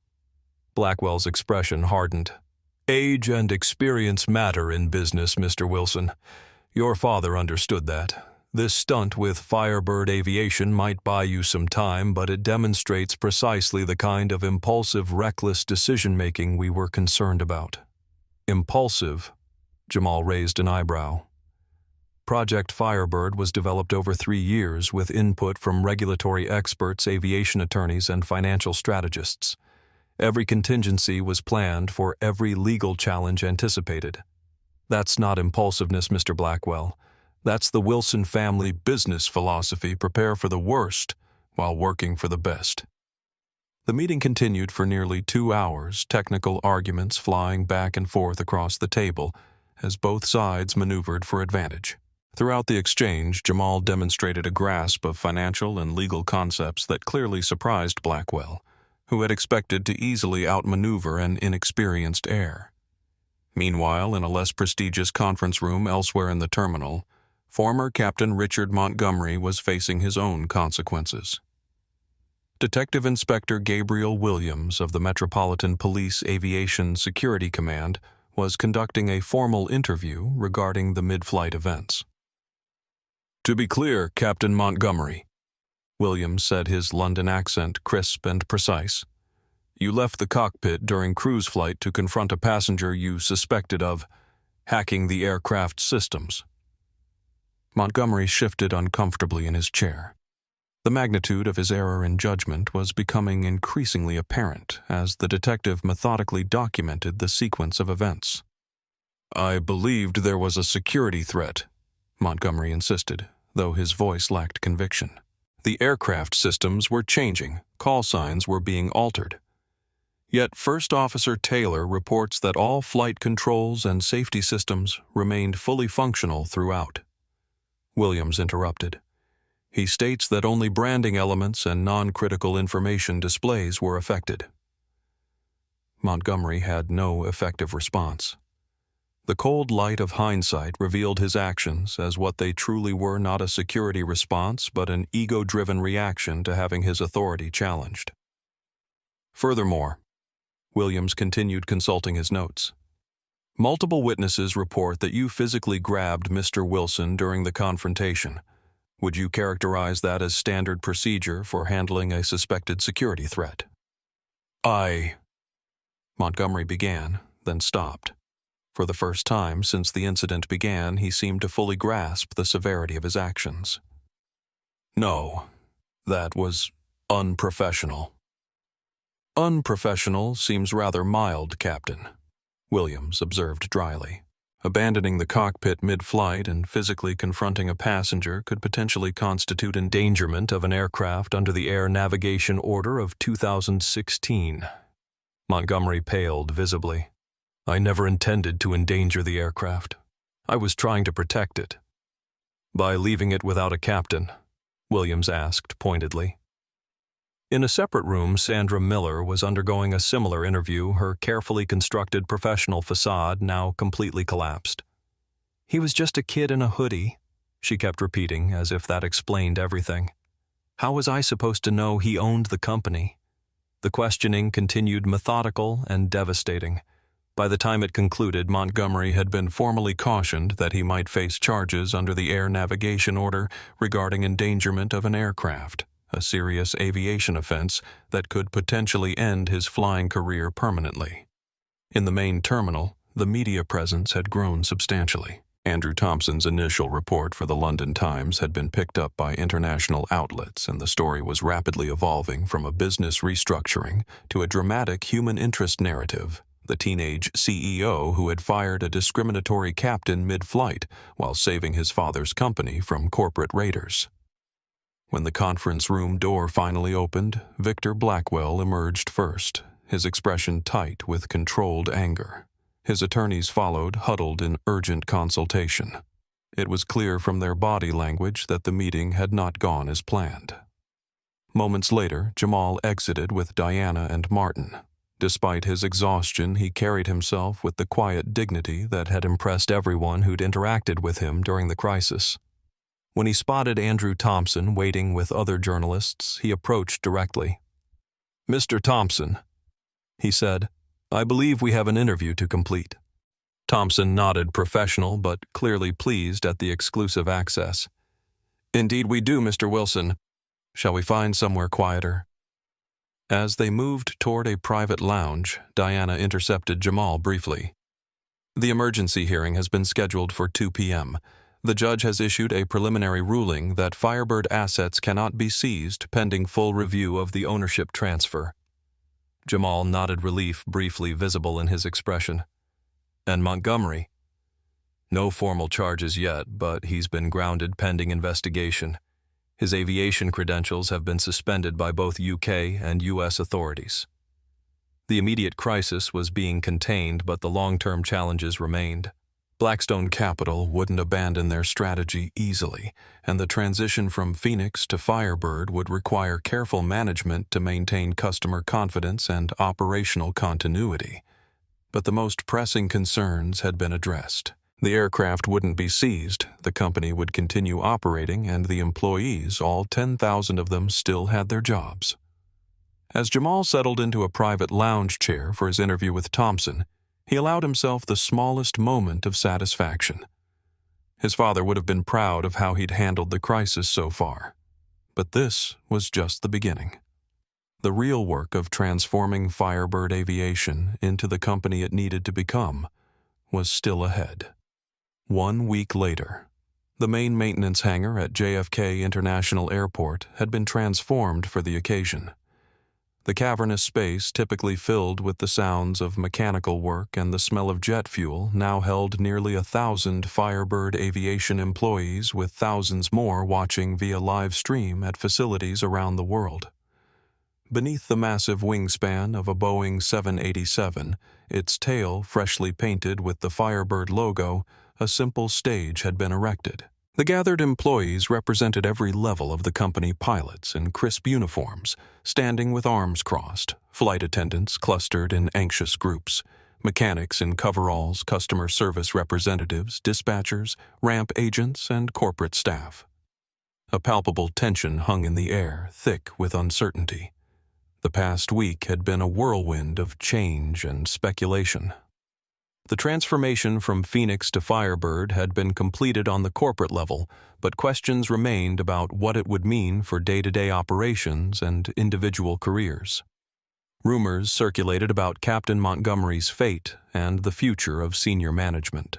Blackwell's expression hardened. Age and experience matter in business, Mr. Wilson. Your father understood that. This stunt with Firebird Aviation might buy you some time, but it demonstrates precisely the kind of impulsive, reckless decision-making we were concerned about. Impulsive? Jamal raised an eyebrow. Project Firebird was developed over 3 years with input from regulatory experts, aviation attorneys, and financial strategists. Every contingency was planned for every legal challenge anticipated. That's not impulsiveness, Mr. Blackwell. That's the Wilson family business philosophy: prepare for the worst while working for the best. The meeting continued for nearly 2 hours, technical arguments flying back and forth across the table as both sides maneuvered for advantage. Throughout the exchange, Jamal demonstrated a grasp of financial and legal concepts that clearly surprised Blackwell, who had expected to easily outmaneuver an inexperienced heir. Meanwhile, in a less prestigious conference room elsewhere in the terminal, former Captain Richard Montgomery was facing his own consequences. Detective Inspector Gabriel Williams of the Metropolitan Police Aviation Security Command was conducting a formal interview regarding the mid-flight events. To be clear, Captain Montgomery, Williams said, his London accent crisp and precise. You left the cockpit during cruise flight to confront a passenger you suspected of hacking the aircraft systems. Montgomery shifted uncomfortably in his chair. The magnitude of his error in judgment was becoming increasingly apparent as the detective methodically documented the sequence of events. I believed there was a security threat, Montgomery insisted, though his voice lacked conviction. The aircraft systems were changing, call signs were being altered. Yet First Officer Taylor reports that all flight controls and safety systems remained fully functional throughout. Williams interrupted. He states that only branding elements and non-critical information displays were affected. Montgomery had no effective response. The cold light of hindsight revealed his actions as what they truly were: not a security response, but an ego-driven reaction to having his authority challenged. Furthermore, Williams continued consulting his notes. Multiple witnesses report that you physically grabbed Mr. Wilson during the confrontation. Would you characterize that as standard procedure for handling a suspected security threat? Montgomery began, then stopped. For the first time since the incident began, he seemed to fully grasp the severity of his actions. No, that was unprofessional. Unprofessional seems rather mild, Captain, Williams observed dryly. Abandoning the cockpit mid-flight and physically confronting a passenger could potentially constitute endangerment of an aircraft under the Air Navigation Order of 2016. Montgomery paled visibly. I never intended to endanger the aircraft. I was trying to protect it. By leaving it without a captain? Williams asked pointedly. In a separate room, Sandra Miller was undergoing a similar interview, her carefully constructed professional facade now completely collapsed. He was just a kid in a hoodie, she kept repeating, as if that explained everything. How was I supposed to know he owned the company? The questioning continued, methodical and devastating. By the time it concluded, Montgomery had been formally cautioned that he might face charges under the Air Navigation Order regarding endangerment of an aircraft, a serious aviation offense that could potentially end his flying career permanently. In the main terminal, the media presence had grown substantially. Andrew Thompson's initial report for the London Times had been picked up by international outlets, and the story was rapidly evolving from a business restructuring to a dramatic human interest narrative. The teenage CEO who had fired a discriminatory captain mid-flight while saving his father's company from corporate raiders. When the conference room door finally opened, Victor Blackwell emerged first, his expression tight with controlled anger. His attorneys followed, huddled in urgent consultation. It was clear from their body language that the meeting had not gone as planned. Moments later, Jamal exited with Diana and Martin. Despite his exhaustion, he carried himself with the quiet dignity that had impressed everyone who'd interacted with him during the crisis. When he spotted Andrew Thompson waiting with other journalists, he approached directly. "Mr. Thompson," he said, "I believe we have an interview to complete." Thompson nodded, professional but clearly pleased at the exclusive access. "Indeed we do, Mr. Wilson. Shall we find somewhere quieter?" As they moved toward a private lounge, Diana intercepted Jamal briefly. "The emergency hearing has been scheduled for 2 p.m. The judge has issued a preliminary ruling that Firebird assets cannot be seized pending full review of the ownership transfer." Jamal nodded, relief briefly visible in his expression. "And Montgomery?" "No formal charges yet, but he's been grounded pending investigation. His aviation credentials have been suspended by both UK and US authorities." The immediate crisis was being contained, but the long-term challenges remained. Blackstone Capital wouldn't abandon their strategy easily, and the transition from Phoenix to Firebird would require careful management to maintain customer confidence and operational continuity. But the most pressing concerns had been addressed. The aircraft wouldn't be seized, the company would continue operating, and the employees, all 10,000 of them, still had their jobs. As Jamal settled into a private lounge chair for his interview with Thompson, he allowed himself the smallest moment of satisfaction. His father would have been proud of how he'd handled the crisis so far. But this was just the beginning. The real work of transforming Firebird Aviation into the company it needed to become was still ahead. 1 week later, the main maintenance hangar at JFK International Airport had been transformed for the occasion. The cavernous space, typically filled with the sounds of mechanical work and the smell of jet fuel, now held nearly 1,000 Firebird Aviation employees, with thousands more watching via live stream at facilities around the world. Beneath the massive wingspan of a Boeing 787, its tail freshly painted with the Firebird logo, a simple stage had been erected. The gathered employees represented every level of the company: pilots in crisp uniforms, standing with arms crossed, flight attendants clustered in anxious groups, mechanics in coveralls, customer service representatives, dispatchers, ramp agents, and corporate staff. A palpable tension hung in the air, thick with uncertainty. The past week had been a whirlwind of change and speculation. The transformation from Phoenix to Firebird had been completed on the corporate level, but questions remained about what it would mean for day-to-day operations and individual careers. Rumors circulated about Captain Montgomery's fate and the future of senior management.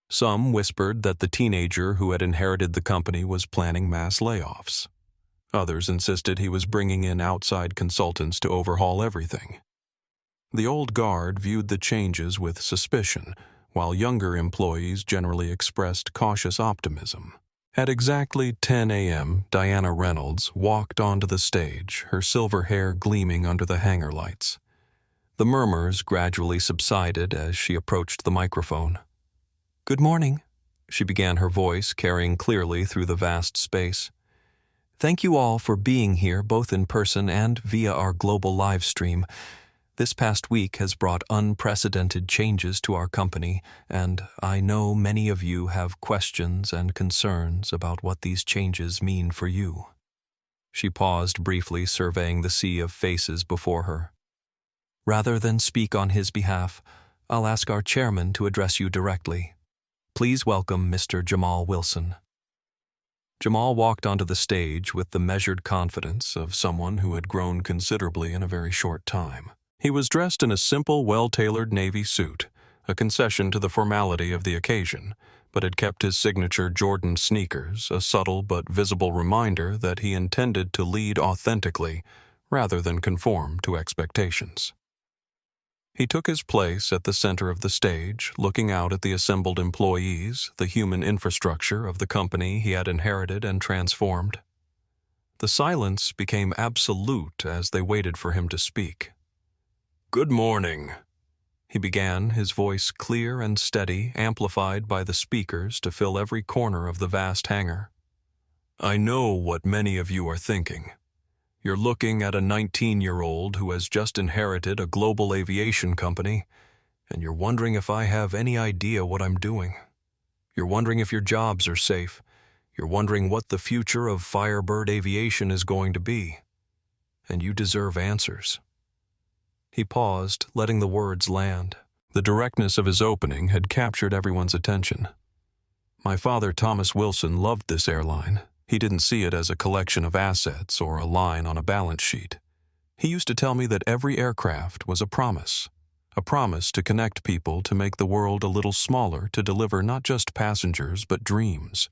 Some whispered that the teenager who had inherited the company was planning mass layoffs. Others insisted he was bringing in outside consultants to overhaul everything. The old guard viewed the changes with suspicion, while younger employees generally expressed cautious optimism. At exactly 10 a.m., Diana Reynolds walked onto the stage, her silver hair gleaming under the hangar lights. The murmurs gradually subsided as she approached the microphone. "Good morning," she began, her voice carrying clearly through the vast space. "Thank you all for being here, both in person and via our global live stream. This past week has brought unprecedented changes to our company, and I know many of you have questions and concerns about what these changes mean for you." She paused briefly, surveying the sea of faces before her. "Rather than speak on his behalf, I'll ask our chairman to address you directly. Please welcome Mr. Jamal Wilson." Jamal walked onto the stage with the measured confidence of someone who had grown considerably in a very short time. He was dressed in a simple, well-tailored navy suit, a concession to the formality of the occasion, but had kept his signature Jordan sneakers, a subtle but visible reminder that he intended to lead authentically rather than conform to expectations. He took his place at the center of the stage, looking out at the assembled employees, the human infrastructure of the company he had inherited and transformed. The silence became absolute as they waited for him to speak. "Good morning," he began, his voice clear and steady, amplified by the speakers to fill every corner of the vast hangar. "I know what many of you are thinking. You're looking at a 19-year-old who has just inherited a global aviation company, and you're wondering if I have any idea what I'm doing. You're wondering if your jobs are safe. You're wondering what the future of Firebird Aviation is going to be. And you deserve answers." He paused, letting the words land. The directness of his opening had captured everyone's attention. "My father, Thomas Wilson, loved this airline. He didn't see it as a collection of assets or a line on a balance sheet. He used to tell me that every aircraft was a promise to connect people, to make the world a little smaller, to deliver not just passengers but dreams.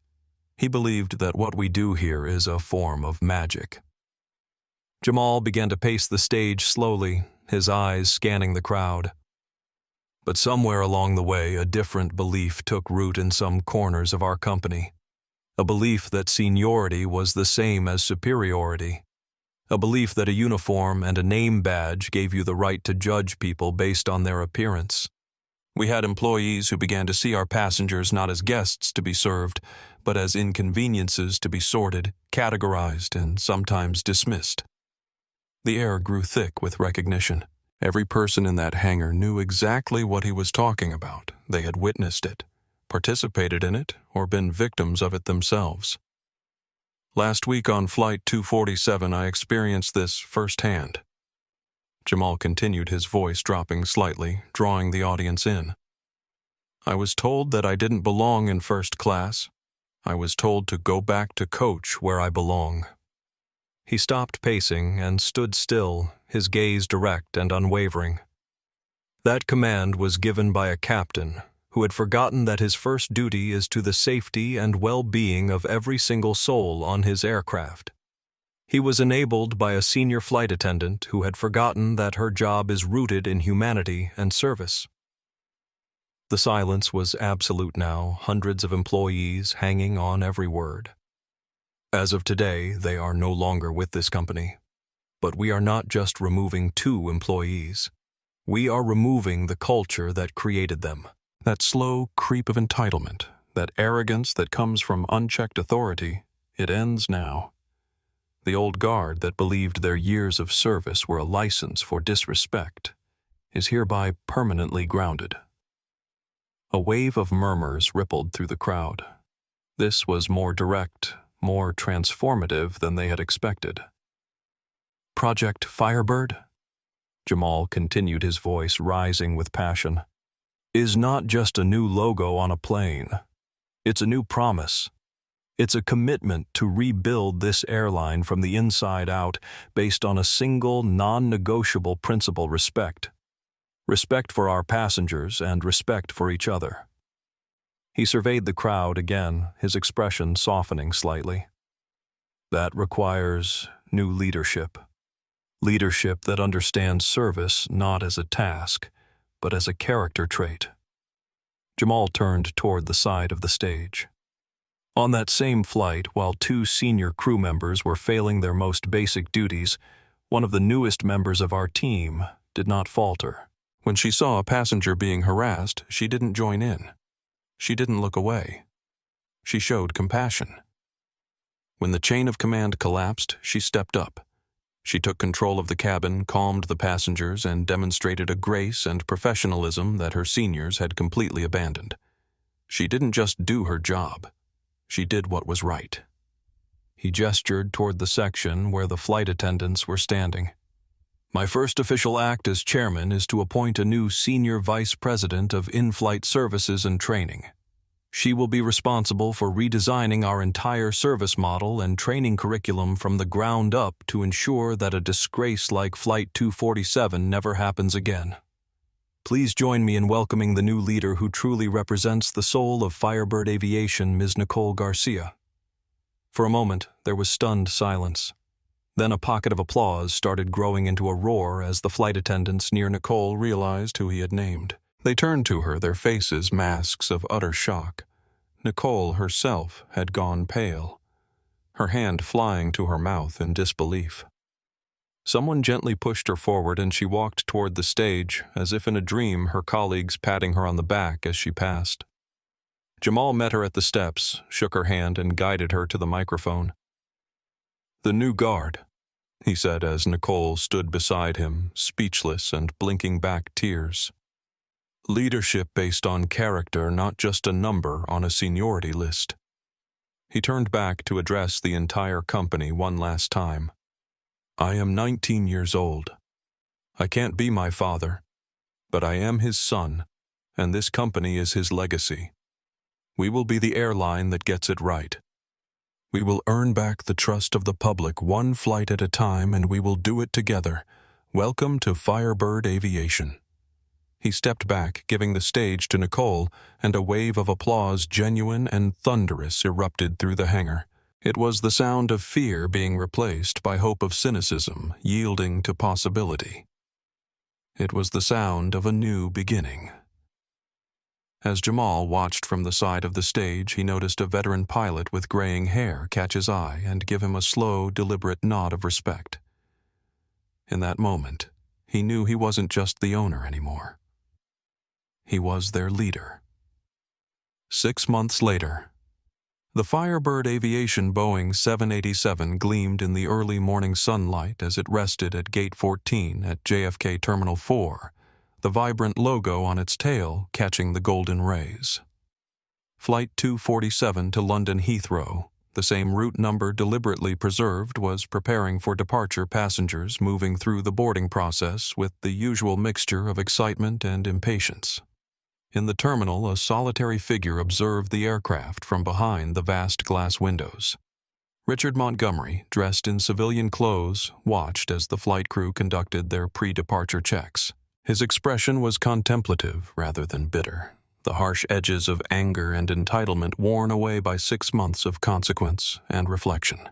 He believed that what we do here is a form of magic." Jamal began to pace the stage slowly, his eyes scanning the crowd. "But somewhere along the way, a different belief took root in some corners of our company. A belief that seniority was the same as superiority. A belief that a uniform and a name badge gave you the right to judge people based on their appearance. We had employees who began to see our passengers not as guests to be served, but as inconveniences to be sorted, categorized, and sometimes dismissed." The air grew thick with recognition. Every person in that hangar knew exactly what he was talking about. They had witnessed it, participated in it, or been victims of it themselves. "Last week on Flight 247, I experienced this firsthand." Jamal continued, his voice dropping slightly, drawing the audience in. "I was told that I didn't belong in first class. I was told to go back to coach where I belong." He stopped pacing and stood still, his gaze direct and unwavering. "That command was given by a captain who had forgotten that his first duty is to the safety and well-being of every single soul on his aircraft. He was enabled by a senior flight attendant who had forgotten that her job is rooted in humanity and service." The silence was absolute now, hundreds of employees hanging on every word. "As of today, they are no longer with this company. But we are not just removing 2 employees. We are removing the culture that created them. That slow creep of entitlement, that arrogance that comes from unchecked authority, it ends now. The old guard that believed their years of service were a license for disrespect is hereby permanently grounded." A wave of murmurs rippled through the crowd. This was more direct, more transformative than they had expected. "Project Firebird," Jamal continued, his voice rising with passion, "is not just a new logo on a plane. It's a new promise. It's a commitment to rebuild this airline from the inside out based on a single, non-negotiable principle: respect. Respect for our passengers and respect for each other." He surveyed the crowd again, his expression softening slightly. "That requires new leadership. Leadership that understands service not as a task, but as a character trait." Jamal turned toward the side of the stage. On that same flight, while 2 senior crew members were failing their most basic duties, one of the newest members of our team did not falter. When she saw a passenger being harassed, she didn't join in. She didn't look away. She showed compassion. When the chain of command collapsed, she stepped up. She took control of the cabin, calmed the passengers, and demonstrated a grace and professionalism that her seniors had completely abandoned. She didn't just do her job. She did what was right. He gestured toward the section where the flight attendants were standing. "My first official act as chairman is to appoint a new senior vice president of in-flight services and training. She will be responsible for redesigning our entire service model and training curriculum from the ground up to ensure that a disgrace like Flight 247 never happens again. Please join me in welcoming the new leader who truly represents the soul of Firebird Aviation, Ms. Nicole Garcia." For a moment, there was stunned silence. Then a pocket of applause started growing into a roar as the flight attendants near Nicole realized who he had named. They turned to her, their faces masks of utter shock. Nicole herself had gone pale, her hand flying to her mouth in disbelief. Someone gently pushed her forward and she walked toward the stage, as if in a dream, her colleagues patting her on the back as she passed. Jamal met her at the steps, shook her hand, and guided her to the microphone. "The new guard," he said as Nicole stood beside him, speechless and blinking back tears. "Leadership based on character, not just a number on a seniority list." He turned back to address the entire company one last time. "I am 19 years old. I can't be my father, but I am his son, and this company is his legacy. We will be the airline that gets it right. We will earn back the trust of the public one flight at a time, and we will do it together. Welcome to Firebird Aviation." He stepped back, giving the stage to Nicole, and a wave of applause, genuine and thunderous, erupted through the hangar. It was the sound of fear being replaced by hope of cynicism, yielding to possibility. It was the sound of a new beginning. As Jamal watched from the side of the stage, he noticed a veteran pilot with graying hair catch his eye and give him a slow, deliberate nod of respect. In that moment, he knew he wasn't just the owner anymore. He was their leader. 6 months later, the Firebird Aviation Boeing 787 gleamed in the early morning sunlight as it rested at Gate 14 at JFK Terminal 4, the vibrant logo on its tail catching the golden rays. Flight 247 to London Heathrow, the same route number deliberately preserved, was preparing for departure, passengers moving through the boarding process with the usual mixture of excitement and impatience. In the terminal, a solitary figure observed the aircraft from behind the vast glass windows. Richard Montgomery, dressed in civilian clothes, watched as the flight crew conducted their pre-departure checks. His expression was contemplative rather than bitter, the harsh edges of anger and entitlement worn away by 6 months of consequence and reflection.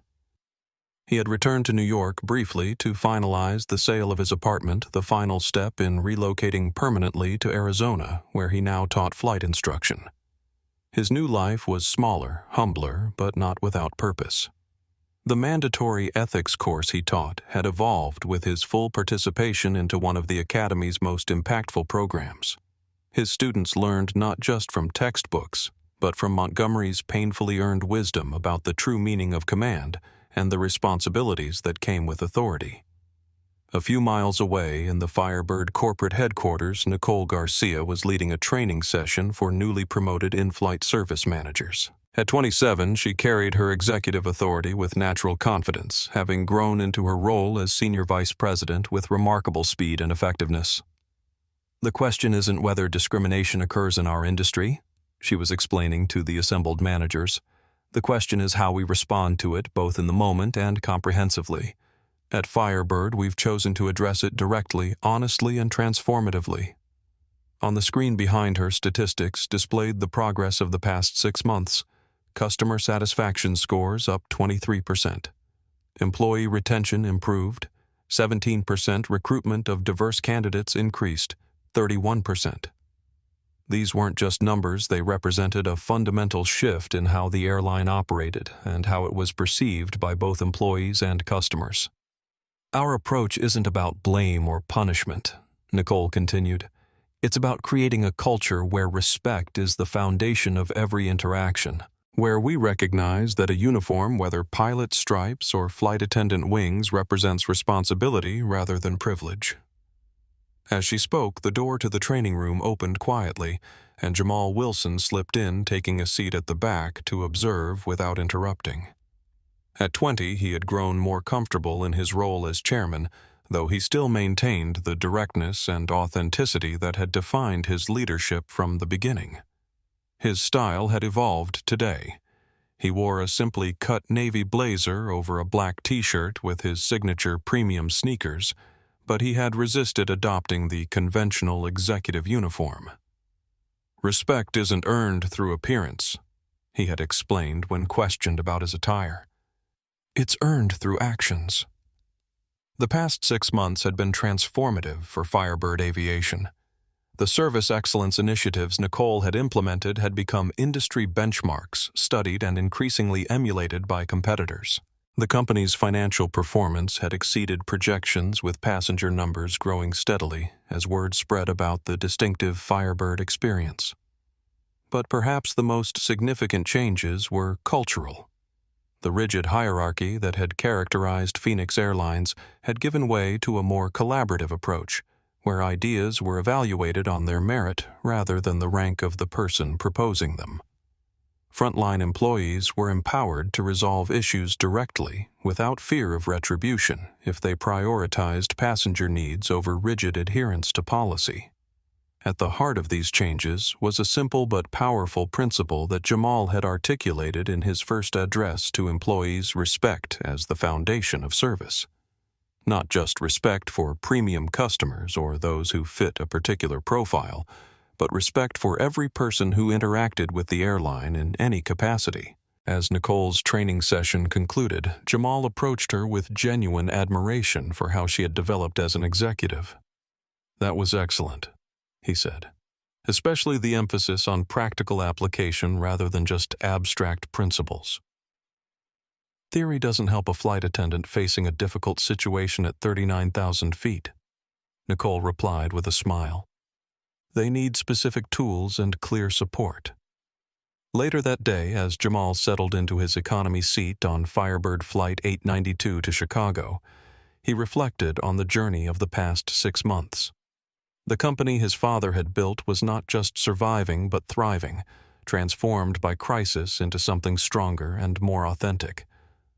He had returned to New York briefly to finalize the sale of his apartment, the final step in relocating permanently to Arizona, where he now taught flight instruction. His new life was smaller, humbler, but not without purpose. The mandatory ethics course he taught had evolved with his full participation into one of the Academy's most impactful programs. His students learned not just from textbooks, but from Montgomery's painfully earned wisdom about the true meaning of command and the responsibilities that came with authority. A few miles away in the Firebird corporate headquarters, Nicole Garcia was leading a training session for newly promoted in-flight service managers. At 27, she carried her executive authority with natural confidence, having grown into her role as senior vice president with remarkable speed and effectiveness. "The question isn't whether discrimination occurs in our industry," she was explaining to the assembled managers. "The question is how we respond to it, both in the moment and comprehensively. At Firebird, we've chosen to address it directly, honestly, and transformatively." On the screen behind her, statistics displayed the progress of the past 6 months. Customer satisfaction scores up 23%. Employee retention improved. 17% recruitment of diverse candidates increased. 31%. These weren't just numbers, they represented a fundamental shift in how the airline operated and how it was perceived by both employees and customers. "Our approach isn't about blame or punishment," Nicole continued. "It's about creating a culture where respect is the foundation of every interaction, where we recognize that a uniform, whether pilot stripes or flight attendant wings, represents responsibility rather than privilege." As she spoke, the door to the training room opened quietly, and Jamal Wilson slipped in, taking a seat at the back to observe without interrupting. At 20, he had grown more comfortable in his role as chairman, though he still maintained the directness and authenticity that had defined his leadership from the beginning. His style had evolved today. He wore a simply cut navy blazer over a black t-shirt with his signature premium sneakers, but he had resisted adopting the conventional executive uniform. "Respect isn't earned through appearance," he had explained when questioned about his attire. "It's earned through actions." The past 6 months had been transformative for Firebird Aviation. The service excellence initiatives Nicole had implemented had become industry benchmarks, studied and increasingly emulated by competitors. The company's financial performance had exceeded projections, with passenger numbers growing steadily as word spread about the distinctive Firebird experience. But perhaps the most significant changes were cultural. The rigid hierarchy that had characterized Phoenix Airlines had given way to a more collaborative approach, where ideas were evaluated on their merit rather than the rank of the person proposing them. Frontline employees were empowered to resolve issues directly without fear of retribution if they prioritized passenger needs over rigid adherence to policy. At the heart of these changes was a simple but powerful principle that Jamal had articulated in his first address to employees: respect as the foundation of service. Not just respect for premium customers or those who fit a particular profile, but respect for every person who interacted with the airline in any capacity. As Nicole's training session concluded, Jamal approached her with genuine admiration for how she had developed as an executive. "That was excellent," he said, "especially the emphasis on practical application rather than just abstract principles." "Theory doesn't help a flight attendant facing a difficult situation at 39,000 feet, Nicole replied with a smile. "They need specific tools and clear support." Later that day, as Jamal settled into his economy seat on Firebird Flight 892 to Chicago, he reflected on the journey of the past 6 months. The company his father had built was not just surviving but thriving, transformed by crisis into something stronger and more authentic.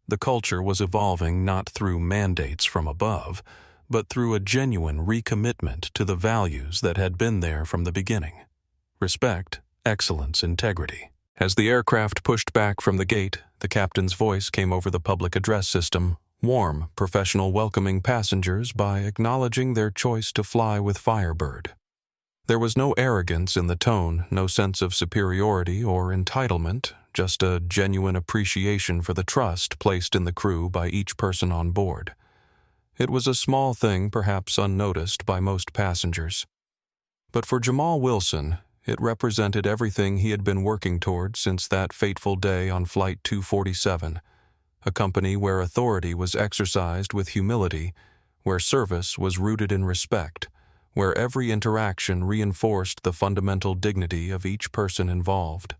The culture was evolving not through mandates from above, but through a genuine recommitment to the values that had been there from the beginning: respect, excellence, integrity. As the aircraft pushed back from the gate, the captain's voice came over the public address system: warm, professional, welcoming passengers by acknowledging their choice to fly with Firebird. There was no arrogance in the tone, no sense of superiority or entitlement, just a genuine appreciation for the trust placed in the crew by each person on board. It was a small thing, perhaps unnoticed by most passengers. But for Jamal Wilson, it represented everything he had been working toward since that fateful day on Flight 247, a company where authority was exercised with humility, where service was rooted in respect, where every interaction reinforced the fundamental dignity of each person involved.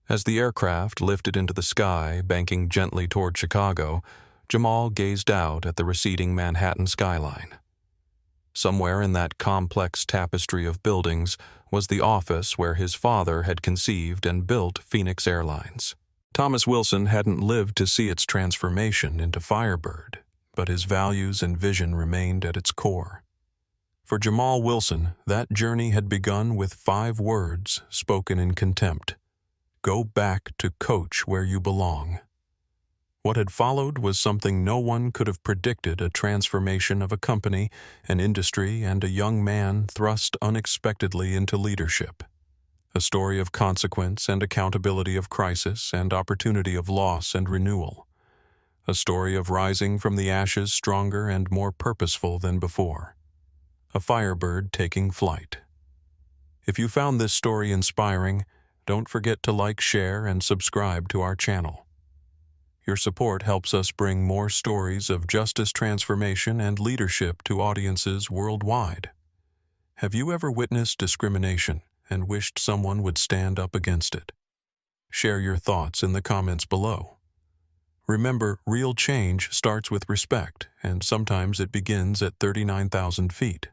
As the aircraft lifted into the sky, banking gently toward Chicago, Jamal gazed out at the receding Manhattan skyline. Somewhere in that complex tapestry of buildings was the office where his father had conceived and built Phoenix Airlines. Thomas Wilson hadn't lived to see its transformation into Firebird, but his values and vision remained at its core. For Jamal Wilson, that journey had begun with 5 words spoken in contempt: "Go back to coach where you belong." What had followed was something no one could have predicted: a transformation of a company, an industry, and a young man thrust unexpectedly into leadership. A story of consequence and accountability, of crisis and opportunity, of loss and renewal. A story of rising from the ashes stronger and more purposeful than before. A Firebird taking flight. If you found this story inspiring, don't forget to like, share, and subscribe to our channel. Your support helps us bring more stories of justice, transformation, and leadership to audiences worldwide. Have you ever witnessed discrimination and wished someone would stand up against it? Share your thoughts in the comments below. Remember, real change starts with respect, and sometimes it begins at 39,000 feet.